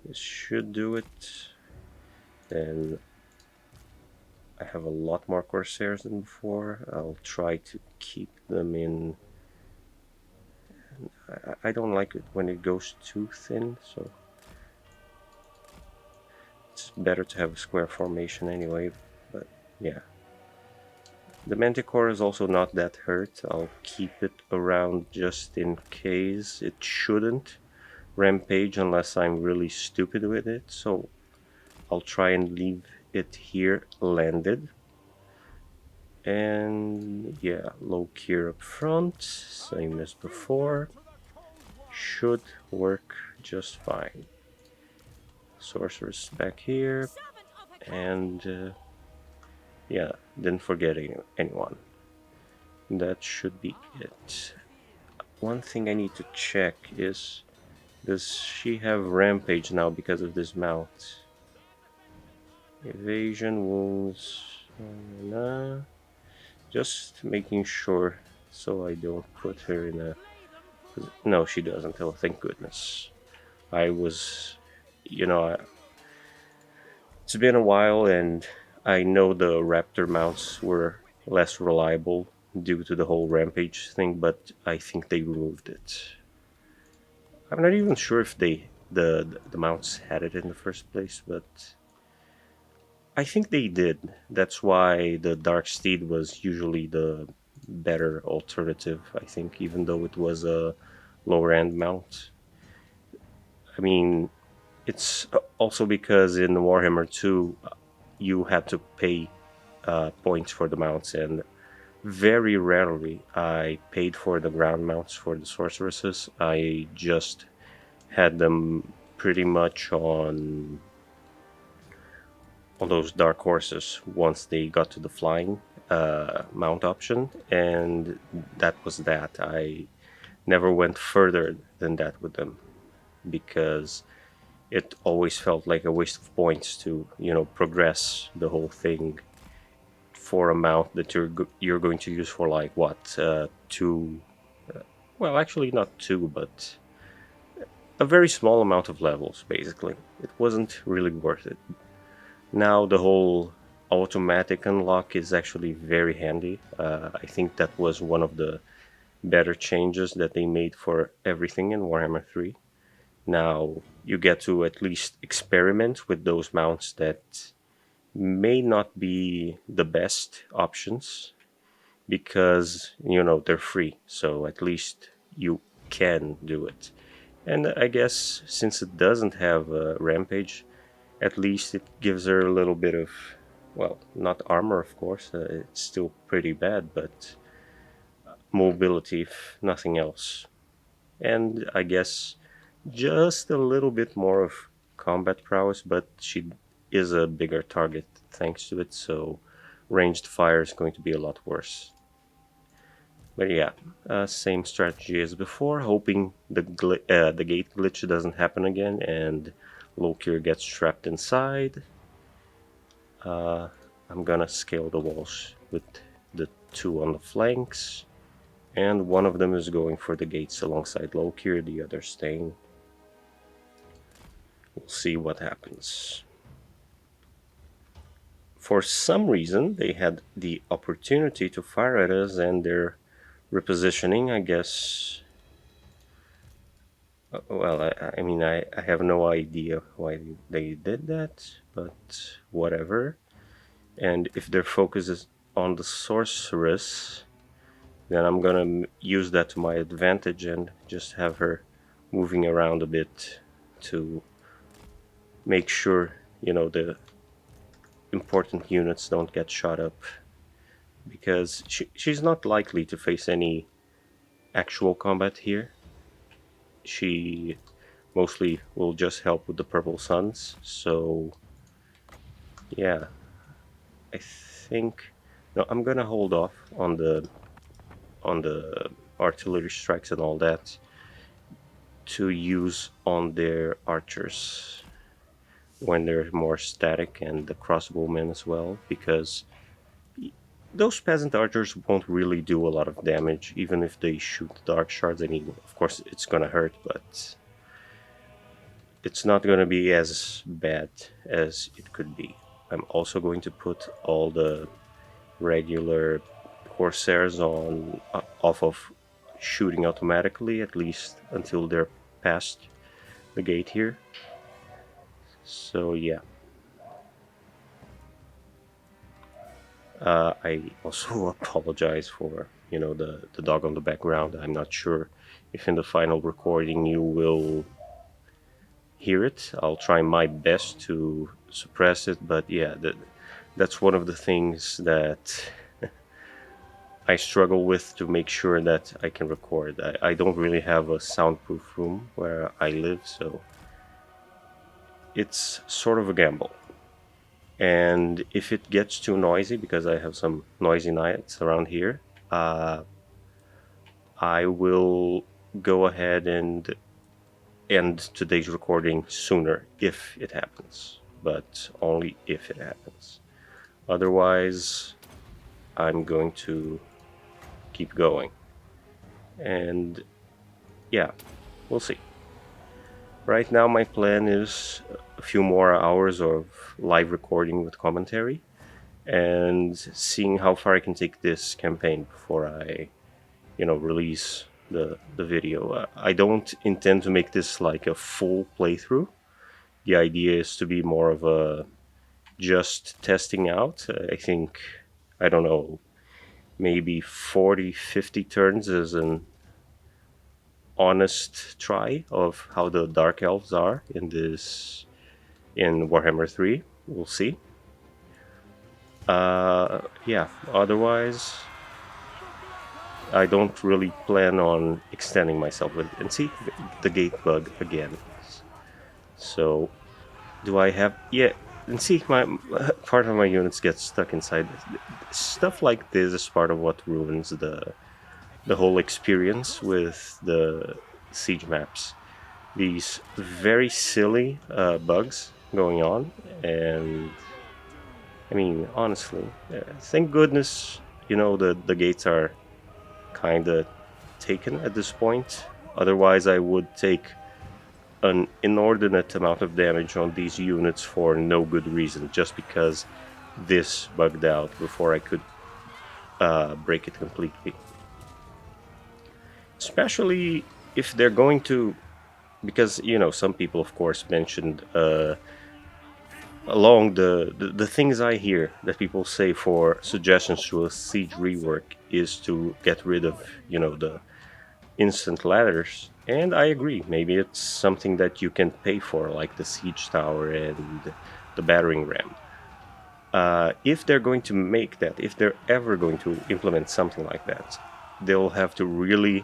this should do it. Then I have a lot more Corsairs than before. I'll try to keep them in. I don't like it when it goes too thin, so it's better to have a square formation anyway, but yeah. The Manticore is also not that hurt. I'll keep it around just in case. It shouldn't rampage unless I'm really stupid with it, so I'll try and leave it here landed. And yeah, Lokhir up front, same as before. Should work just fine. Sorceress back here, and yeah, didn't forget anyone. That should be it. One thing I need to check is, does she have rampage now because of this mount? Evasion, wounds, nah. Just making sure so I don't put her in a... No, she doesn't. Oh, thank goodness. I was, you know, it's been a while, and I know the Raptor mounts were less reliable due to the whole rampage thing, but I think they removed it. I'm not even sure if the mounts had it in the first place, but I think they did. That's why the Dark Steed was usually the better alternative, I think, even though it was a lower end mount. I mean, it's also because in Warhammer 2 you had to pay points for the mounts, and very rarely I paid for the ground mounts for the sorceresses. I just had them pretty much on those dark horses once they got to the flying mount option, and that was that. I never went further than that with them because it always felt like a waste of points to, you know, progress the whole thing for a mount that you're going to use for like what, two, well, actually not two, but a very small amount of levels, basically. It wasn't really worth it. Now the whole automatic unlock is actually very handy. I think that was one of the better changes that they made for everything in Warhammer 3. Now you get to at least experiment with those mounts that may not be the best options because, you know, they're free, so at least you can do it. And I guess since it doesn't have a rampage, at least it gives her a little bit of, well, not armor, of course, it's still pretty bad, but mobility, if nothing else. And I guess just a little bit more of combat prowess, but she is a bigger target thanks to it, so ranged fire is going to be a lot worse. But yeah, same strategy as before, hoping the gate glitch doesn't happen again and Lokhir gets trapped inside. I'm gonna scale the walls with the two on the flanks, and one of them is going for the gates alongside Lokhir, the other staying. We'll see what happens. For some reason, they had the opportunity to fire at us, and they're repositioning, I guess. Well, I mean, I have no idea why they did that, but whatever. And if their focus is on the sorceress, then I'm gonna use that to my advantage and just have her moving around a bit to make sure, you know, the important units don't get shot up, because she's not likely to face any actual combat here. She mostly will just help with the purple suns, so yeah, I think, no, I'm gonna hold off on the artillery strikes and all that to use on their archers when they're more static, and the crossbowmen as well, because those peasant archers won't really do a lot of damage even if they shoot dark shards. I mean, of course it's gonna hurt, but it's not gonna be as bad as it could be. I'm also going to put all the regular corsairs on off of shooting automatically, at least until they're past the gate here. So yeah. I also apologize for, you know, the dog on the background. I'm not sure if in the final recording you will hear it. I'll try my best to suppress it, but yeah, that's one of the things that I struggle with to make sure that I can record. I don't really have a soundproof room where I live, so it's sort of a gamble. And if it gets too noisy, because I have some noisy nights around here, I will go ahead and end today's recording sooner if it happens, but only if it happens. Otherwise, I'm going to keep going. And yeah, we'll see. Right now my plan is a few more hours of live recording with commentary and seeing how far I can take this campaign before I, you know, release the video. I don't intend to make this like a full playthrough. The idea is to be more of a just testing out. I think, I don't know, maybe 40-50 turns is an honest try of how the Dark Elves are in Warhammer 3. We'll see. Yeah, otherwise I don't really plan on extending myself. And see, the gate bug again. So do I have, yeah, and see, my part of my units get stuck inside. Stuff like this is part of what ruins the whole experience with the siege maps. These very silly bugs going on, and I mean, honestly, thank goodness, you know, the gates are kind of taken at this point. Otherwise I would take an inordinate amount of damage on these units for no good reason, just because this bugged out before I could break it completely. Especially if they're going to, because you know, some people of course mentioned along the things I hear that people say for suggestions to a siege rework is to get rid of, you know, the instant ladders, and I agree. Maybe it's something that you can pay for, like the siege tower and the battering ram. If they're going to make that, if they're ever going to implement something like that, they'll have to really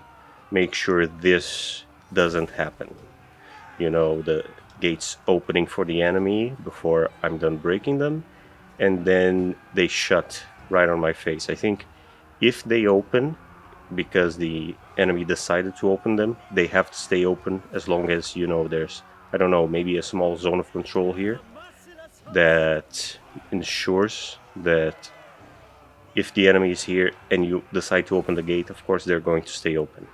make sure this doesn't happen. You know, the gates opening for the enemy before I'm done breaking them, and then they shut right on my face. I think if they open because the enemy decided to open them, they have to stay open as long as, you know, there's, I don't know, maybe a small zone of control here that ensures that if the enemy is here and you decide to open the gate, of course they're going to stay open.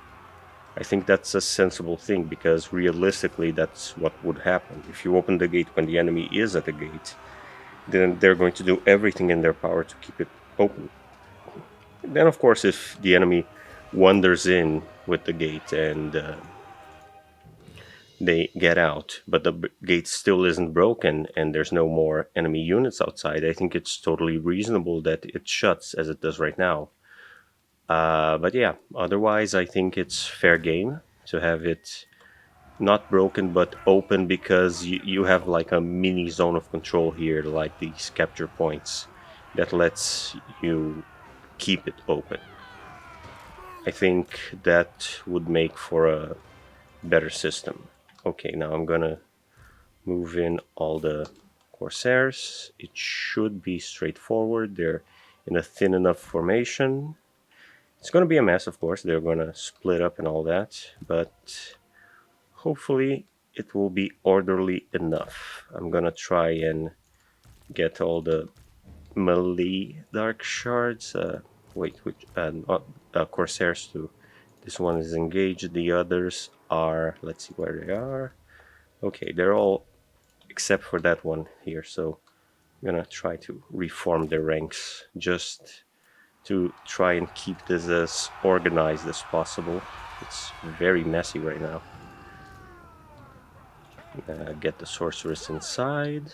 I think that's a sensible thing, because realistically that's what would happen. If you open the gate when the enemy is at the gate, then they're going to do everything in their power to keep it open. Then of course if the enemy wanders in with the gate and they get out, but the gate still isn't broken and there's no more enemy units outside, I think it's totally reasonable that it shuts as it does right now. But yeah, otherwise I think it's fair game to have it not broken but open, because you have like a mini zone of control here, like these capture points that lets you keep it open. I think that would make for a better system. Okay, now I'm gonna move in all the Corsairs. It should be straightforward. They're in a thin enough formation. It's gonna be a mess, of course. They're gonna split up and all that, but hopefully it will be orderly enough. I'm gonna try and get all the melee dark shards. Wait, which Corsairs too. This one is engaged. The others are, let's see where they are. Okay, they're all except for that one here. So I'm gonna try to reform their ranks just to try and keep this as organized as possible. It's very messy right now. Get the sorceress inside.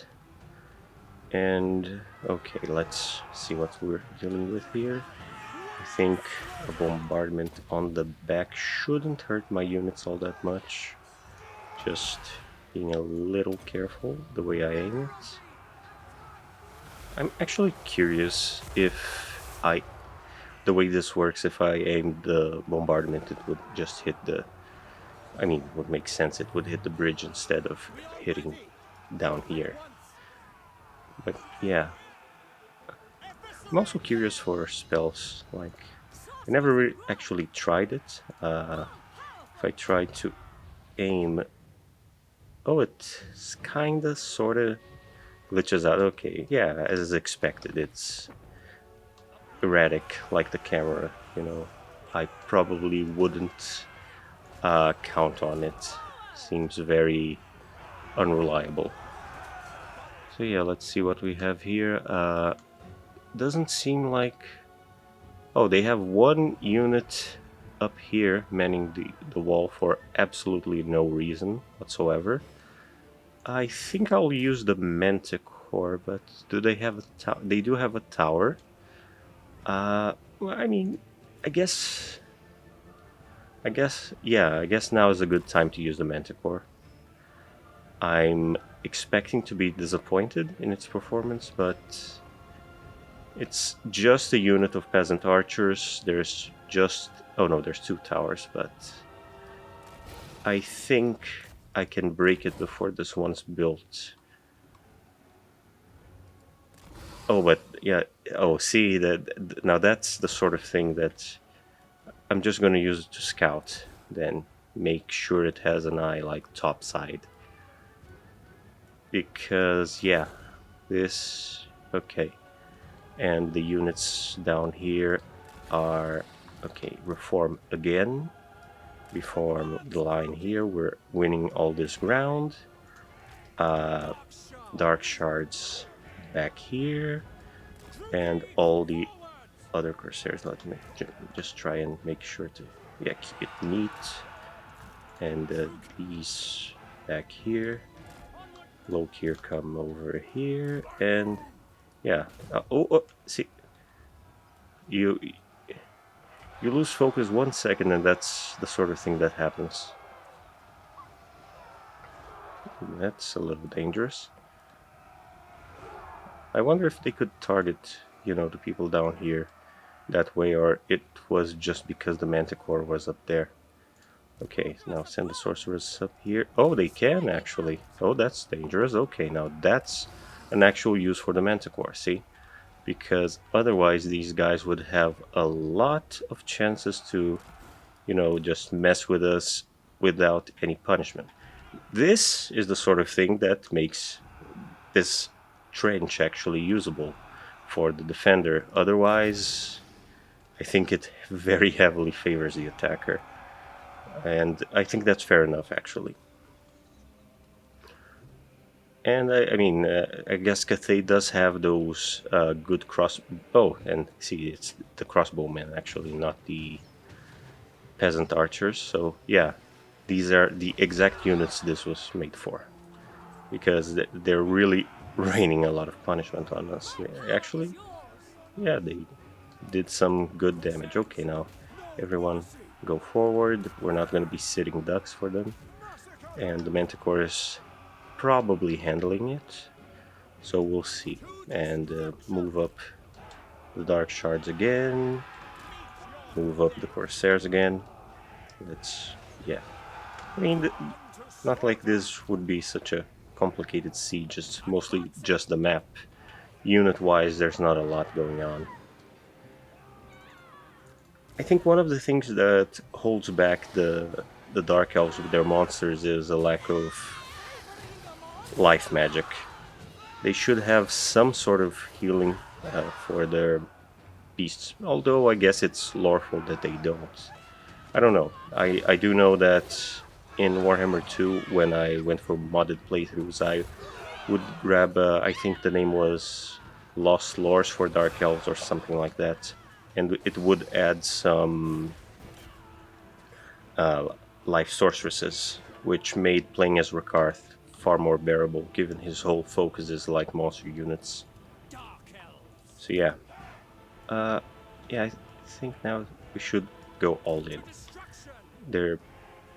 And okay, let's see what we're dealing with here. I think a bombardment on the back shouldn't hurt my units all that much. Just being a little careful the way I aim it. I'm actually curious if the way this works, if I aim the bombardment, it would just hit the, I mean, it would make sense, it would hit the bridge instead of hitting down here. But yeah, I'm also curious for spells, like, I never actually tried it. If I try to aim, oh, it's kinda, sorta glitches out. Okay, yeah, as expected, it's erratic like the camera, you know. I probably wouldn't count on it. Seems very unreliable. So yeah, let's see what we have here. Doesn't seem like... Oh, they have one unit up here manning the wall for absolutely no reason whatsoever. I think I'll use the Manticore, but do they have a tower? They do have a tower. Well, I mean, I guess, yeah, I guess now is a good time to use the Manticore. I'm expecting to be disappointed in its performance, but it's just a unit of peasant archers. There's just, oh no, there's two towers, but I think I can break it before this one's built. Oh, but yeah, oh, see, that now that's the sort of thing that I'm just going to use it to scout, then make sure it has an eye like top side. Because, yeah, this, okay. And the units down here are, okay, reform again. before the line here. We're winning all this ground. Dark shards back here, and all the other Corsairs. Let me just try and make sure to keep it neat. And these back here. Lokhir come over here, and yeah. See, you lose focus 1 second, and that's the sort of thing that happens. That's a little dangerous. I wonder if they could target, the people down here that way, or it was just because the Manticore was up there. Okay, now send the sorcerers up here. Oh, they can actually. Oh, that's dangerous. Okay, now that's an actual use for the Manticore, see? Because otherwise these guys would have a lot of chances to, just mess with us without any punishment. This is the sort of thing that makes this trench actually usable for the defender. Otherwise, I think it very heavily favors the attacker. And I think that's fair enough, actually. And I mean, I guess Cathay does have those good cross... Oh, and see, it's the crossbowmen, actually, not the peasant archers. So, yeah, these are the exact units this was made for. Because they're really raining a lot of punishment on us. Actually, yeah, they did some good damage. Okay, now, everyone go forward. We're not going to be sitting ducks for them. And the Manticore is probably handling it, so we'll see. And move up the Dark Shards again, move up the Corsairs again. Yeah, I mean, not like this would be such a complicated siege. It's mostly just the map. Unit wise, there's not a lot going on. I think one of the things that holds back the Dark Elves with their monsters is a lack of life magic. They should have some sort of healing for their beasts, although I guess it's lawful that they don't. I don't know. I do know that in Warhammer 2, when I went for modded playthroughs, I would grab, I think the name was Lost Lores for Dark Elves or something like that, and it would add some life sorceresses, which made playing as Rakarth far more bearable, given his whole focus is like monster units. So yeah, yeah, I think now we should go all in.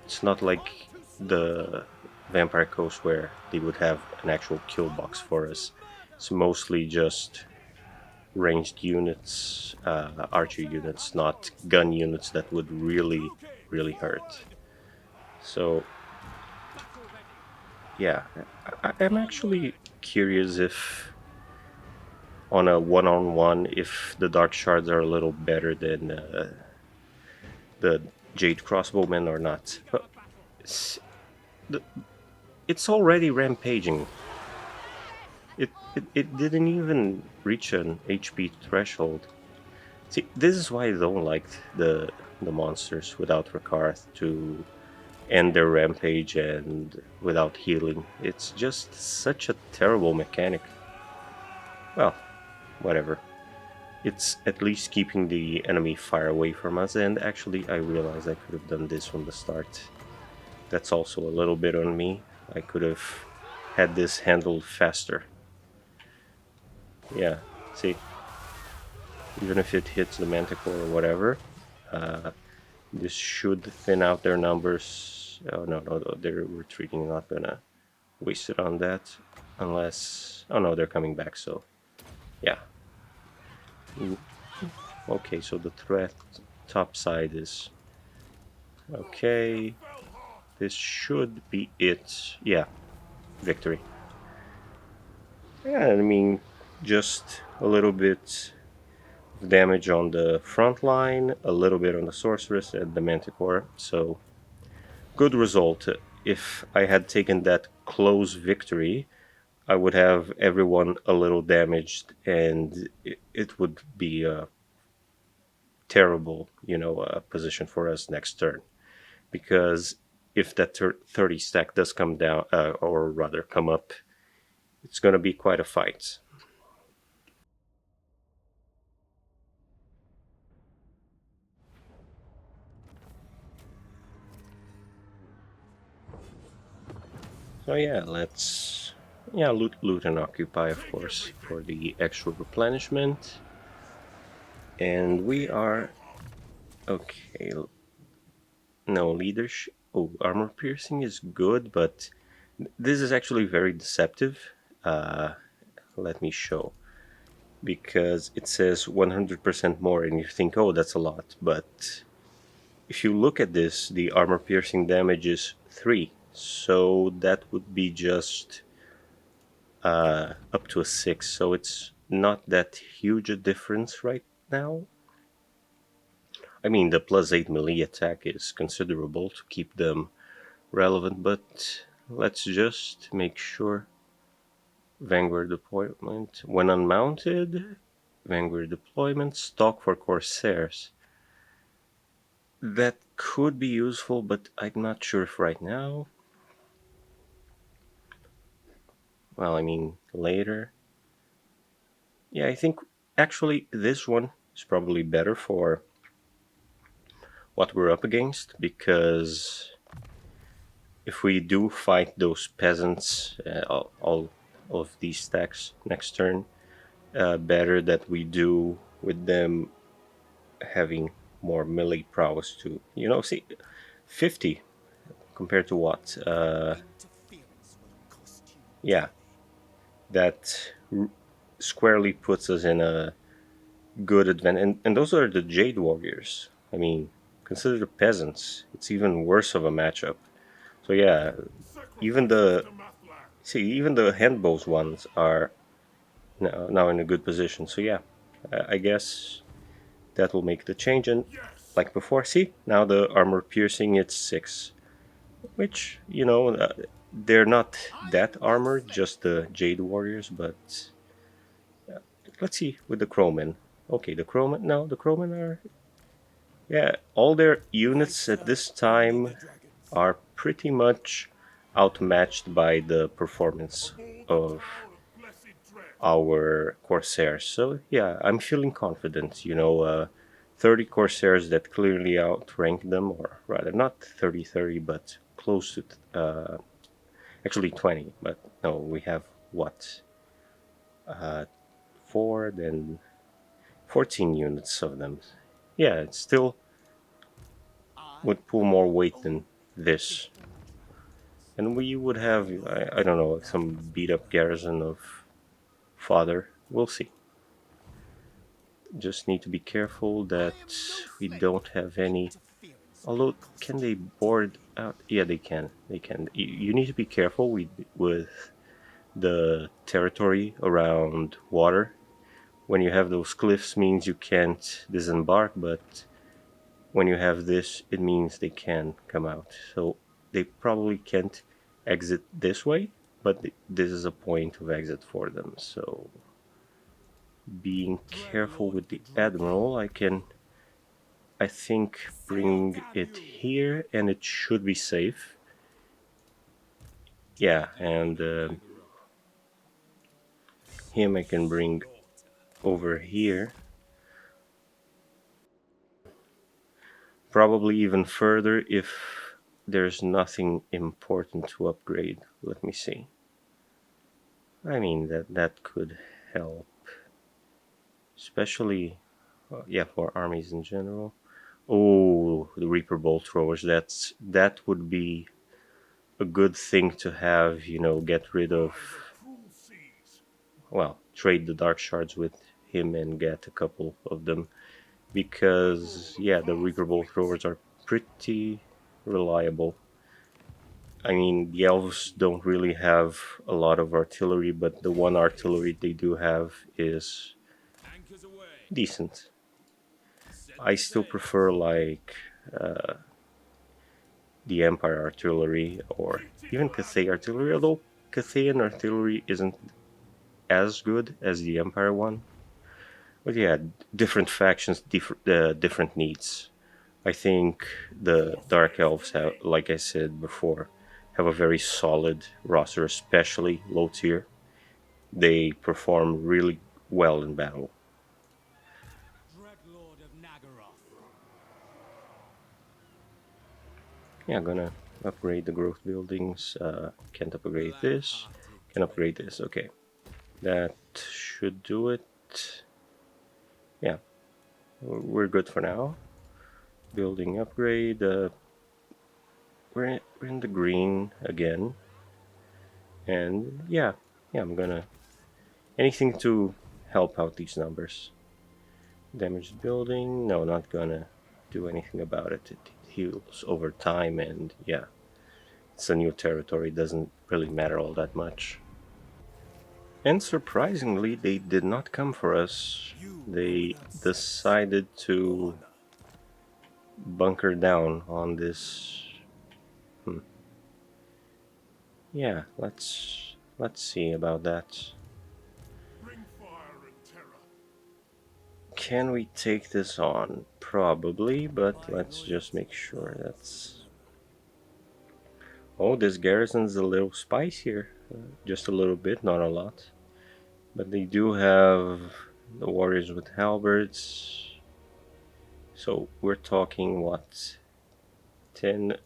It's not like the Vampire Coast where they would have an actual kill box for us. It's mostly just ranged units, archer units, not gun units that would really hurt. So yeah, I'm actually curious if on a one-on-one if the Dark Shards are a little better than the Jade Crossbowmen or not. But it's already rampaging. It didn't even reach an HP threshold. See, this is why I don't like the monsters without Rakarth to end their rampage and without healing. It's just such a terrible mechanic. Well, whatever. It's at least keeping the enemy far away from us, and actually I realized I could have done this from the start. That's also a little bit on me. I could have had this handled faster. Yeah, see? Even if it hits the Manticore or whatever, this should thin out their numbers. Oh no, they're retreating. Not gonna waste it on that. Unless... oh no, they're coming back, so... yeah. Okay, so the threat top side is... okay. This should be it. Yeah, victory. Yeah, I mean, just a little bit of damage on the front line, a little bit on the sorceress and the Manticore, so good result. If I had taken that close victory, I would have everyone a little damaged, and it would be a terrible, position for us next turn. because if that 30 stack does come down, or rather come up, it's going to be quite a fight. So yeah, let's loot and occupy, of course, for the extra replenishment. And we are okay. No leadership. Oh, armor piercing is good, but this is actually very deceptive. Let me show, because it says 100% more, and you think, oh, that's a lot. But if you look at this, the armor piercing damage is 3, so that would be just up to a 6. So it's not that huge a difference right now. I mean, the +8 melee attack is considerable to keep them relevant, but let's just make sure. Vanguard deployment. When unmounted, Vanguard deployment, stock for Corsairs. That could be useful, but I'm not sure if right now. Well, I mean, later. Yeah, I think actually this one is probably better for what we're up against, because if we do fight those peasants, all of these stacks next turn, better that we do with them having more melee prowess too. You know, see, 50 compared to what? Yeah, that squarely puts us in a good advantage. And those are the Jade Warriors. I mean, consider the peasants. It's even worse of a matchup. So yeah, even the even the handbows ones are now in a good position. So yeah, I guess that will make the change. And like before, see, now the armor piercing, it's 6, which, you know, they're not that armored, just the Jade Warriors. But let's see with the Crowmen. Okay, the Crowmen, no, the Crowmen are, yeah, all their units at this time are pretty much outmatched by the performance of our Corsairs. So yeah, I'm feeling confident. 30 Corsairs that clearly outrank them, or rather not 30-30, but close to actually 20. But no, we have what? 4, then 14 units of them. Yeah, it still would pull more weight than this. And we would have, I don't know, some beat up garrison of fodder. We'll see. Just need to be careful that we don't have any. Although, can they board out? Yeah, they can. They can. You need to be careful with the territory around water. When you have those cliffs, means you can't disembark, but when you have this, it means they can come out. So they probably can't exit this way, but this is a point of exit for them. So being careful with the Admiral, I think, bring it here, and it should be safe. Yeah, and him I can bring over here. Probably even further if there's nothing important to upgrade. Let me see. I mean, that could help. Especially, yeah, for armies in general. Oh, the Reaper Bolt Throwers. That would be a good thing to have. Get rid of. Well, trade the Dark Shards with him and get a couple of them, because yeah, the Reaper Bolt Throwers are pretty reliable. I mean, the Elves don't really have a lot of artillery, but the one artillery they do have is decent. I still prefer like the Empire artillery or even Cathay artillery, although Cathayan artillery isn't as good as the Empire one. But yeah, different factions, different needs. I think the Dark Elves have, like I said before, have a very solid roster, especially Lokhir. They perform really well in battle. Dreadlord of Nagaroth. Yeah, gonna upgrade the growth buildings. Can't upgrade this. Can upgrade this. Okay, that should do it. Yeah, we're good for now. Building upgrade. We're in the green again, and yeah, I'm gonna anything to help out these numbers. Damaged building. No, not gonna do anything about it. It heals over time, and yeah, it's a new territory. Doesn't really matter all that much. And surprisingly, they did not come for us. They decided to bunker down on this. Yeah, let's see about that. Bring fire and terror. Can we take this on? Probably, but let's just make sure that's... Oh, this garrison's a little spicier. Just a little bit, not a lot. But they do have the warriors with halberds. So we're talking what? 10,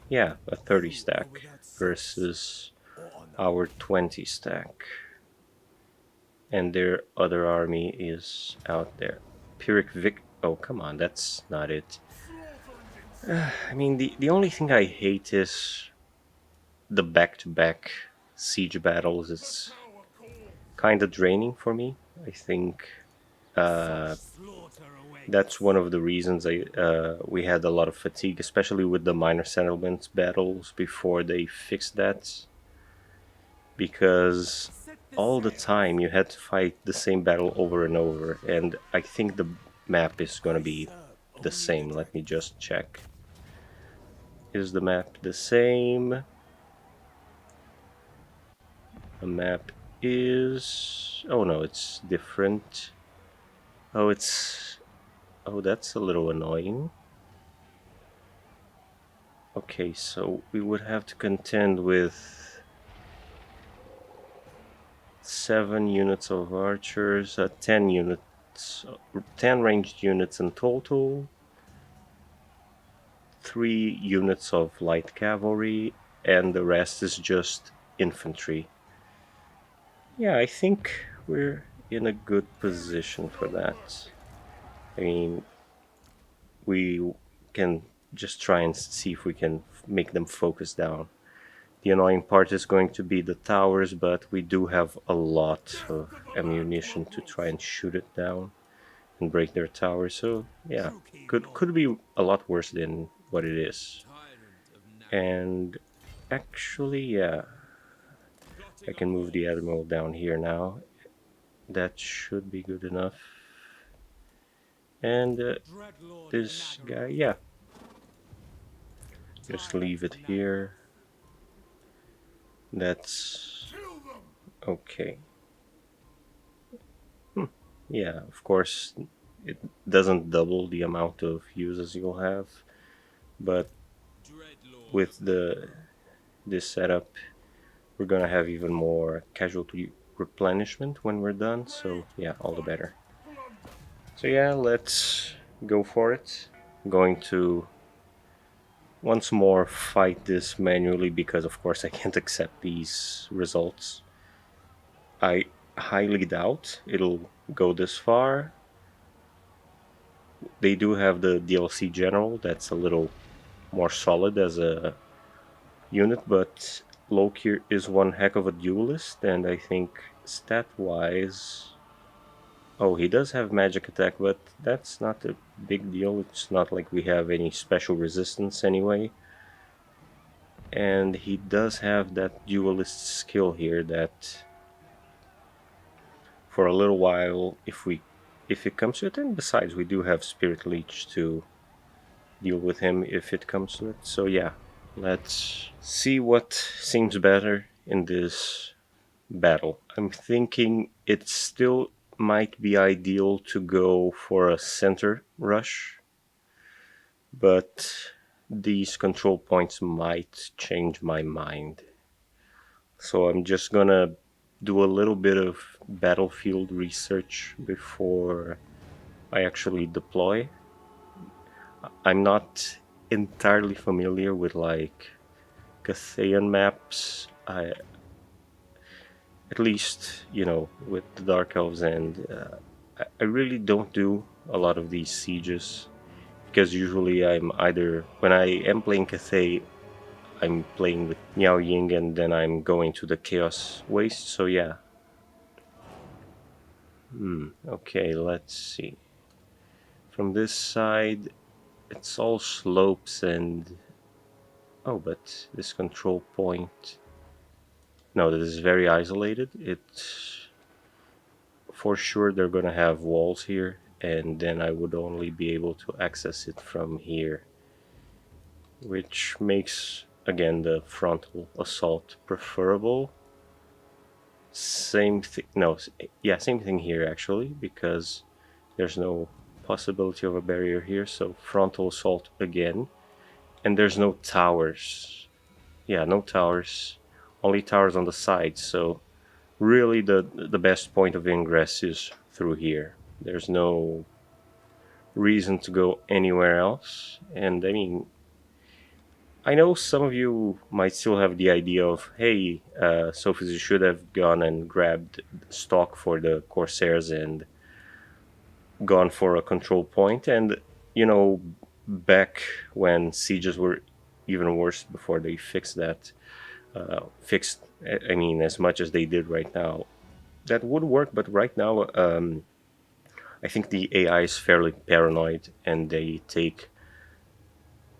yeah, a 30 stack versus our 20 stack. And their other army is out there. Pyrrhic Vic. Oh, come on, that's not it. I mean, the only thing I hate is the back-to-back siege battles. It's Tower core. kind of draining for me. I think Slaughter awaits. that's one of the reasons we had a lot of fatigue, especially with the minor settlements battles before they fixed that. Because all the time you had to fight the same battle over and over, and I think the map is gonna be the same. Let me just check. Is the map the same? The map is... oh no, it's different. Oh, it's... oh, that's a little annoying. Okay, so we would have to contend with 7 units of archers, 10 units, 10 ranged units in total, 3 units of light cavalry, and the rest is just infantry. Yeah, I think we're in a good position for that. I mean, we can just try and see if we can make them focus down. The annoying part is going to be the towers, but we do have a lot of ammunition to try and shoot it down and break their towers. So yeah, could be a lot worse than what it is. And actually, yeah, I can move the admiral down here now. That should be good enough. And Dreadlord this of guy, Nagaroth. yeah, just leave it here. That's Kill them. okay. Yeah, of course, it doesn't double the amount of uses you'll have, but Dreadlord with of this setup, we're gonna have even more casualty replenishment when we're done. So yeah, all the better. So yeah, let's go for it. I'm going to once more fight this manually because of course I can't accept these results. I highly doubt it'll go this far. They do have the DLC General that's a little more solid as a unit, but Lokhir is one heck of a duelist, and I think stat-wise... oh, he does have magic attack, but that's not a big deal. It's not like we have any special resistance anyway. And he does have that duelist skill here that for a little while, if it comes to it, and besides we do have Spirit Leech to deal with him if it comes to it. So yeah, let's see what seems better in this battle. I'm thinking it still might be ideal to go for a center rush but these control points might change my mind. So I'm just gonna do a little bit of battlefield research before I actually deploy. I'm not entirely familiar with like Cathayan maps. At least, with the Dark Elves, and I really don't do a lot of these sieges because usually I'm either when I am playing Cathay, I'm playing with Miao Ying, and then I'm going to the Chaos Waste. So yeah. Okay, let's see. From this side, it's all slopes and but this control point. No, this is very isolated. It's for sure they're gonna have walls here, and then I would only be able to access it from here, which makes again the frontal assault preferable. Same thing. No, yeah, same thing here actually, because there's no possibility of a barrier here. So frontal assault again, and there's no towers. Yeah, no towers. Only towers on the sides. So really, the best point of ingress is through here. There's no reason to go anywhere else. And I mean, I know some of you might still have the idea of, hey, Sophie's, you should have gone and grabbed stock for the Corsairs and gone for a control point. And, back when sieges were even worse before they fixed that, I mean, as much as they did right now, that would work. But right now, I think the AI is fairly paranoid and they take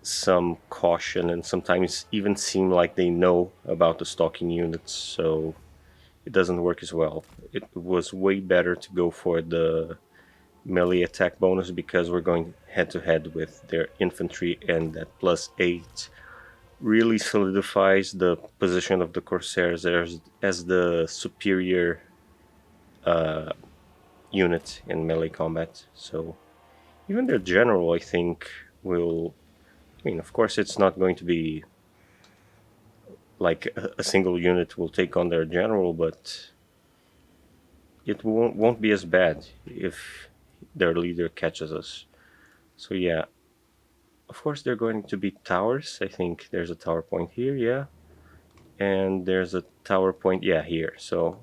some caution and sometimes even seem like they know about the stalking units, so it doesn't work as well. It was way better to go for the melee attack bonus because we're going head to head with their infantry, and that +8 really solidifies the position of the Corsairs as the superior unit in melee combat. So even their general, I think, will. I mean, of course, it's not going to be like a single unit will take on their general, but it won't be as bad if their leader catches us. So yeah, of course they're going to be towers. I think there's a tower point here, yeah, and there's a tower point, yeah, here. So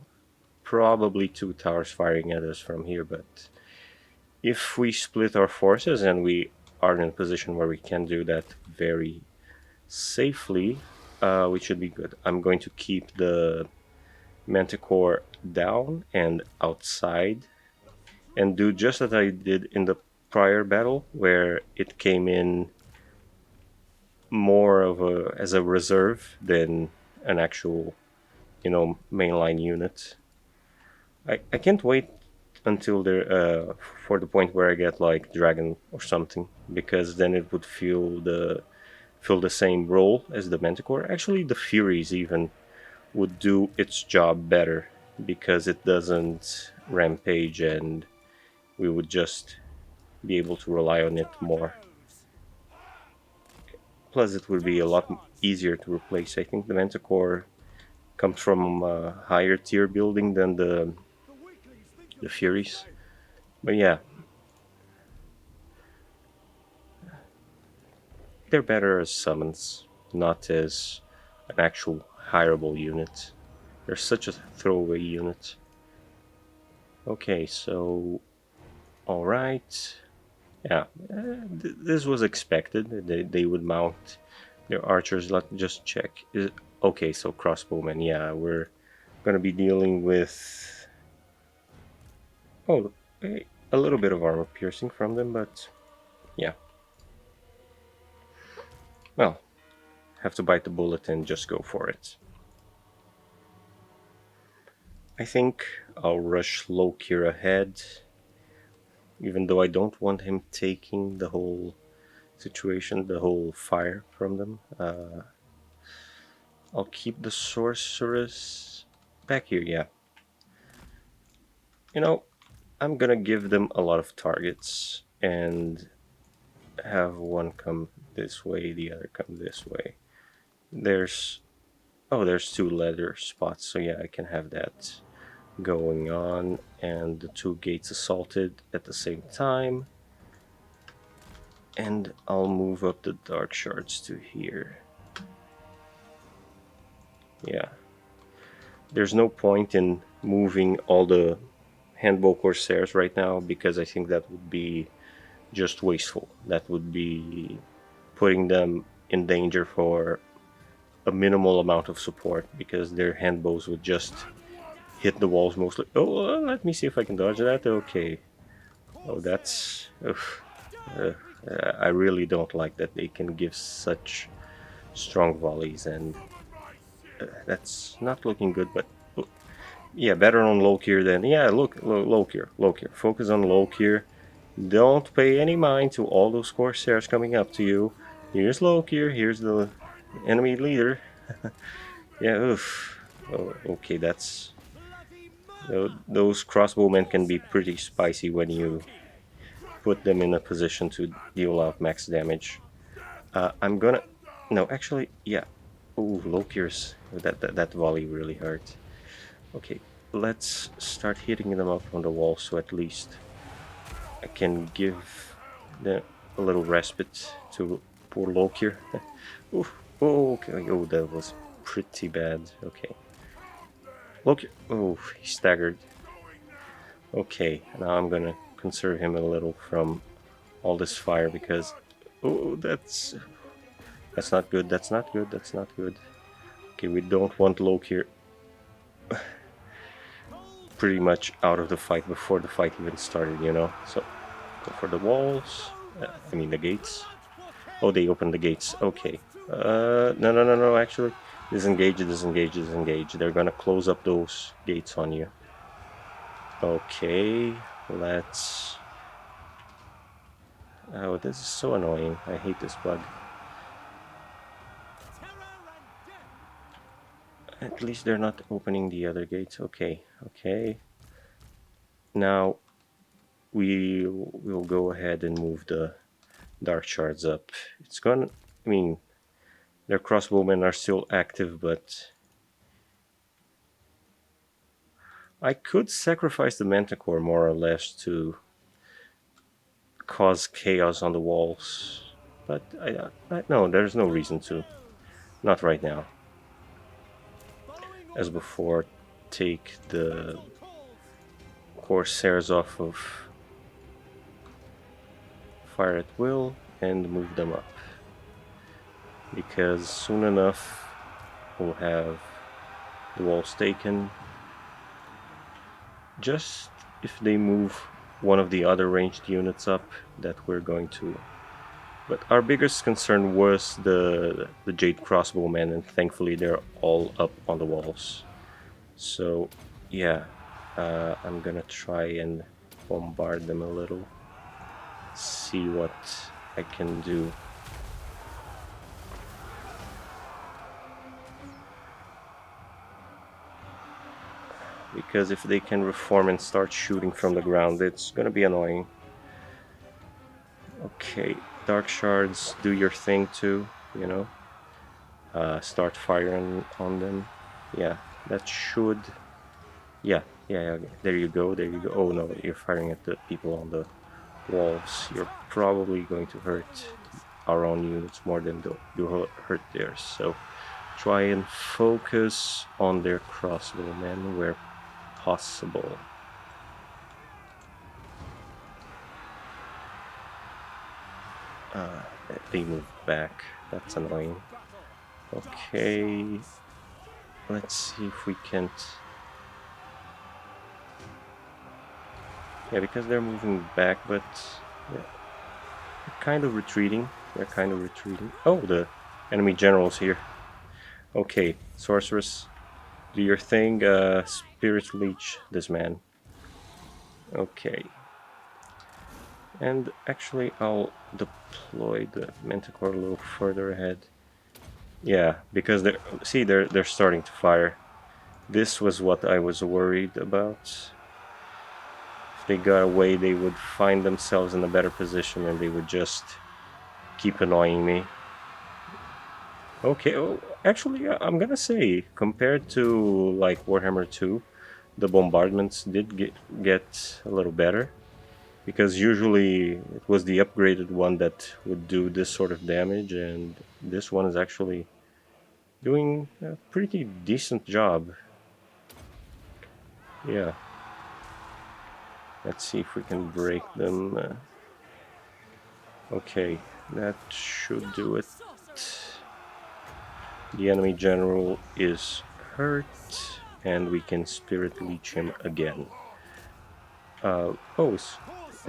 probably two towers firing at us from here. But if we split our forces and we are in a position where we can do that very safely, we should be good. I'm going to keep the Manticore down and outside and do just as I did in the prior battle, where it came in more of as a reserve than an actual, mainline unit. I can't wait until there for the point where I get like dragon or something, because then it would fill the same role as the Manticore. Actually, the Furies even would do its job better because it doesn't rampage, and we would just be able to rely on it more. Plus, it would be a lot easier to replace. I think the Manticore comes from a higher tier building than the Furies. But yeah, they're better as summons, not as an actual hireable unit. They're such a throwaway unit. Okay, so alright. Yeah, this was expected. They would mount their archers. Let's just check. Okay, so crossbowmen. Yeah, we're gonna be dealing with a little bit of armor piercing from them, but yeah. Well, have to bite the bullet and just go for it. I think I'll rush Lokhir ahead, even though I don't want him taking the whole situation, the whole fire from them. I'll keep the sorceress back here, yeah. I'm gonna give them a lot of targets, and have one come this way, the other come this way. There's there's two leather spots, so yeah, I can have that going on, and the two gates assaulted at the same time. And I'll move up the dark shards to here. Yeah. There's no point in moving all the handbow corsairs right now, because I think that would be just wasteful. That would be putting them in danger for a minimal amount of support, because their handbows would just hit the walls mostly. Oh, let me see if I can dodge that. Okay. Oh, that's... I really don't like that they can give such strong volleys, and that's not looking good, but yeah, better on Lokhir than... Yeah, look, Lokhir. Focus on Lokhir. Don't pay any mind to all those corsairs coming up to you. Here's Lokhir, here's the enemy leader. Yeah, oof. Oh, okay, that's... those crossbowmen can be pretty spicy when you put them in a position to deal out max damage. I'm gonna... No, actually, yeah. Ooh, Lokhir's... That volley really hurt. Okay, let's start hitting them up on the wall, so at least I can give them a little respite to poor Lokhir. Oof. Oh, okay. Oh, that was pretty bad. Okay. Lokhir. Oh, he staggered. Okay, now I'm gonna conserve him a little from all this fire, because... Oh, that's not good, that's not good, that's not good. Okay, we don't want Lokhir pretty much out of the fight before the fight even started, you know? So, go for the walls. I mean the gates. Oh, they opened the gates. Okay. No, actually. Disengage, disengage, disengage. They're gonna close up those gates on you. Okay, let's... Oh, this is so annoying. I hate this bug. At least they're not opening the other gates. Okay, okay. Now we'll go ahead and move the dark shards up. It's gonna... I mean, their crossbowmen are still active, but I could sacrifice the manticore more or less to cause chaos on the walls, but no, there's no reason to. Not right now. As before, take the corsairs off of fire at will and move them up, because soon enough we'll have the walls taken. Just if they move one of the other ranged units up, that we're going to... But our biggest concern was the Jade crossbowmen, and thankfully they're all up on the walls. So yeah, I'm gonna try and bombard them a little, see what I can do. Because if they can reform and start shooting from the ground, it's gonna be annoying. Okay, dark shards, do your thing too, you know. Start firing on them. Yeah, that should... Yeah, there you go, there you go. Oh no, you're firing at the people on the walls. You're probably going to hurt our own units more than you hurt theirs. So try and focus on their crossbowmen where possible. They move back. That's annoying. Okay, let's see if we can't... Yeah, because they're moving back, but they're kind of retreating. Oh, the enemy general's here. Okay, sorceress, do your thing. Spirit leech this man. Okay. And actually, I'll deploy the manticore a little further ahead. Yeah, because they're starting to fire. This was what I was worried about. If they got away, they would find themselves in a better position, and they would just keep annoying me. Okay, oh, actually, I'm gonna say, compared to like Warhammer 2, the bombardments did get a little better. Because usually it was the upgraded one that would do this sort of damage, and this one is actually doing a pretty decent job. Yeah. Let's see if we can break them. Okay, that should do it. The enemy general is hurt, and we can Spirit Leech him again.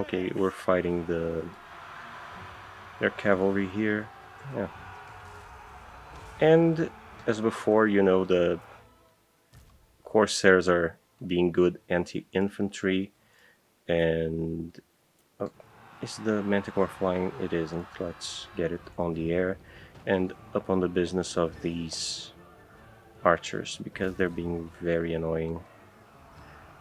Okay, we're fighting their cavalry here. Yeah. And as before, you know, the Corsairs are being good anti-infantry, and is the Manticore flying? It isn't. Let's get it on the air and up on the business of these archers, because they're being very annoying.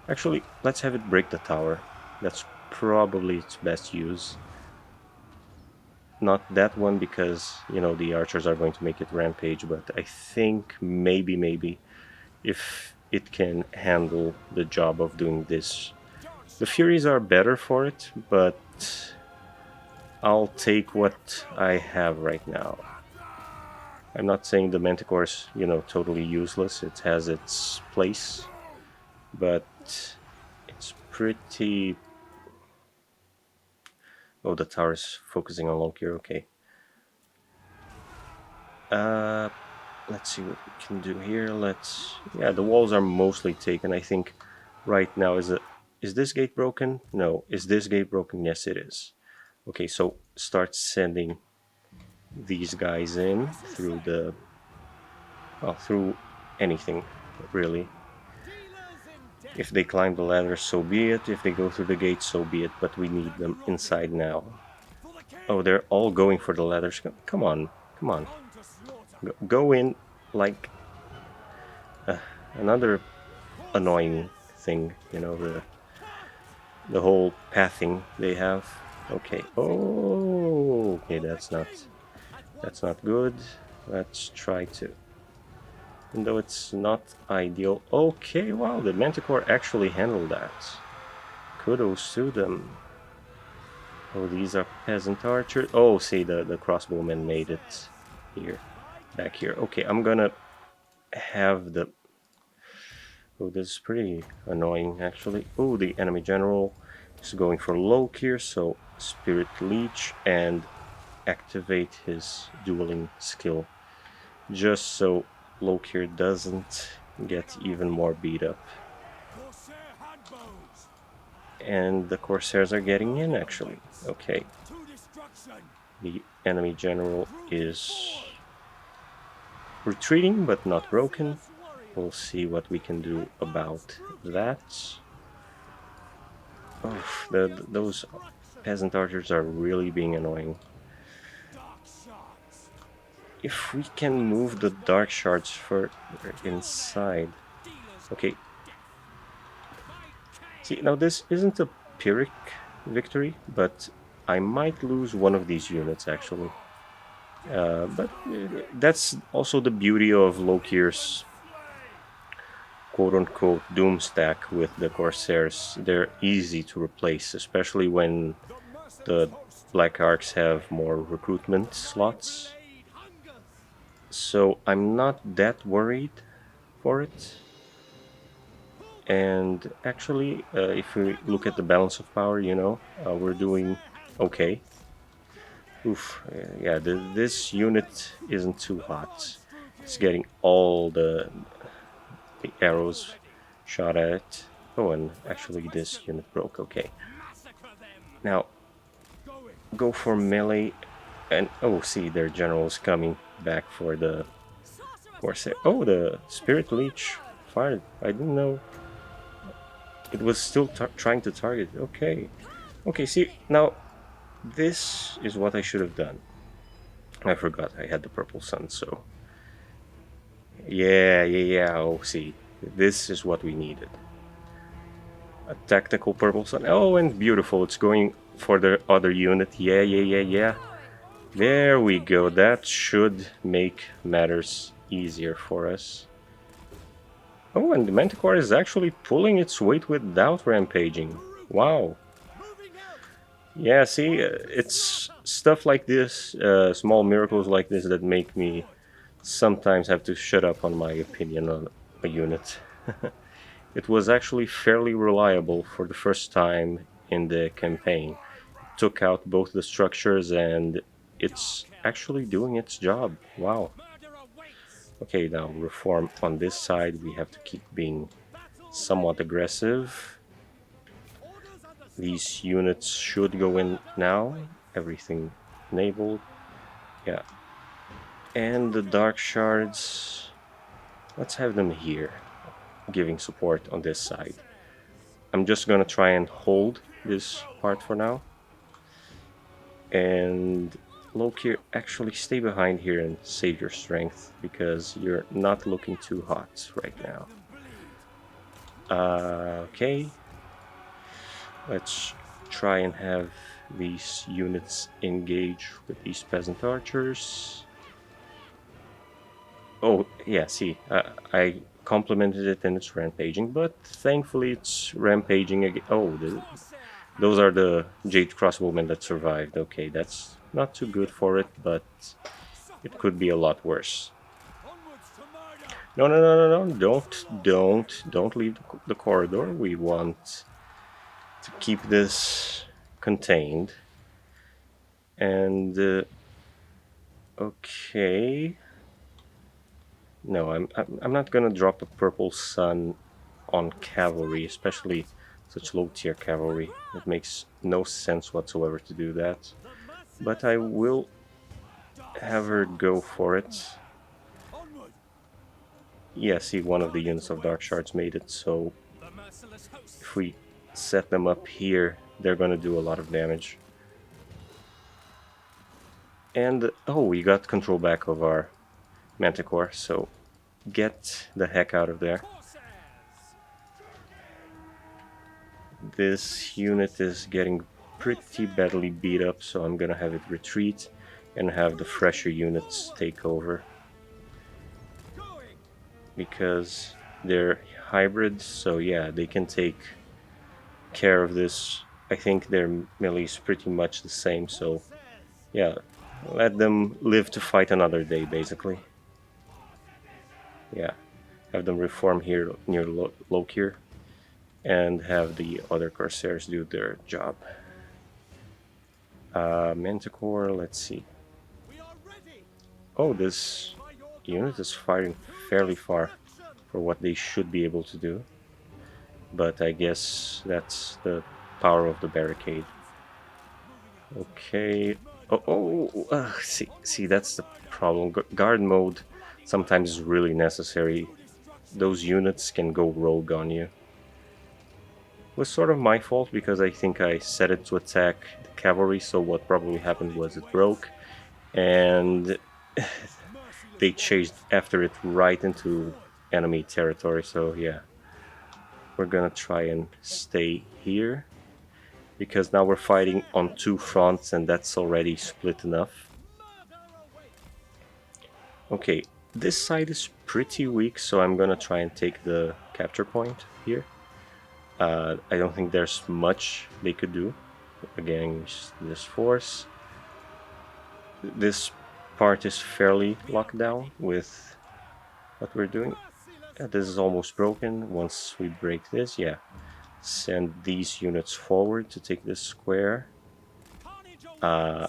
Actually, let's have it break the tower. That's probably its best use. Not that one, because, you know, the archers are going to make it rampage, but I think maybe if it can handle the job of doing this. The Furies are better for it, but I'll take what I have right now. I'm not saying the Manticore's, you know, totally useless. It has its place, but it's pretty... Oh, the tower's focusing on Lokhir, okay. Let's see what we can do here. Yeah, the walls are mostly taken. I think right now is this gate broken? No. Is this gate broken? Yes, it is. Okay, so start sending these guys in through the... well, through anything, really. If they climb the ladder, so be it. If they go through the gate, so be it. But we need them inside now. Oh, they're all going for the ladders. Come on, come on. Go in like... another annoying thing, you know, the whole pathing they have. Okay. Oh, okay, that's not good. Let's try to... even though it's not ideal. Okay, wow, the Manticore actually handled that. Kudos to them. Oh, these are peasant archers. Oh, see, the crossbowmen made it here, back here. Okay, I'm gonna have the... oh, this is pretty annoying, actually. Oh, the enemy general is going for Lokhir, so Spirit Leech and activate his dueling skill, just so Lokhir doesn't get even more beat up. And the Corsairs are getting in, actually. Okay. The enemy general is retreating, but not broken. We'll see what we can do about that. Oh, those peasant archers are really being annoying. If we can move the dark shards further inside. Okay. See, now this isn't a Pyrrhic victory, but I might lose one of these units, actually. But that's also the beauty of Lokhir's quote-unquote doom stack with the Corsairs. They're easy to replace, especially when the Black Arcs have more recruitment slots. So I'm not that worried for it. And actually, if we look at the balance of power, you know, we're doing okay. Oof, yeah, this unit isn't too hot. It's getting all the arrows shot at it. Oh, and actually this unit broke, okay. Now, go for melee, and oh, see, their general's coming back for the Corsair. Oh, the Spirit Leech fired. I didn't know it was still trying to target. Okay. Okay, see, now, this is what I should have done. I forgot I had the purple sun, so... Yeah, oh, see, this is what we needed. A tactical purple sun. Oh, and beautiful, it's going for the other unit. Yeah. There we go. That should make matters easier for us. Oh, and the Manticore is actually pulling its weight without rampaging. Wow. Yeah, see, it's stuff like this, small miracles like this that make me sometimes have to shut up on my opinion on a unit. It was actually fairly reliable for the first time in the campaign. It took out both the structures and it's actually doing its job. Wow. Murder awaits. Okay, now reform on this side. We have to keep being somewhat aggressive. These units should go in now. Everything enabled. Yeah. And the Dark Shards, let's have them here, giving support on this side. I'm just gonna try and hold this part for now. And Lokhir, actually stay behind here and save your strength, because you're not looking too hot right now. Okay. Let's try and have these units engage with these peasant archers. Oh, yeah, see, I complimented it in its rampaging, but thankfully it's rampaging again. Oh, those are the Jade crossbowmen that survived. Okay, that's not too good for it, but it could be a lot worse. Onwards to murder. No, no, no, no, no, don't leave the corridor. We want to keep this contained. And, okay. No, I'm not gonna drop a purple sun on cavalry, especially such low tier cavalry. It makes no sense whatsoever to do that. But I will have her go for it. Onward. Yeah, see, one of the units of Dark Shards made it, so The merciless host. if we set them up here, they're gonna do a lot of damage. And, oh, we got control back of our Manticore, so get the heck out of there. Corsairs. This unit is getting pretty badly beat up, so I'm gonna have it retreat and have the fresher units take over. Going. Because they're hybrids, so yeah, they can take care of this. I think their melee is pretty much the same, so yeah, let them live to fight another day, basically. Yeah, have them reform here near Lokhir and have the other Corsairs do their job. Manticore, let's see. We are ready. Oh, this unit is firing fairly far for what they should be able to do. But I guess that's the power of the barricade. Okay. See, that's the problem. Guard mode sometimes is really necessary. Those units can go rogue on you. It was sort of my fault because I think I set it to attack the cavalry, so what probably happened was it broke, and they chased after it right into enemy territory, so yeah. We're gonna try and stay here, because now we're fighting on two fronts and that's already split enough. Okay, this side is pretty weak, so I'm gonna try and take the capture point here. I don't think there's much they could do against this force. This part is fairly locked down with what we're doing. Yeah, this is almost broken. Once we break this, yeah, send these units forward to take this square. Oh,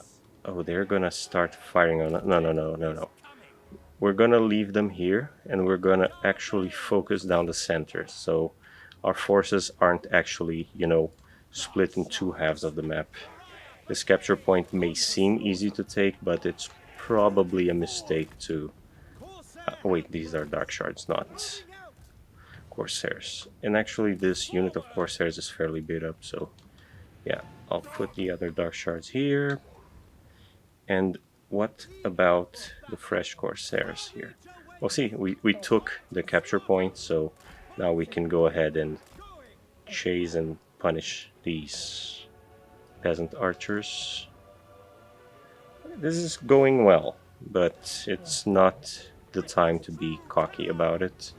they're gonna start firing on it. No. We're gonna leave them here, and we're gonna actually focus down the center, so our forces aren't actually, you know, split in two halves of the map. This capture point may seem easy to take, but it's probably a mistake to... wait, these are Dark Shards, not Corsairs. And actually this unit of Corsairs is fairly beat up, so yeah, I'll put the other Dark Shards here. And what about the fresh Corsairs here? Well, see, we took the capture point, so now we can go ahead and chase and punish these peasant archers. This is going well, but it's not the time to be cocky about it.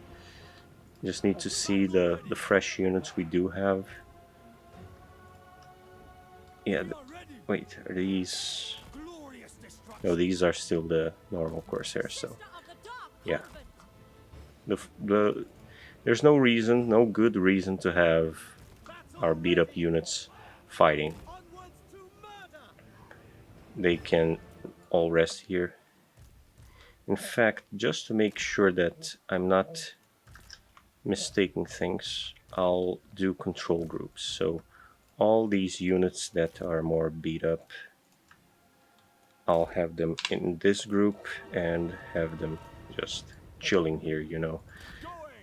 Just need to see the fresh units we do have. Yeah, wait, are these... Glorious destruction. No, these are still the normal Corsairs, so... Sister of the Dark Yeah. Convent. There's no reason, no good reason to have our beat up units fighting. Onwards to murder. They can all rest here. In fact, just to make sure that I'm not mistaking things, I'll do control groups. So all these units that are more beat up, I'll have them in this group and have them just chilling here, you know.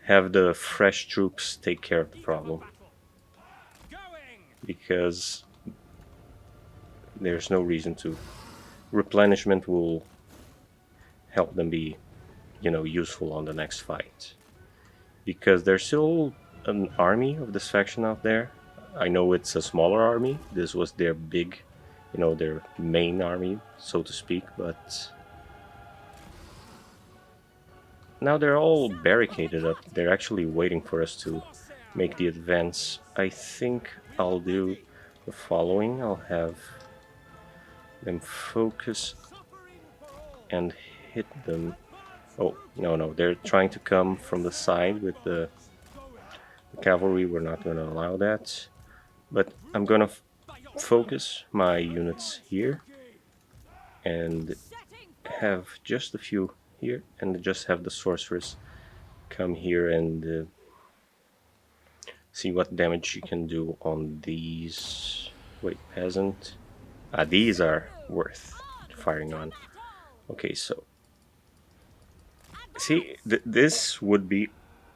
Have the fresh troops take care of the problem, Going. because there's no reason to. Replenishment will help them be, you know, useful on the next fight. Because there's still an army of this faction out there. I know it's a smaller army. This was their big, you know, their main army, so to speak, but now they're all barricaded up. They're actually waiting for us to make the advance. I think I'll do the following. I'll have them focus and hit them. Oh, no, they're trying to come from the side with the cavalry. We're not going to allow that. But I'm going to focus my units here and have just a few here, and just have the sorceress come here and see what damage she can do on these. Wait, peasant. These are worth firing on. Okay, so see, this would be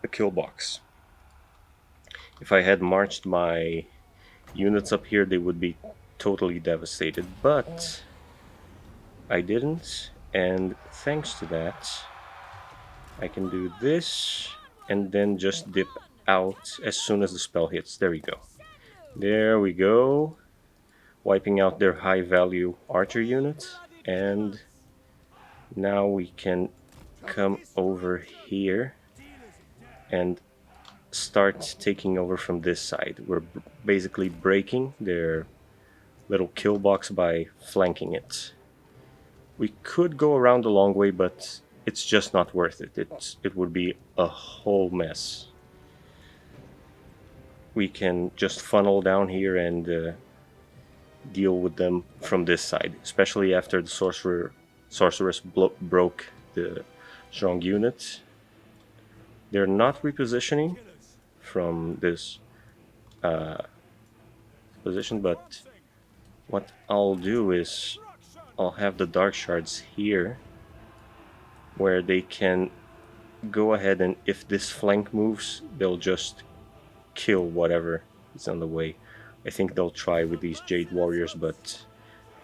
a kill box. If I had marched my units up here, they would be totally devastated, but I didn't, and thanks to that, I can do this and then just dip out as soon as the spell hits. There we go. There we go. Wiping out their high value archer unit, and now we can come over here and start taking over from this side. We're basically breaking their little kill box by flanking it. We could go around the long way, but it's just not worth it. It would be a whole mess. We can just funnel down here and deal with them from this side, especially after the sorceress broke the strong unit. They're not repositioning from this position, but what I'll do is I'll have the dark shards here where they can go ahead, and if this flank moves, they'll just kill whatever is on the way. I think they'll try with these Jade Warriors, but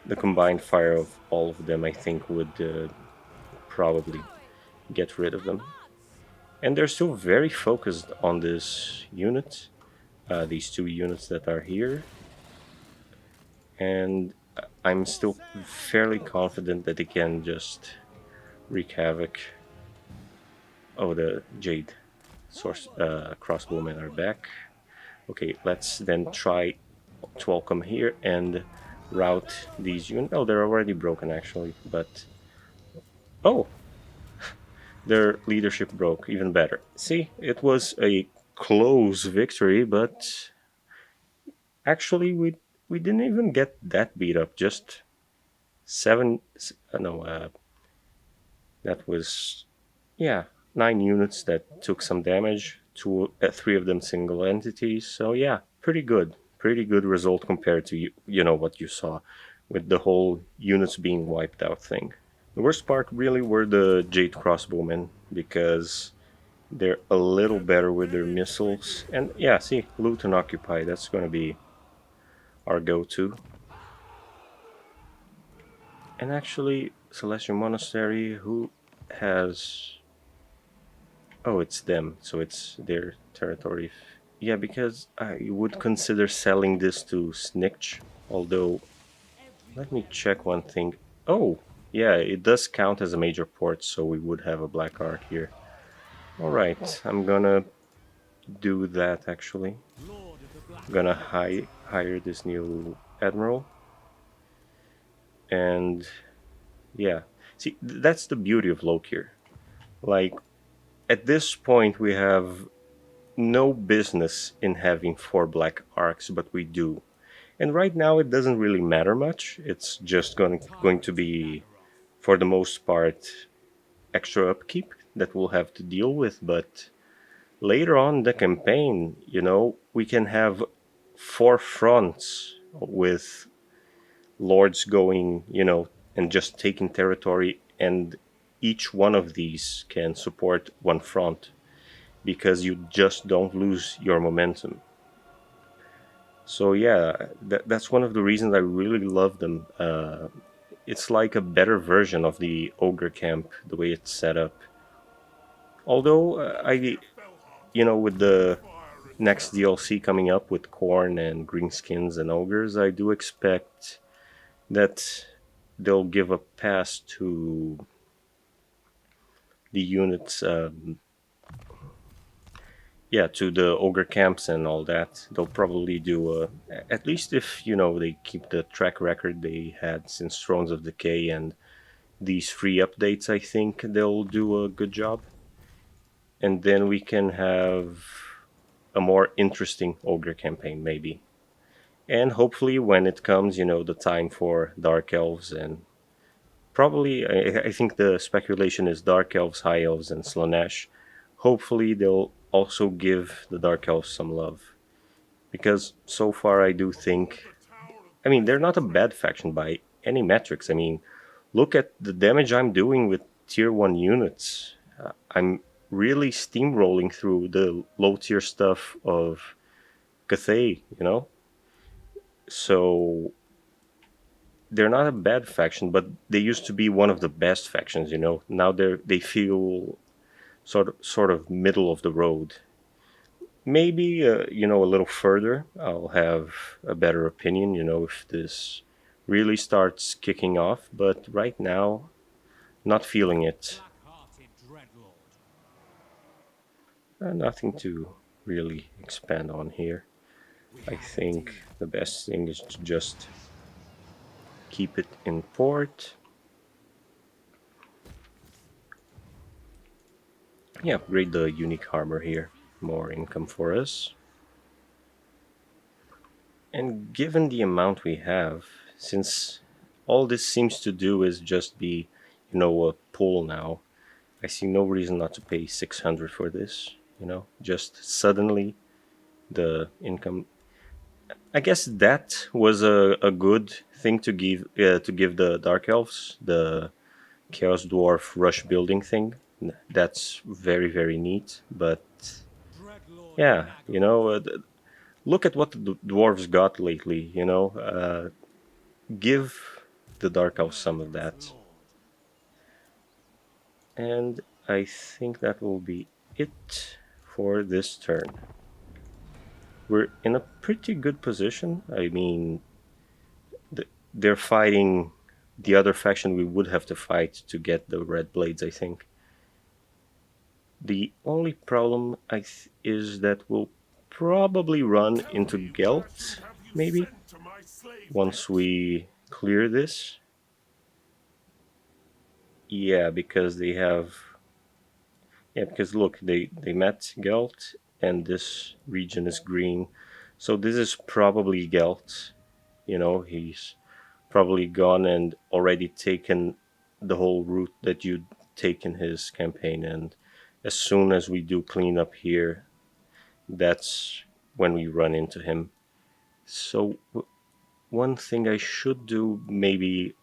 the combined fire of all of them, I think, would probably get rid of them. And they're still very focused on this unit, these two units that are here. And I'm still fairly confident that they can just wreak havoc. Oh, the Jade crossbowmen are back. Okay, let's then try to welcome here and route these units. Oh, they're already broken actually, but... Oh! Their leadership broke, even better. See, it was a close victory, but actually we didn't even get that beat up. Just that was, yeah, 9 units that took some damage. 3 of them single entities. So yeah, pretty good result compared to you know what you saw with the whole units being wiped out thing. The worst part really were the Jade crossbowmen, because they're a little better with their missiles. And yeah, see, loot and occupy, that's gonna be our go-to. And actually, Celestial Monastery, who has... Oh, it's them, so it's their territory. Yeah, because I would consider selling this to Snitch, although... Let me check one thing. Oh, yeah, it does count as a major port, so we would have a black arc here. Alright, I'm gonna do that actually. Lord of the Black I'm gonna Hole. hire this new admiral. And yeah, see, that's the beauty of Lokhir. Like, at this point, we have no business in having 4 black arcs, but we do. And right now, it doesn't really matter much. It's just going to be, for the most part, extra upkeep that we'll have to deal with. But later on in the campaign, we can have 4 fronts with lords going, and just taking territory, and each one of these can support 1 front because you just don't lose your momentum. So yeah, that's one of the reasons I really love them. It's like a better version of the ogre camp, the way it's set up. Although with the Fire and next terror. DLC coming up with corn and greenskins and ogres, I do expect that they'll give a pass to the units, to the ogre camps and all that. They'll probably do at least if they keep the track record they had since Thrones of Decay and these free updates. I think they'll do a good job, and then we can have a more interesting ogre campaign maybe. And hopefully, when it comes, the time for Dark Elves and probably, I think the speculation is Dark Elves, High Elves, and Slanesh. Hopefully, they'll also give the Dark Elves some love. Because so far, I do think. The Tower of I mean, they're not a Blessed bad faction by any metrics. I mean, look at the damage I'm doing with tier 1 units. I'm really steamrolling through the low tier stuff of Cathay. So they're not a bad faction, but they used to be one of the best factions. Now they feel sort of middle of the road. Maybe a little further, I'll have a better opinion. If this really starts kicking off. But right now, not feeling it. Black-hearted dreadlord. Nothing to really expand on here. We I have think indeed. the best thing is to just keep it in port. Yeah, upgrade the unique armor here. More income for us. And given the amount we have, since all this seems to do is just be, a pull now, I see no reason not to pay 600 for this. Just suddenly the income. I guess that was a good thing to give the Dark Elves, the Chaos Dwarf rush building thing. That's very, very neat. But Dreadlord yeah, Nagel. look at what the dwarves got lately. Give the Dark Elves some of Murderous that. lord. And I think that will be it for this turn. We're in a pretty good position. I mean, they're fighting the other faction we would have to fight to get the red blades, I think. The only problem is that we'll probably run Tell into me what I should Gelt, have you maybe, send to my slave once pits. we clear this. Yeah, because they have. Yeah, because look, they met Gelt, and this region is green. So this is probably Gelt. He's probably gone and already taken the whole route that you'd take in his campaign. And as soon as we do clean up here, that's when we run into him. So one thing I should do maybe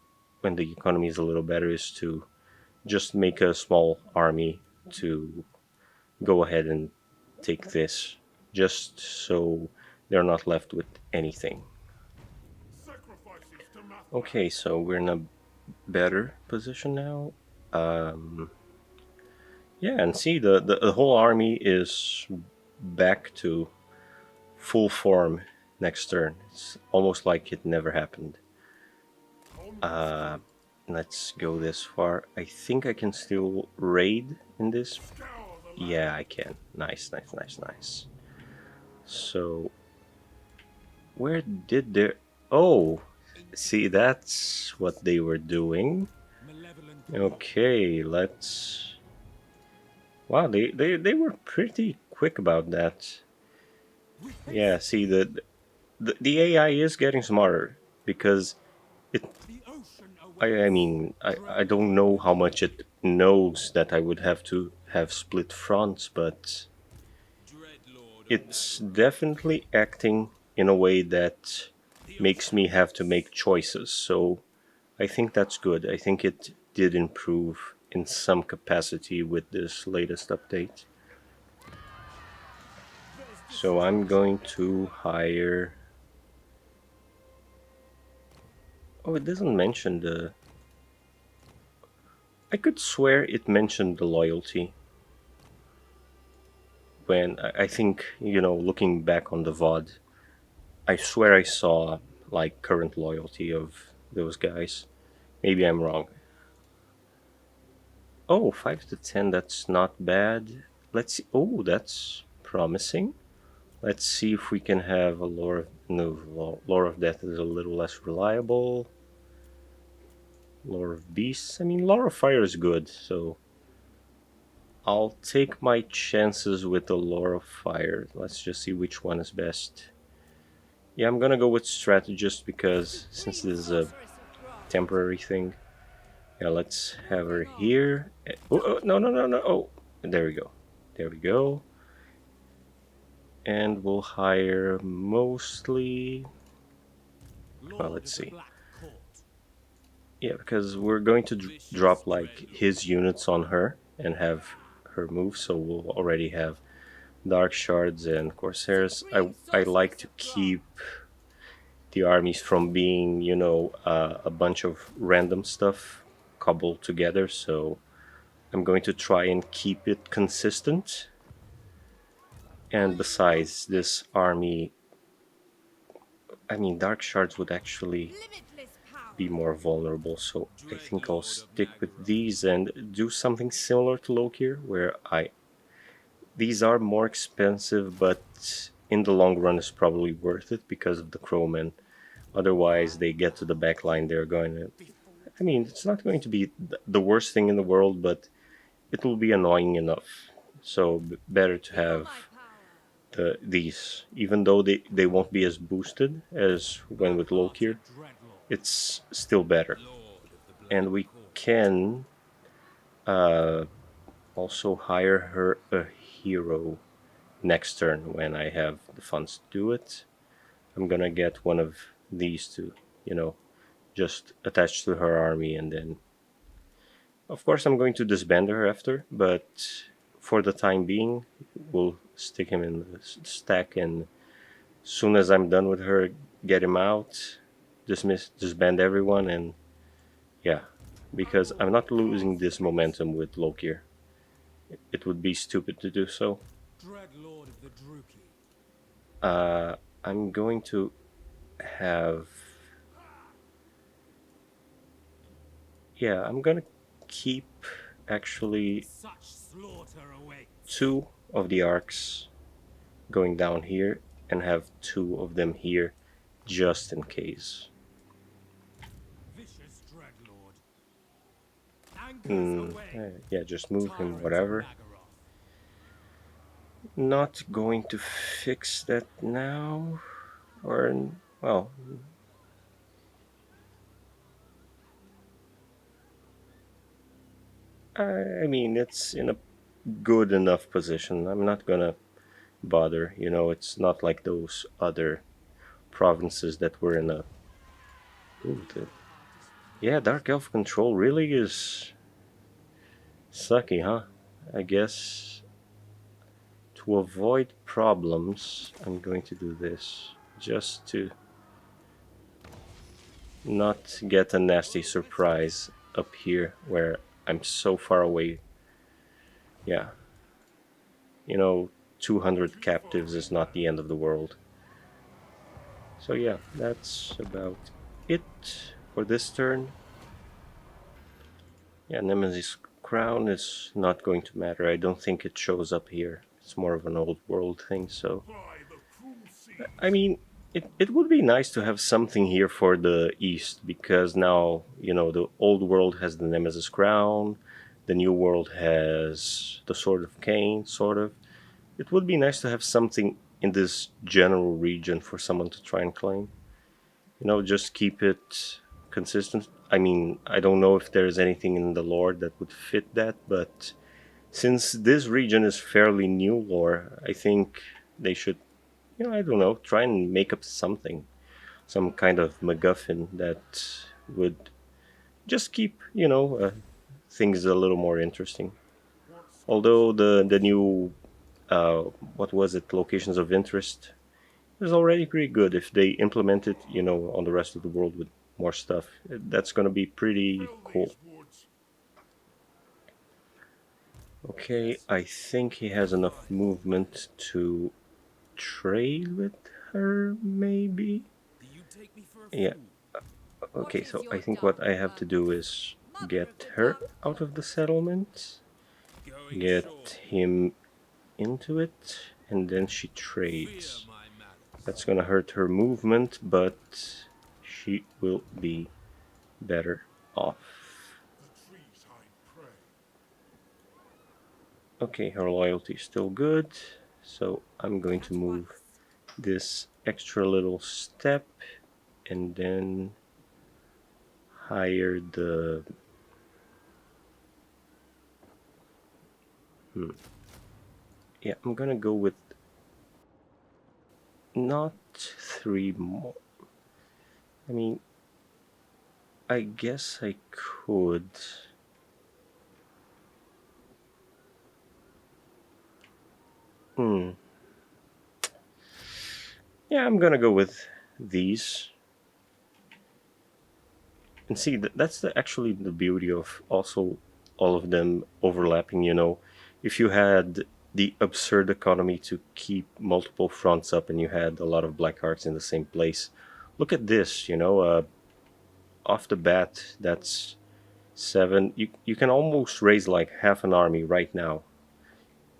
when the economy is a little better is to just make a small army to go ahead and take this, just so they're not left with anything. Sacrifices to Okay, Mathras. so we're in a better position now. Um, yeah, and see, the whole army is back to full form next turn. It's almost like it never happened. Onwards, Let's go this far. I think I can still raid in this. Yeah, I can. Nice, nice, nice, nice. So, where did their... Oh, see, that's what they were doing. Malevolent Okay, let's... Wow, they were pretty quick about that. Yeah, see, the AI is getting smarter because it... the ocean I awaits. mean, I don't know how much it knows that I would have to have split fronts, but Dreadlord of it's Nagara. definitely acting in a way that The makes ocean me have to awaits. make choices. So I think that's good. I think it did improve in some capacity with this latest update. There's So I'm going destruction to everywhere. hire... Oh, it doesn't mention the... I could swear it mentioned the loyalty. When I think, you know, looking back on the VOD, I swear I saw like current loyalty of those guys. Maybe I'm wrong. Oh, 5 to 10, that's not bad. Let's see. Oh, that's promising. Let's see if we can have a lore of... No, lore of death is a little less reliable. Lore of beasts. I mean, lore of fire is good, so I'll take my chances with the lore of fire. Let's just see which one is best. Yeah, I'm gonna go with strategist because since this is a Sorceress of Graft. temporary thing. Yeah, let's have her here. Oh, oh, no, no, no, no. Oh, there we go. There we go. And we'll hire mostly... Well, Lord let's of the see. Black Court. Yeah, because we're going to drop like his units on her and have her move, so we'll already have Dark Shards and Corsairs. I like to keep the armies from being, you know, a bunch of random stuff cobbled together, so I'm going to try and keep it consistent. And besides, this army, I mean, Dark Shards would actually Limitless power. be more vulnerable, so I think I'll Dreadlord of stick with Nagara. these and do something similar to Lokhir, where these are more expensive, but in the long run is probably worth it because of the Crowmen. Otherwise, they get to the back line, they're going to... I mean, it's not going to be the worst thing in the world, but it will be annoying enough. So better to Feel have my power. these, even though they won't be as boosted as when with Lokhir, Black-hearted Dreadlord. it's still better. Lord of the Black And we Court. can also hire her a hero next turn when I have the funds to do it. I'm gonna get one of these to, you know, just attach to her army, and then of course I'm going to disband her after, but for the time being we'll stick him in the stack, and soon as I'm done with her, get him out, disband everyone, and yeah, because I'm not losing this momentum with Lokhir. It would be stupid to do so. Dreadlord of the Druki. I'm going to have... Yeah, I'm gonna keep actually Such slaughter awaits. 2 of the arcs going down here and have 2 of them here just in case. Vicious Dreadlord. Anchors away. Yeah, just move him, Tyrant whatever. Nagaroth. Not going to fix that now, or well, I mean it's in a good enough position. I'm not gonna bother, you know. It's not like those other provinces that were in a... Ooh, yeah, Dark Elf control really is sucky, huh? I guess to avoid problems, I'm going to do this just to not get a nasty surprise up here where I'm so far away. Yeah, you know, 200 captives is not the end of the world. So yeah, that's about it for this turn. Yeah, Nemesis Crown is not going to matter. I don't think it shows up here. It's more of an old world thing, so... by the cruel seas. I mean, it would be nice to have something here for the East, because now, you know, the old world has the Nemesis Crown, the new world has the Sword of Cain, sort of. It would be nice to have something in this general region for someone to try and claim. You know, just keep it consistent. I mean, I don't know if there's anything in the lore that would fit that, but since this region is fairly new lore, I think they should, you know, I don't know, try and make up something, some kind of MacGuffin that would just keep, you know, things a little more interesting. Although the new, what was it, locations of interest is already pretty good. If they implement it, you know, on the rest of the world with more stuff, that's going to be pretty Fill cool. these woods. Okay, I think he has enough movement to trade with her, maybe? Do you take me for a Yeah, fool? okay, What so is I your think dark what I have to do purpose? is Mother of get the her dark out of the purpose. settlement, Going get short. him into it, and then she Fear trades. my malice. That's gonna hurt her movement, but she will be better off. The trees hide prey. Okay, her loyalty is still good, so I'm going to At move once. this extra little step and then hire the... Yeah, I'm gonna go with not 3 more. I mean, I guess I could. Hmm. Yeah, I'm gonna go with these. And see, that's actually the beauty of also all of them overlapping, you know. If you had the absurd economy to keep multiple fronts up and you had a lot of black arts in the same place, look at this, you know, off the bat, that's 7. You can almost raise like half an army right now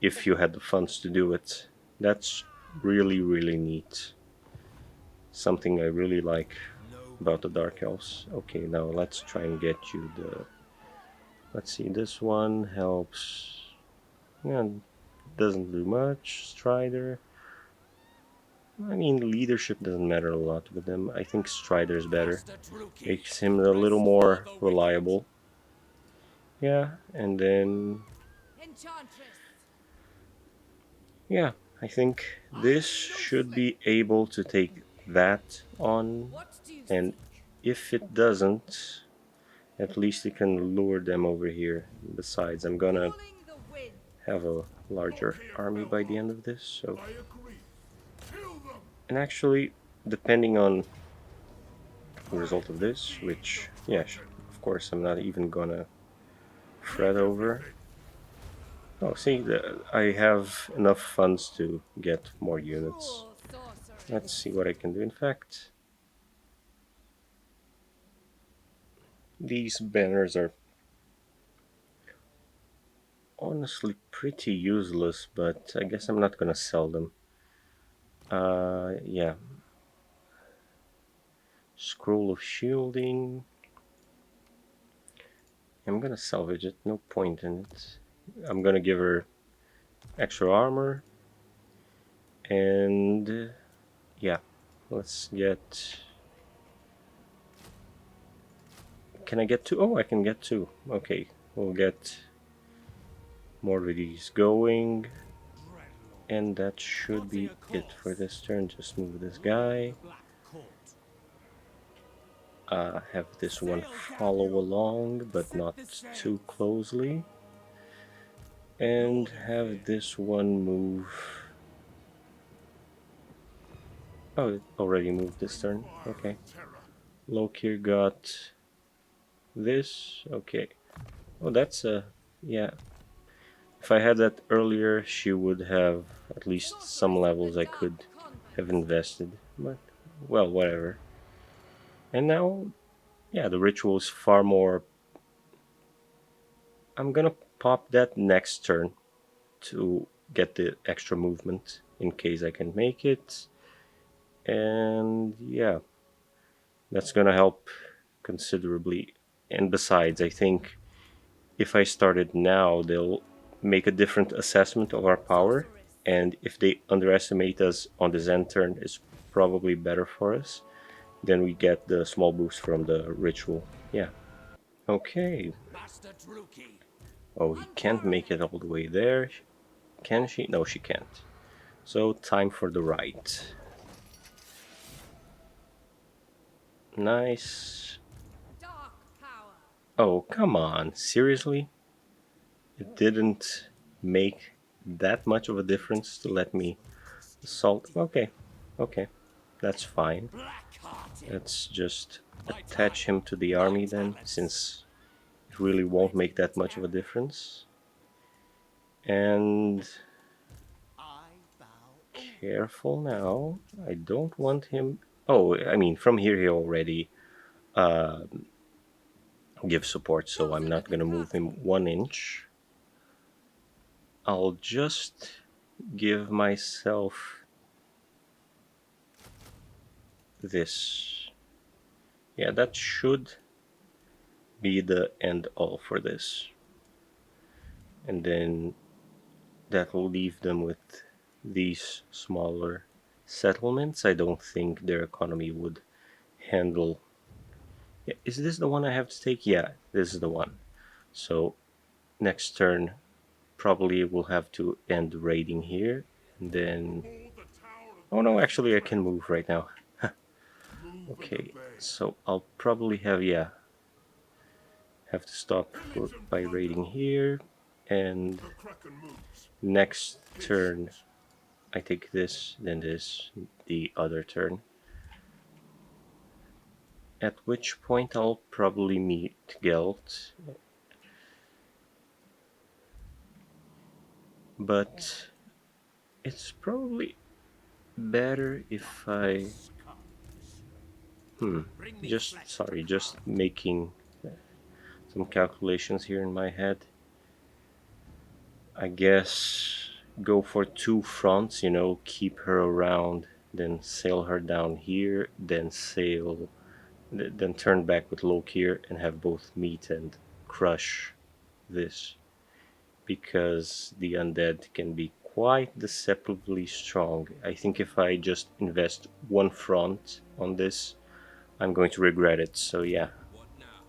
if you had the funds to do it. That's really, really neat. Something I really like No about the good Dark for Elves. Okay, now let's try and get you the... Let's see, this one helps... Yeah, doesn't do much. Strider... I mean, leadership doesn't matter a lot with them. I think Strider is better. Master Druki. Makes him a little Restore more the wicked. reliable. Yeah, and then... Enchantress. Yeah, I think this should be able to take that on, What do you and seek? if it doesn't, at least it can lure them over here. Besides, I'm gonna Calling the wind. have a larger Lokhir army by the Belmont. end of this, so... I agree. Kill them. And actually, depending on the result of this, Feed which, the yeah, dragon. of course I'm not even gonna fret Take over. everything. Oh, see, I have enough funds to get more units. Cruel sorceress. Let's see what I can do. In fact, these banners are honestly pretty useless, but I guess I'm not gonna sell them. Yeah. Scroll of Shielding. I'm gonna salvage it, no point in it. I'm gonna give her extra armor. And yeah, let's get... Can I get 2? Oh, I can get 2. Okay, we'll get more of these going. And that should be it for this turn. Just move this guy. The Black Court. Have this one follow along, but Set not the sails. too closely. And Lord have Lokhir. this one move... Oh, it already moved this turn. Okay. Terror. Lokhir got this. Okay. Oh, that's a... Yeah. If I had that earlier, she would have at least some Sorceress of levels the I dark could have convent. invested. But, well, whatever. And now, yeah, the ritual is far more I'm gonna pop that next turn to get the extra movement in case I can make it. And yeah, that's gonna help considerably. And besides, I think if I started now, they'll make a different assessment of our power. And if they underestimate us on the Zen turn, it's probably better for us. Then we get the small boost from the ritual. Yeah. Okay. Master Druki. Oh, he can't make it all the way there. Can she? No, she can't. So, time for the rite. Nice. Dark power. Oh, come on. Seriously? It didn't make that much of a difference to let me assault. Okay. Okay. That's fine. Black-hearted. Let's just attach him to the army then, since it really won't make that much of a difference. And I bow. careful now. I don't want him. Oh, I mean, from here he already gives support, so I'm not gonna move him 1 inch. I'll just give myself this. Yeah, that should be the end all for this. And then that will leave them with these smaller settlements. I don't think their economy would handle. Yeah, is this the one I have to take? Yeah, this is the one. So next turn, probably we'll have to end raiding here. And then. Hold the tower of Oh no, actually I can move right now. move Okay, and obey. so I'll probably have to stop by raiding here. And The Kraken moves. next turn, I take this, then this, the other turn. At which point I'll probably meet Gelt. But it's probably better if I... just making some calculations here in my head. I guess go for 2 fronts, keep her around, then sail her down here, then then turn back with Lokhir and have both meet and crush this. Because the undead can be quite deceptively strong. I think if I just invest 1 front on this, I'm going to regret it, so yeah. What now?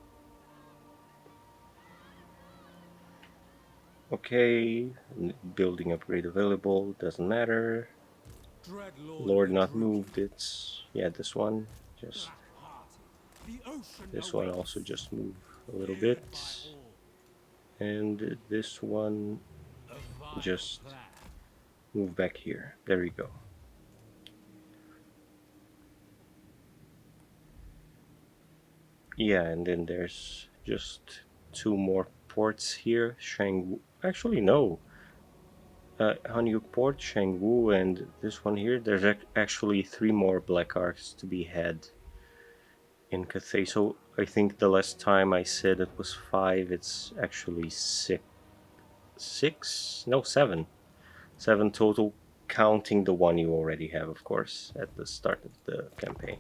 Okay, building upgrade available, doesn't matter. Dread Lord not Vedruki. moved, it's, yeah, this one, just, Black-hearted. The ocean this one awaits. also just move a little Feared bit. by all. And this one, A vile just plan. move back here. There we go. Yeah, and then there's just 2 more ports here. Shangwu. Actually, no. Hanyu Port, Shangwu, and this one here. There's actually 3 more Black Arcs to be had in Cathay. So I think the last time I said it was 5, it's actually 6. 6? No, 7. 7 total, counting the one you already have, of course, at the start of the campaign.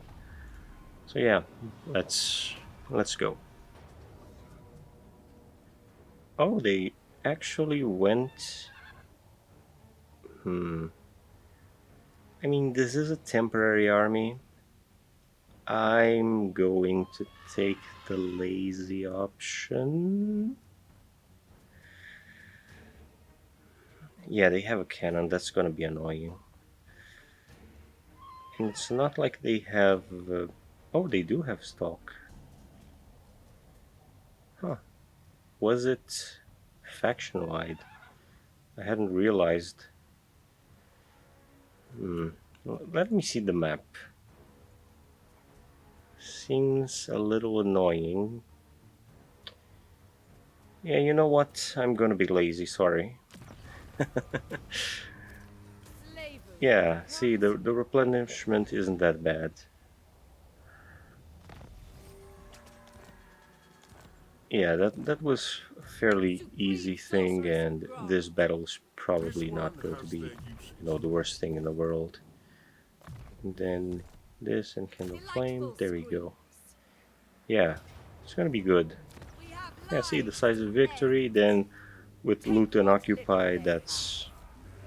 So yeah, let's go. Oh, they actually went. I mean, this is a temporary army. I'm going to take the lazy option. Yeah, they have a cannon. That's gonna be annoying. And it's not like they have. Oh, they do have stock. Huh. Was it faction wide? I hadn't realized. Let me see the map. Seems a little annoying. Yeah, you know what? I'm gonna be lazy, sorry. Slavery. Yeah, see, the replenishment isn't that bad. yeah, that was a fairly easy thing, and this battle is probably This not one going to has be, their uses. the worst thing in the world. And then this and Kindle Flame. Delightful There we screams. go. Yeah, it's gonna be good. We have Yeah, see, lives decisive to victory. end. Then with Take loot and what little occupy, they that's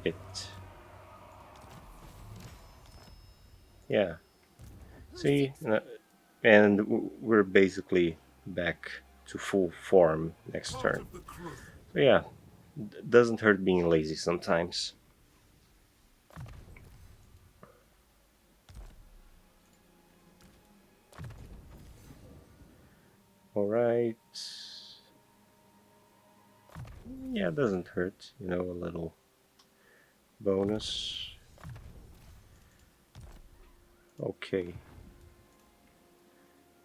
it. Yeah. Who See, seeks me? and we're basically back to full form next Part turn. of the crew. So yeah, doesn't hurt being lazy sometimes. All right. Yeah, it doesn't hurt. A little bonus. Okay.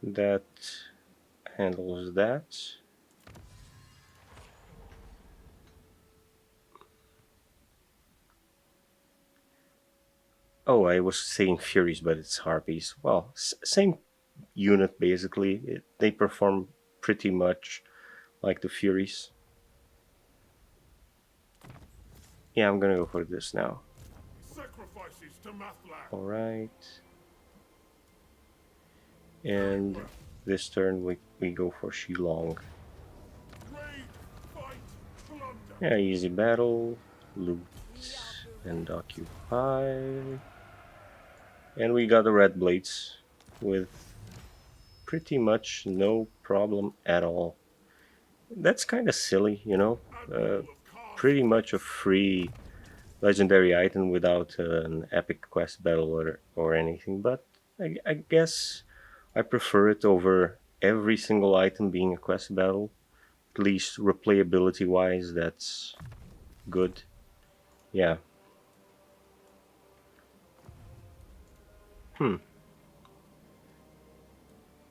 That handles that. Oh, I was saying Furies, but it's Harpies. Well, same unit basically. They perform pretty much like the Furies. Yeah, I'm gonna go for this now. Sacrifices to Mathlan. Alright. And this turn we go for Shilong. Raid, fight, plunder. Yeah, easy battle, loot We are and bereft. occupy. And we got the red blades with pretty much no problem at all. That's kind of silly. Admiral of Kar's Pretty much a fleets. free legendary item without an epic quest battle or anything, but I guess I prefer it over every single item being a quest battle. At least replayability wise, that's good. Yeah. Hmm.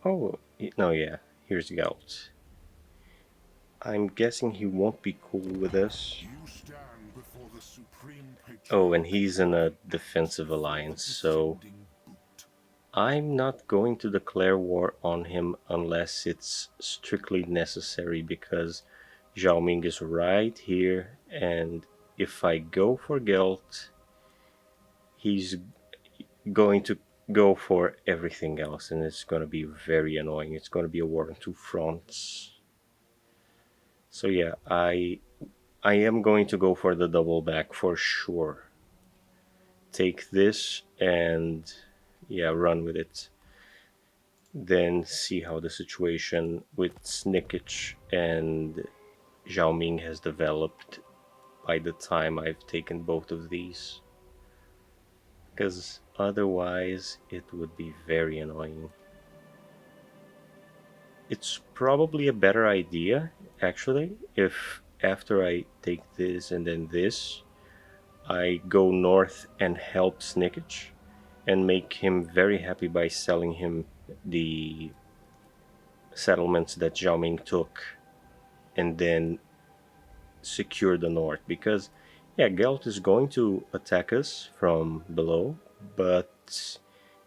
Oh, no, yeah. Here's Galt. I'm guessing he won't be cool with us. You stand before the supreme Oh, and patriarch he's in a Warhammer, defensive the alliance, so descending boot. I'm not going to declare war on him unless it's strictly necessary because Zhao Ming is right here, and if I go for Gelt, he's going to go for everything else, and it's going to be very annoying. It's going to be a war on two fronts. So yeah, I am going to go for the double back for sure. Take this and yeah, run with it. Then see how the situation with Snickich and Zhao Ming has developed by the time I've taken both of these. Because otherwise it would be very annoying. It's probably a better idea, actually, if after I take this and then this, I go north and help Snickich and make him very happy by selling him the settlements that Zhao Ming took and then secure the north. Because, yeah, Gelt is going to attack us from below, but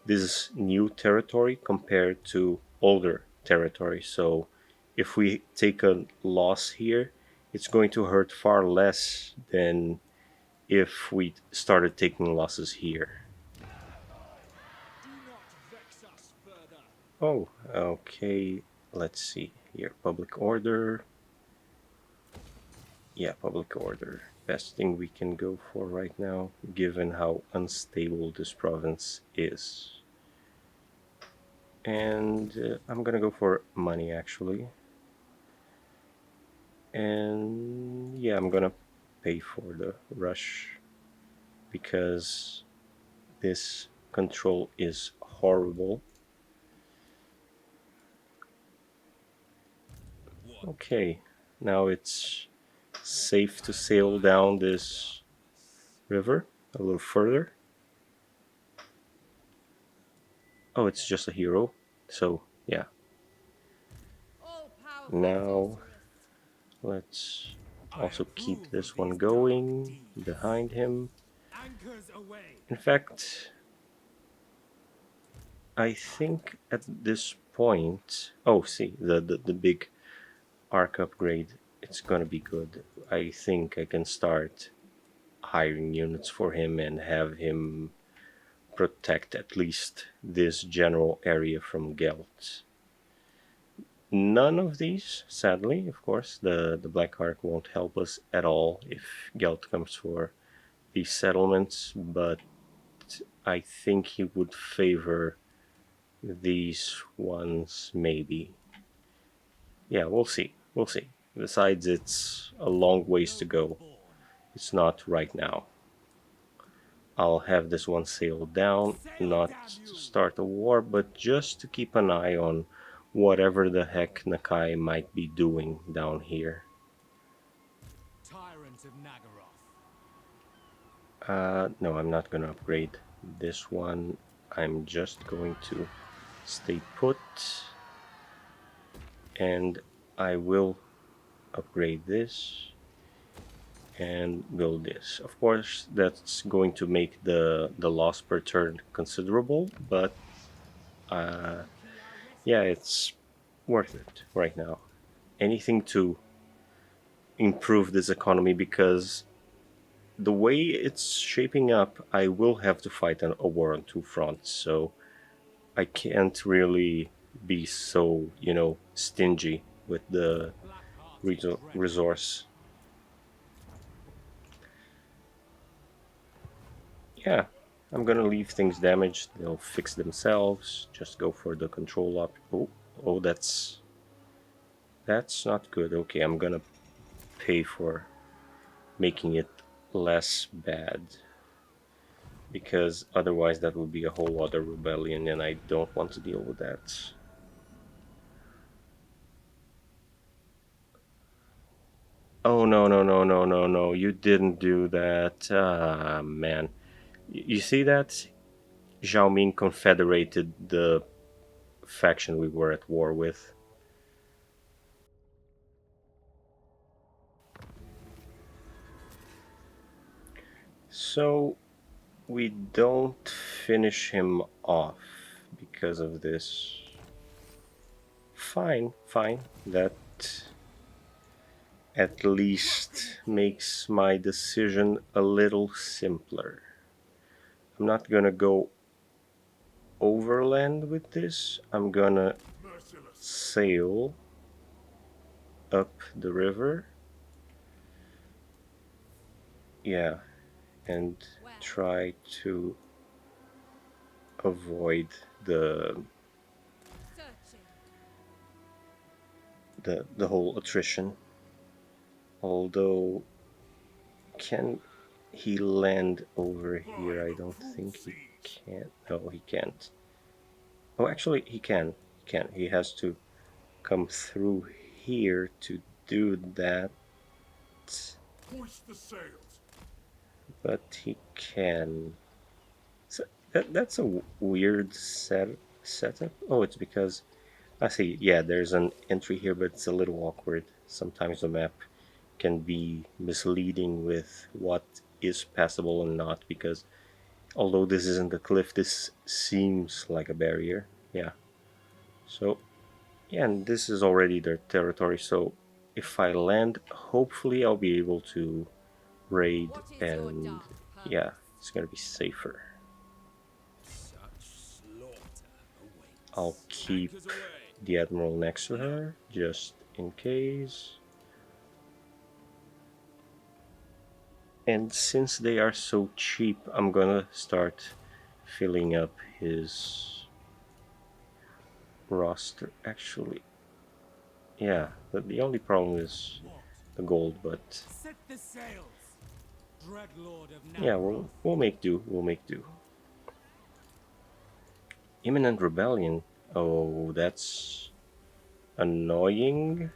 this is new territory compared to older territory. So if we take a loss here, it's going to hurt far less than if we started taking losses here. Do not vex us further. Oh, okay. Let's see here. Public order. Yeah, public order. Best thing we can go for right now, given how unstable this province is. And I'm gonna go for money actually. And yeah, I'm gonna pay for the rush because this control is horrible. Okay, now it's safe to sail down this river a little further. Oh, it's just a hero. So yeah, All powerful now sorceress. let's I also keep approve of this one these going dark deeds. behind him. Anchors away. In fact, I think at this point, oh, see the big arc upgrade, it's gonna be good. I think I can start hiring units for him and have him protect at least this general area from Gelt. None of these, sadly, of course, the Black Ark won't help us at all if Gelt comes for these settlements, but I think he would favor these ones, maybe. Yeah, we'll see. We'll see. Besides, it's a long ways to go. It's not right now. I'll have this one sailed down, not to start a war, but just to keep an eye on whatever the heck Nakai might be doing down here. Tyrant of Nagaroth. No, I'm not gonna upgrade this one. I'm just going to stay put, and I will upgrade this and build this. Of course, that's going to make the loss per turn considerable, but yeah, it's worth it right now. Anything to improve this economy, because the way it's shaping up, I will have to fight a war on two fronts, so I can't really be so, stingy with the resource. Yeah, I'm gonna leave things damaged. They'll fix themselves. Just go for the control up. Oh, that's not good. Okay, I'm gonna pay for making it less bad, because otherwise that would be a whole other rebellion, and I don't want to deal with that. Oh, no, no, no, no, no, no, you didn't do that. Ah, man. You see that? Zhao Ming confederated the faction we were at war with. So we don't finish him off because of this. Fine, fine. That at least makes my decision a little simpler. I'm not gonna go overland with this. I'm gonna Merciless. sail up the river. Yeah, and try to avoid the Searching. the whole attrition. Although, can he land over here? I don't think he can. No, he can't. Oh, actually, he can. He can. He has to come through here to do that, Hoist the sails. but he can. So that's a weird setup. Oh, it's because I see. Yeah, there's an entry here, but it's a little awkward. Sometimes the map can be misleading with what is passable and not, because although this isn't a cliff, this seems like a barrier. Yeah. So, yeah, and this is already their territory, so if I land, hopefully I'll be able to raid, What is your and dark yeah, purpose? it's gonna be safer. Such slaughter awaits. I'll keep Anchors away. the Admiral next to her, just in case. And since they are so cheap, I'm gonna start filling up his roster. Actually, yeah, but the only problem is What? the gold, but Set the sails. Dreadlord of Nagaroth. yeah, we'll make do. We'll make do. Imminent rebellion. Oh, that's annoying.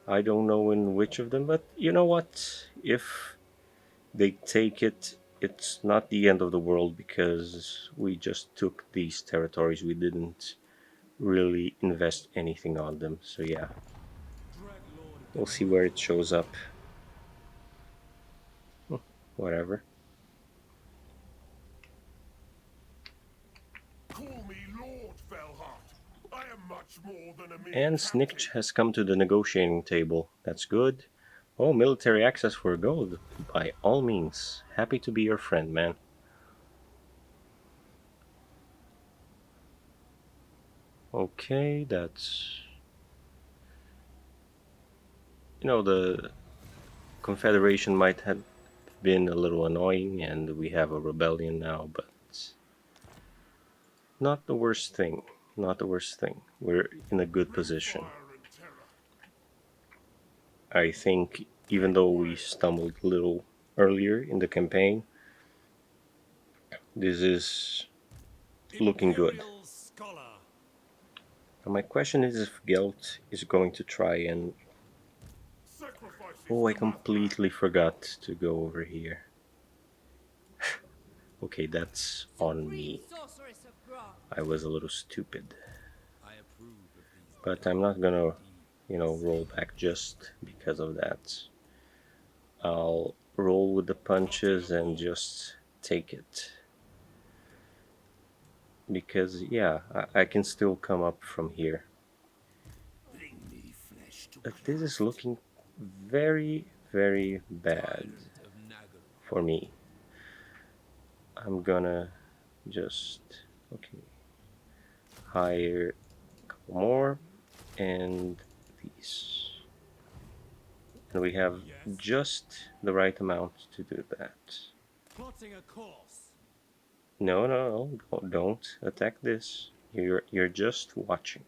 I don't know in which of them, but you know what? If they take it, it's not the end of the world, because we just took these territories. We didn't really invest anything on them. So yeah, Dreadlord of we'll see where it shows up. Whatever. Call me Lord Felhart. I am much more than a mere And captain. Snitch has come to the negotiating table. That's good. Oh, military access for gold. By all means. Happy to be your friend, man. Okay, that's... You know, the Confederation might have been a little annoying, and we have a rebellion now, but not the worst thing. Not the worst thing. We're in a good position. Fire and terror. I think even though we stumbled a little earlier in the campaign, this is looking good. Imperial Scholar. Now my question is if Gelt is going to try and... Sacrifices Oh, I to my completely forgot to go over here. Okay, that's on Supreme me. sorceress of Grant. I was a little stupid. I approve of these. But I'm not gonna, you know, roll back just because of that. I'll roll with the punches and just take it. Because, yeah, I can still come up from here. Bring me flesh to But this is looking very, very bad Tyrant of Nagaroth. for me. I'm gonna just... Okay. Hire a couple more. And these. And we have Yes. just the right amount to do that. Plotting a course. No, no, no, don't attack this. You're just watching.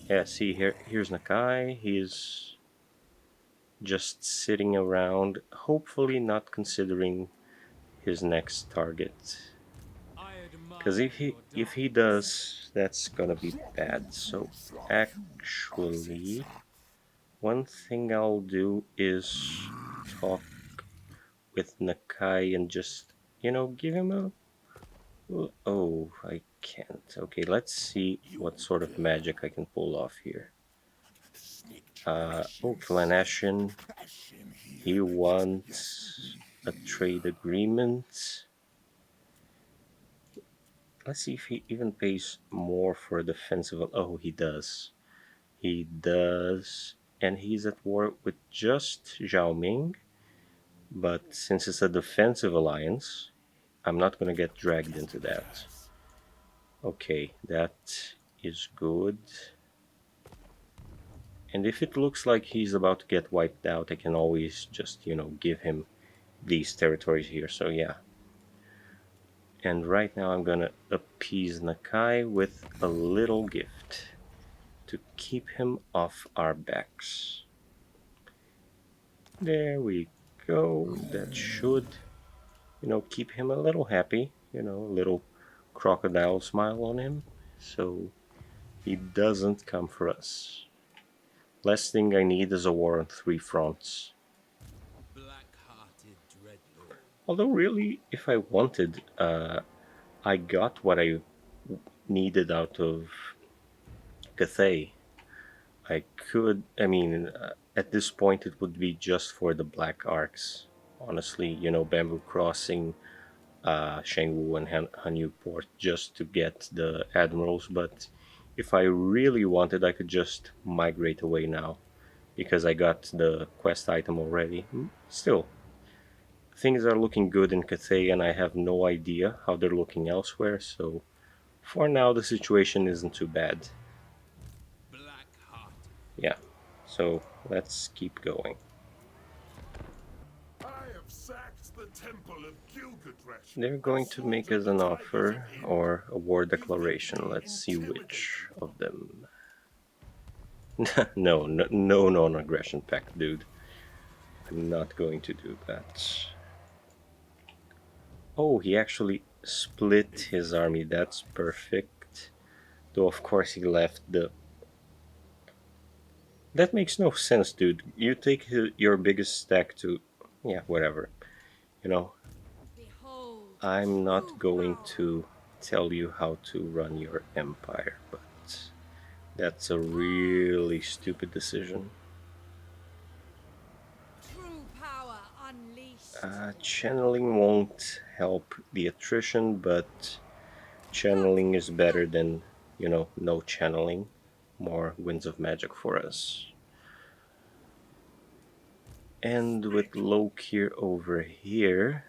Yeah, see here's Nakai. He's just sitting around, hopefully not considering his next target. I admire Because if your he darkness. does, that's gonna be bad. So actually, one thing I'll do is talk with Nakai and just, you know, give him a... Oh, I can't. Okay, let's see what sort of magic I can pull off here. Oh, Clanashin. He wants a trade agreement. Let's see if he even pays more for a defensive... Oh, he does. He does. And he's at war with just Zhao Ming. But since it's a defensive alliance, I'm not going to get dragged into that. Okay, that is good. And if it looks like he's about to get wiped out, I can always just, you know, give him these territories here. So yeah. And right now I'm gonna appease Nakai with a little gift to keep him off our backs. There we go. That should, you know, keep him a little happy. You know, a little crocodile smile on him. So he doesn't come for us. Last thing I need is a war on 3 fronts. Black-hearted dreadlord. Although really, if I wanted, I got what I needed out of Cathay. I could, I mean, at this point it would be just for the Black Arcs. Honestly, you know, Bamboo Crossing, Shangwu and Hanyu Port just to get the admirals, but if I really wanted, I could just migrate away now because I got the quest item already. Still, things are looking good in Cathay and I have no idea how they're looking elsewhere, so for now the situation isn't too bad. Black-hearted. Yeah, so let's keep going. I have sacked the temple of Gilgamesh. They're going to make us an offer or a war declaration. Let's see which of them. No, no non-aggression pact, dude. I'm not going to do that. Oh, he actually split his army. That's perfect. Though, of course, he left the... That makes no sense, dude. You take your biggest stack to... Yeah, whatever. You know, Behold, I'm not true going power. to tell you how to run your empire, but that's a really stupid decision. True power unleashed. Channeling won't help the attrition, but channeling is better than you know, no channeling, more Winds of Magic for us. And with Lokhir over here,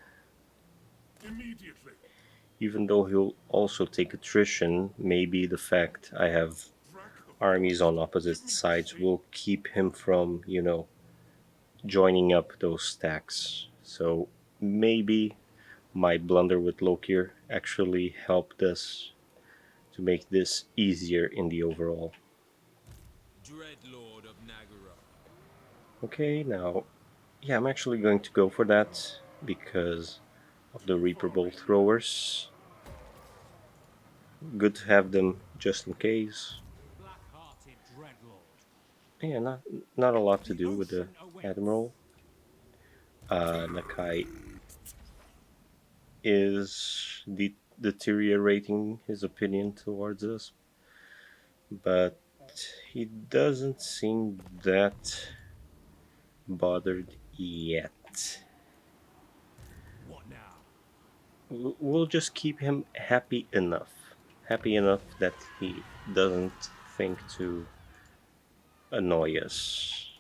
Immediately. even though he'll also take attrition, maybe the fact I have Drag them. armies on opposite sides will keep him from, you know, joining up those stacks. So maybe my blunder with Lokhir actually helped us to make this easier in the overall. Dreadlord of Nagara. Okay, now, yeah, I'm actually going to go for that because of the Reaper Bolt throwers. Good to have them just in case. Black-hearted Dreadlord. Yeah, not a lot to The do with the ocean awaits. Admiral. Nakai is deteriorating his opinion towards us, but he doesn't seem that bothered yet. What now? We'll just keep him happy enough that he doesn't think to annoy us.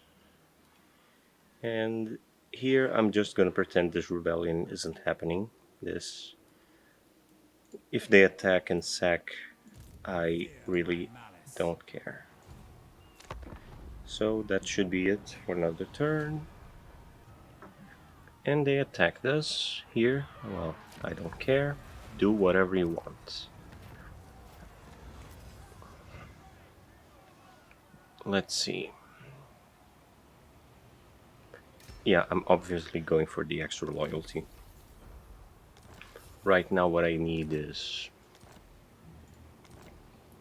And here I'm just gonna pretend this rebellion isn't happening. This, if they attack and sack, I really Malice. don't care. So that should be it for another turn. And they attacked us here. Well, I don't care. Do whatever you want. Let's see. Yeah, I'm obviously going for the extra loyalty. Right now what I need is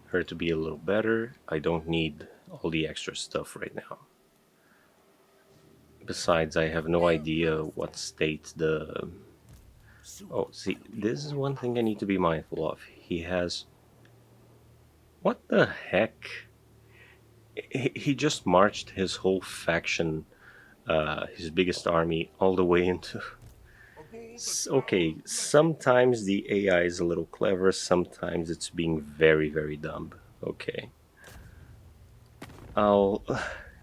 her to be a little better. I don't need all the extra stuff right now. Besides, I have no idea what state the... Oh, see, this is one thing I need to be mindful of. He has... What the heck? He just marched his whole faction, his biggest army, all the way into... Okay, sometimes the AI is a little clever, sometimes it's being very, very dumb. Okay. I'll...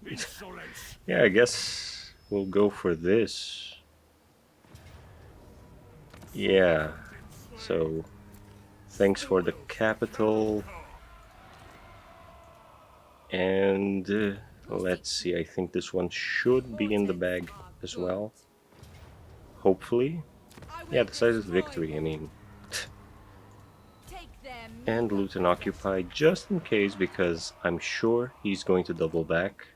Insolence. Yeah, I guess we'll go for this. Yeah, so thanks for the capital. And let's see, I think this one should be in the bag as well. Hopefully. Yeah, decisive victory, I mean. Take them. And loot and occupy just in case, because I'm sure he's going to double back.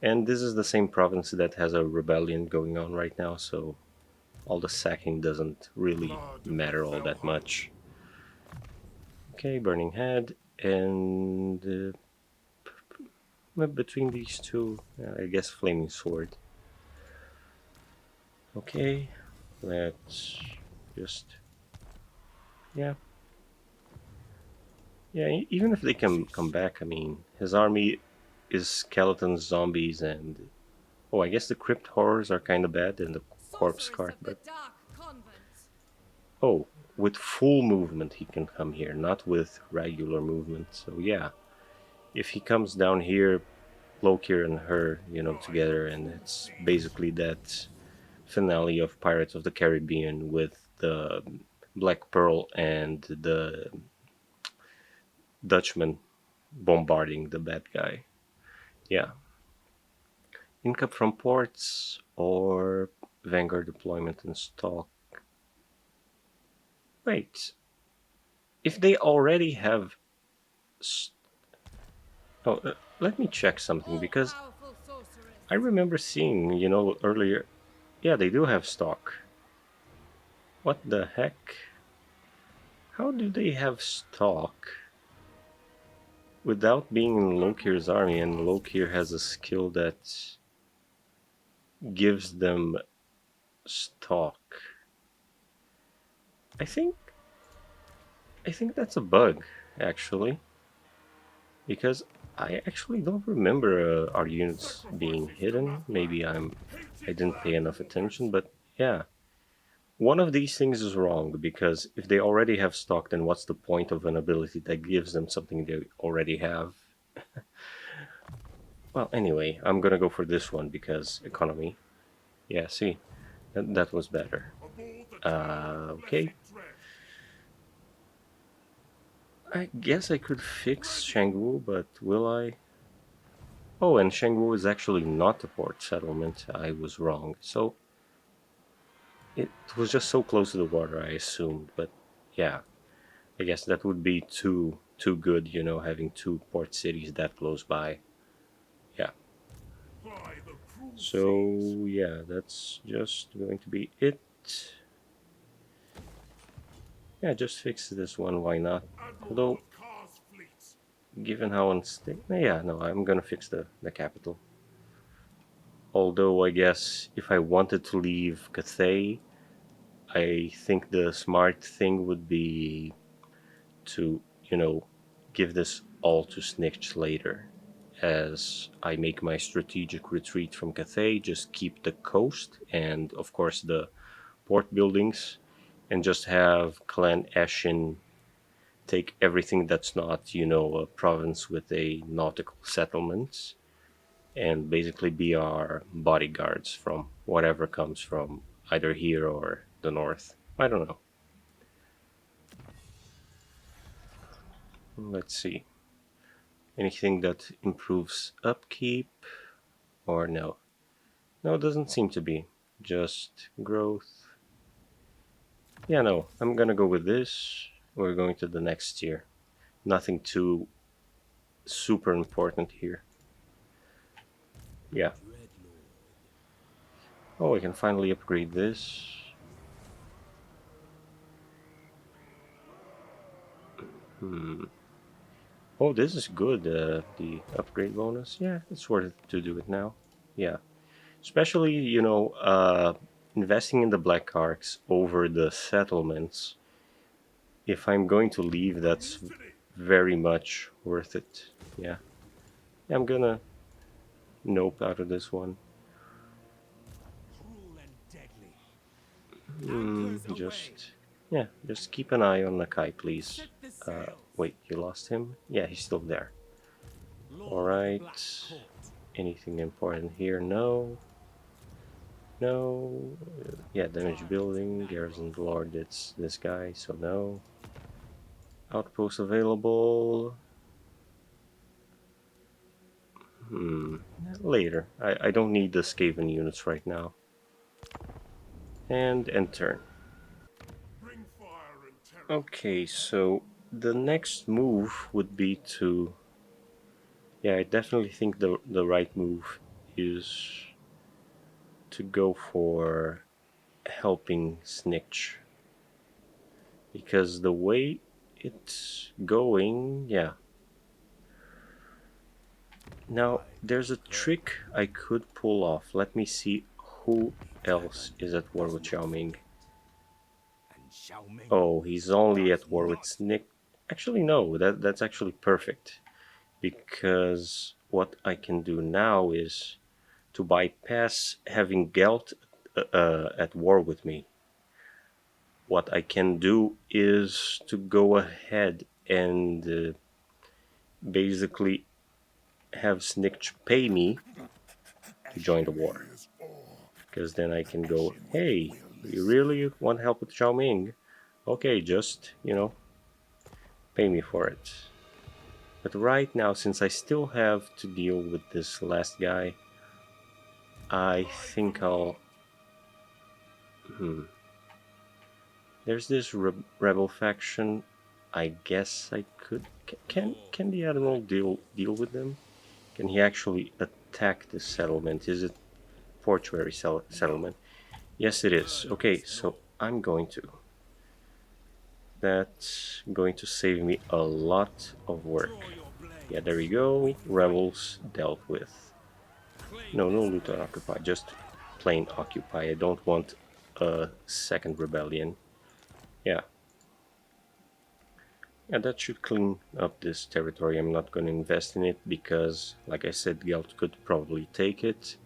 And this is the same province that has a rebellion going on right now, so all the sacking doesn't really matter all that much. Okay, Burning Head, and between these two, I guess Flaming Sword. Okay, let's just... Yeah. Yeah, even if they can come back, I mean, his army is skeletons, zombies, and... Oh, I guess the Crypt Horrors are kind of bad, and the Corpse Sorceress Cart, of the but... Dark Convent. Oh, with full movement he can come here, not with regular movement, so yeah. If he comes down here, Lokhir and her, you know, together, and it's basically that finale of Pirates of the Caribbean with the Black Pearl and the Dutchman bombarding the bad guy. Yeah. Income from ports or Vanguard deployment and stock. Wait. If they already have... Oh, let me check something, because All-powerful sorceress. I remember seeing, you know, earlier... Yeah, they do have stock. What the heck? How do they have stock without being in Lokhir's army? And Lokhir has a skill that gives them stock. I think that's a bug, actually, because I actually don't remember our units being hidden. Maybe I didn't pay enough attention, but yeah. one of these things is wrong, because if they already have stock, then what's the point of an ability that gives them something they already have? Well, anyway, I'm gonna go for this one because economy. Yeah, see, that was better. Aboard the town of Okay. Dread. I guess I could fix Shangwu, but will I? Oh, and Shangwu is actually not a port settlement. I was wrong. So it was just so close to the water, I assumed. But yeah, I guess that would be too good, you know, having two port cities that close by. Yeah. Ply the cruel So seas. yeah, that's just going to be it. Yeah, just fix this one. Why not? Admiral Although, Lokhar's fleet. given how unstable, yeah, no, I'm gonna fix the capital. Although I guess if I wanted to leave Cathay, I think the smart thing would be to, you know, give this all to Snitch later. As I make my strategic retreat from Cathay, just keep the coast and, of course, the port buildings, and just have Clan Ashen take everything that's not, you know, a province with a nautical settlement, and basically be our bodyguards from whatever comes from either here or the north. I don't know. Let's see. Anything that improves upkeep or no? No, it doesn't seem to be. Just growth. Yeah, no, I'm gonna go with this. We're going to the next tier. Nothing too super important here. Yeah. Oh, I can finally upgrade this. Hmm. Oh, this is good. The upgrade bonus. Yeah, it's worth it to do it now. Yeah. Especially, you know, investing in the Black Arcs over the settlements. If I'm going to leave, that's Mutiny. very much worth it. Yeah. I'm gonna nope out of this one. Cruel and deadly. Anchors aweigh. Yeah, just keep an eye on Nakai, please. Set the sails. Wait, you lost him? Yeah, he's still there. Lord of the Black Alright. Court. Anything important here? No. No. Yeah, damage building. Garrison Lord, it's this guy, so no. Outpost available. Hmm. Later. I don't need the Skaven units right now. And end turn. Bring fire and terror. Okay, so the next move would be to... Yeah, I definitely think the right move is to go for helping Snitch. Because the way it's going, yeah. Now, there's a trick I could pull off. Let me see who else is at war with Xiaoming. And Xiaoming Oh, he's only does at war with not. Snick. Actually, no, that's actually perfect. Because what I can do now is to bypass having Gelt at war with me. What I can do is to go ahead and basically have Snick pay me to join the war. Because then I can go, hey, you really want help with Zhao Ming? Okay, just, you know, pay me for it. But right now, since I still have to deal with this last guy, I think I'll... There's this rebel faction. I guess I could... Can the Admiral deal with them? Can he actually attack this settlement? Is it portuary settlement? Yes, it is. Okay, so I'm going to. That's going to save me a lot of work. Draw your blade. Yeah, there we go. Rebels dealt with. Claim No, no this loot or place. occupy. Just plain occupy. I don't want a second rebellion. Yeah. Yeah, that should clean up this territory. I'm not going to invest in it because, like I said, Gelt could probably take it.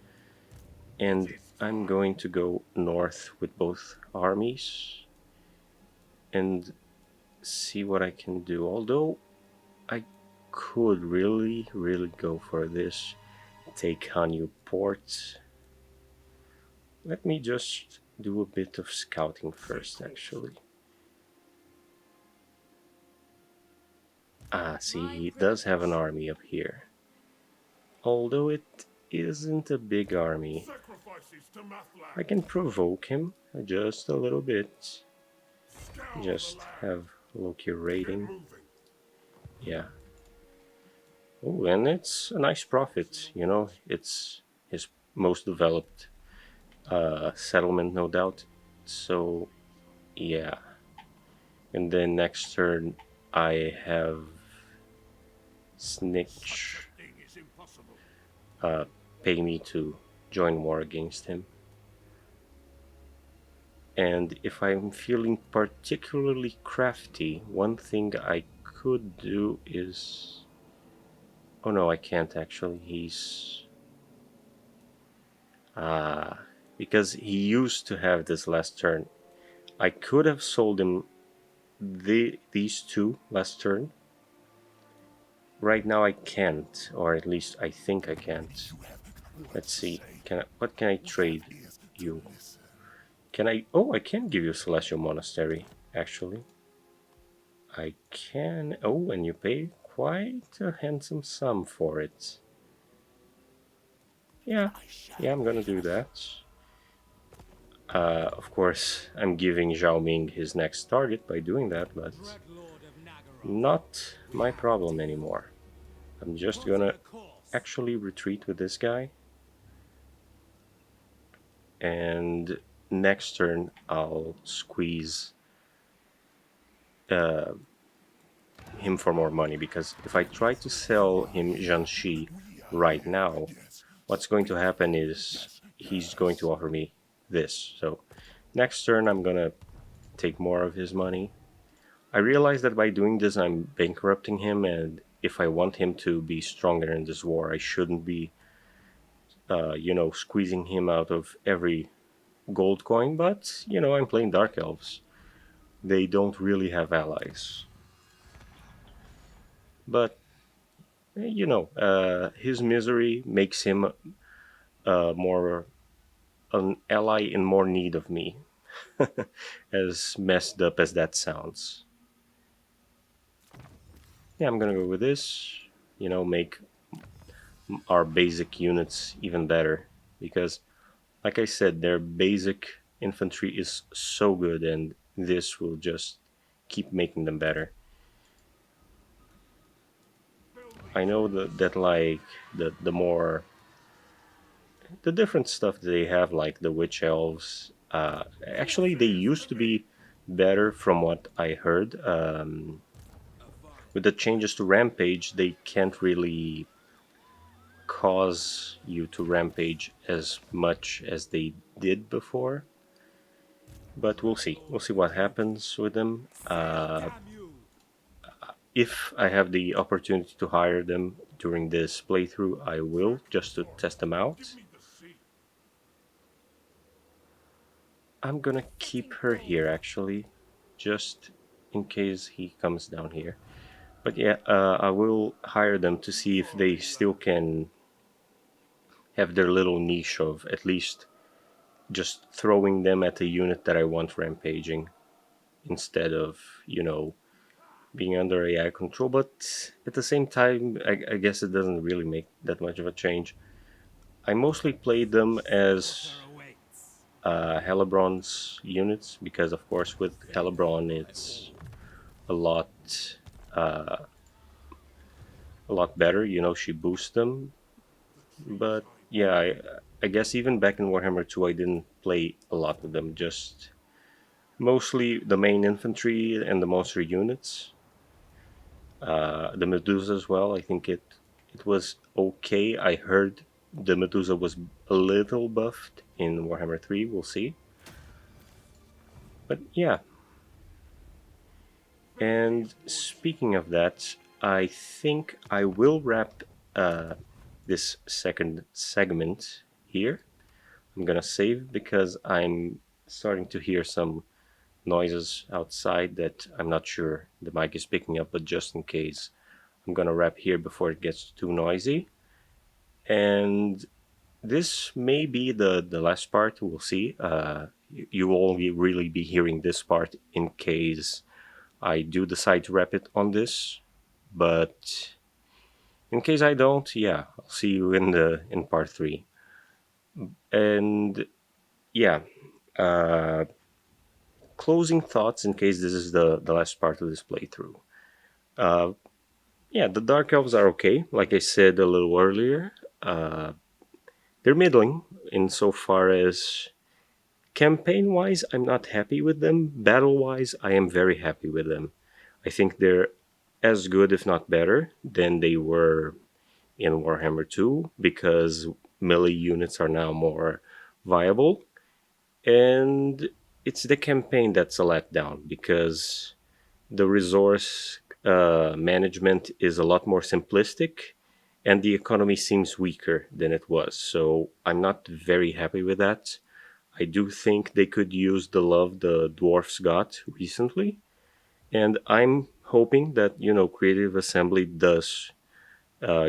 And I'm going to go north with both armies and see what I can do. Although I could really go for this. Take Hanyu Port. Let me just do a bit of scouting first, actually. Ah, see, he does have an army up here. Although it isn't a big army. Sacrifices to Mathlag. I can provoke him just a little bit. Scour Just the land. have Lokhir Get raiding. moving. Yeah. Oh, and it's a nice profit, you know. It's his most developed settlement, no doubt. So, yeah. And then next turn, I have Snitch Thing is impossible. pay me to join war against him. And if I'm feeling particularly crafty, one thing I could do is... Oh no, I can't actually. He's... because he used to have this last turn. I could have sold him these two last turn. Right now I can't, or at least I think I can't. Let's see. What can I trade you? Can I... Oh, I can give you Celestial Monastery, actually. I can... Oh, and you pay quite a handsome sum for it. Yeah, I'm gonna do that. Of course, I'm giving Zhao Ming his next target by doing that, but Dreadlord of Nagaroth. not my problem anymore. I'm just gonna actually retreat with this guy. And next turn, I'll squeeze him for more money, because if I try to sell him Jiangxi right now, what's going to happen is he's going to offer me this. So next turn I'm gonna take more of his money. I realize that by doing this I'm bankrupting him, and if I want him to be stronger in this war, I shouldn't be you know, squeezing him out of every gold coin. But you know, I'm playing Dark Elves. They don't really have allies. But you know, his misery makes him more an ally in more need of me, as messed up as that sounds. Yeah, I'm gonna go with this. You know, make our basic units even better, because, like I said, their basic infantry is so good, and this will just keep making them better. I know that like the more the different stuff that they have, like the witch elves. Actually, they used to be better, from what I heard. With the changes to rampage, they can't really cause you to rampage as much as they did before. But we'll see. We'll see what happens with them. Damn you! If I have the opportunity to hire them during this playthrough, I will, just to test them out. Give me the sea. I'm gonna keep her here, actually, just in case he comes down here. But yeah, I will hire them to see if they still can have their little niche of at least just throwing them at a unit that I want rampaging, instead of, you know, being under AI control. But at the same time, I guess it doesn't really make that much of a change. I mostly played them as Slaughter awaits. Hellebrand's units, because of course with Hellebrand it's a lot better. You know, she boosts them. But yeah, I guess even back in Warhammer 2 I didn't play a lot with them, just mostly the main infantry and the monster units. The Medusa as well, I think it was okay. I heard the Medusa was a little buffed in Warhammer 3, we'll see. But yeah. And speaking of that, I think I will wrap this second segment here. I'm gonna save because I'm starting to hear some noises outside that I'm not sure the mic is picking up, but just in case, I'm gonna wrap here before it gets too noisy. And this may be the last part. We'll see. You will only really be hearing this part in case I do decide to wrap it on this. But in case I don't, yeah, I'll see you in part 3. And yeah, uh, closing thoughts in case this is the last part of this playthrough. Uh, yeah, the Dark Elves are okay. Like I said a little earlier, they're middling insofar as campaign wise, I'm not happy with them. Battle wise, I am very happy with them. I think they're as good, if not better, than they were in Warhammer 2 because melee units are now more viable. And it's the campaign that's a letdown because the resource management is a lot more simplistic and the economy seems weaker than it was. So I'm not very happy with that. I do think they could use the love the dwarfs got recently. And I'm hoping that, Creative Assembly does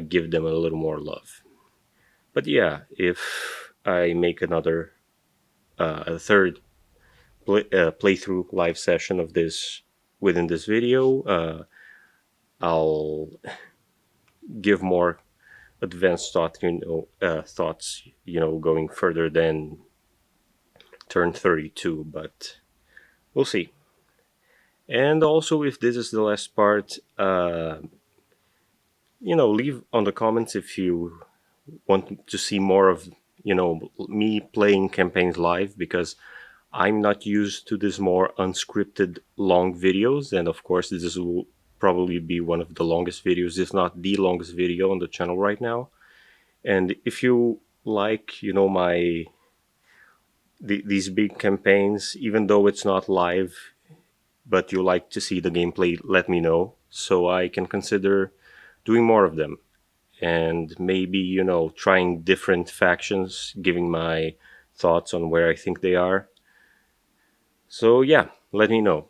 give them a little more love. But yeah, if I make a third playthrough live session of this within this video, I'll give more advanced thoughts, going further than turn 32, but we'll see. And also, if this is the last part, leave on the comments if you want to see more of, me playing campaigns live, because I'm not used to this more unscripted long videos. And of course, this will probably be one of the longest videos, if not the longest video on the channel right now. And if you like, these big campaigns, even though it's not live, but you like to see the gameplay, let me know so I can consider doing more of them. And maybe, trying different factions, giving my thoughts on where I think they are. So yeah, let me know.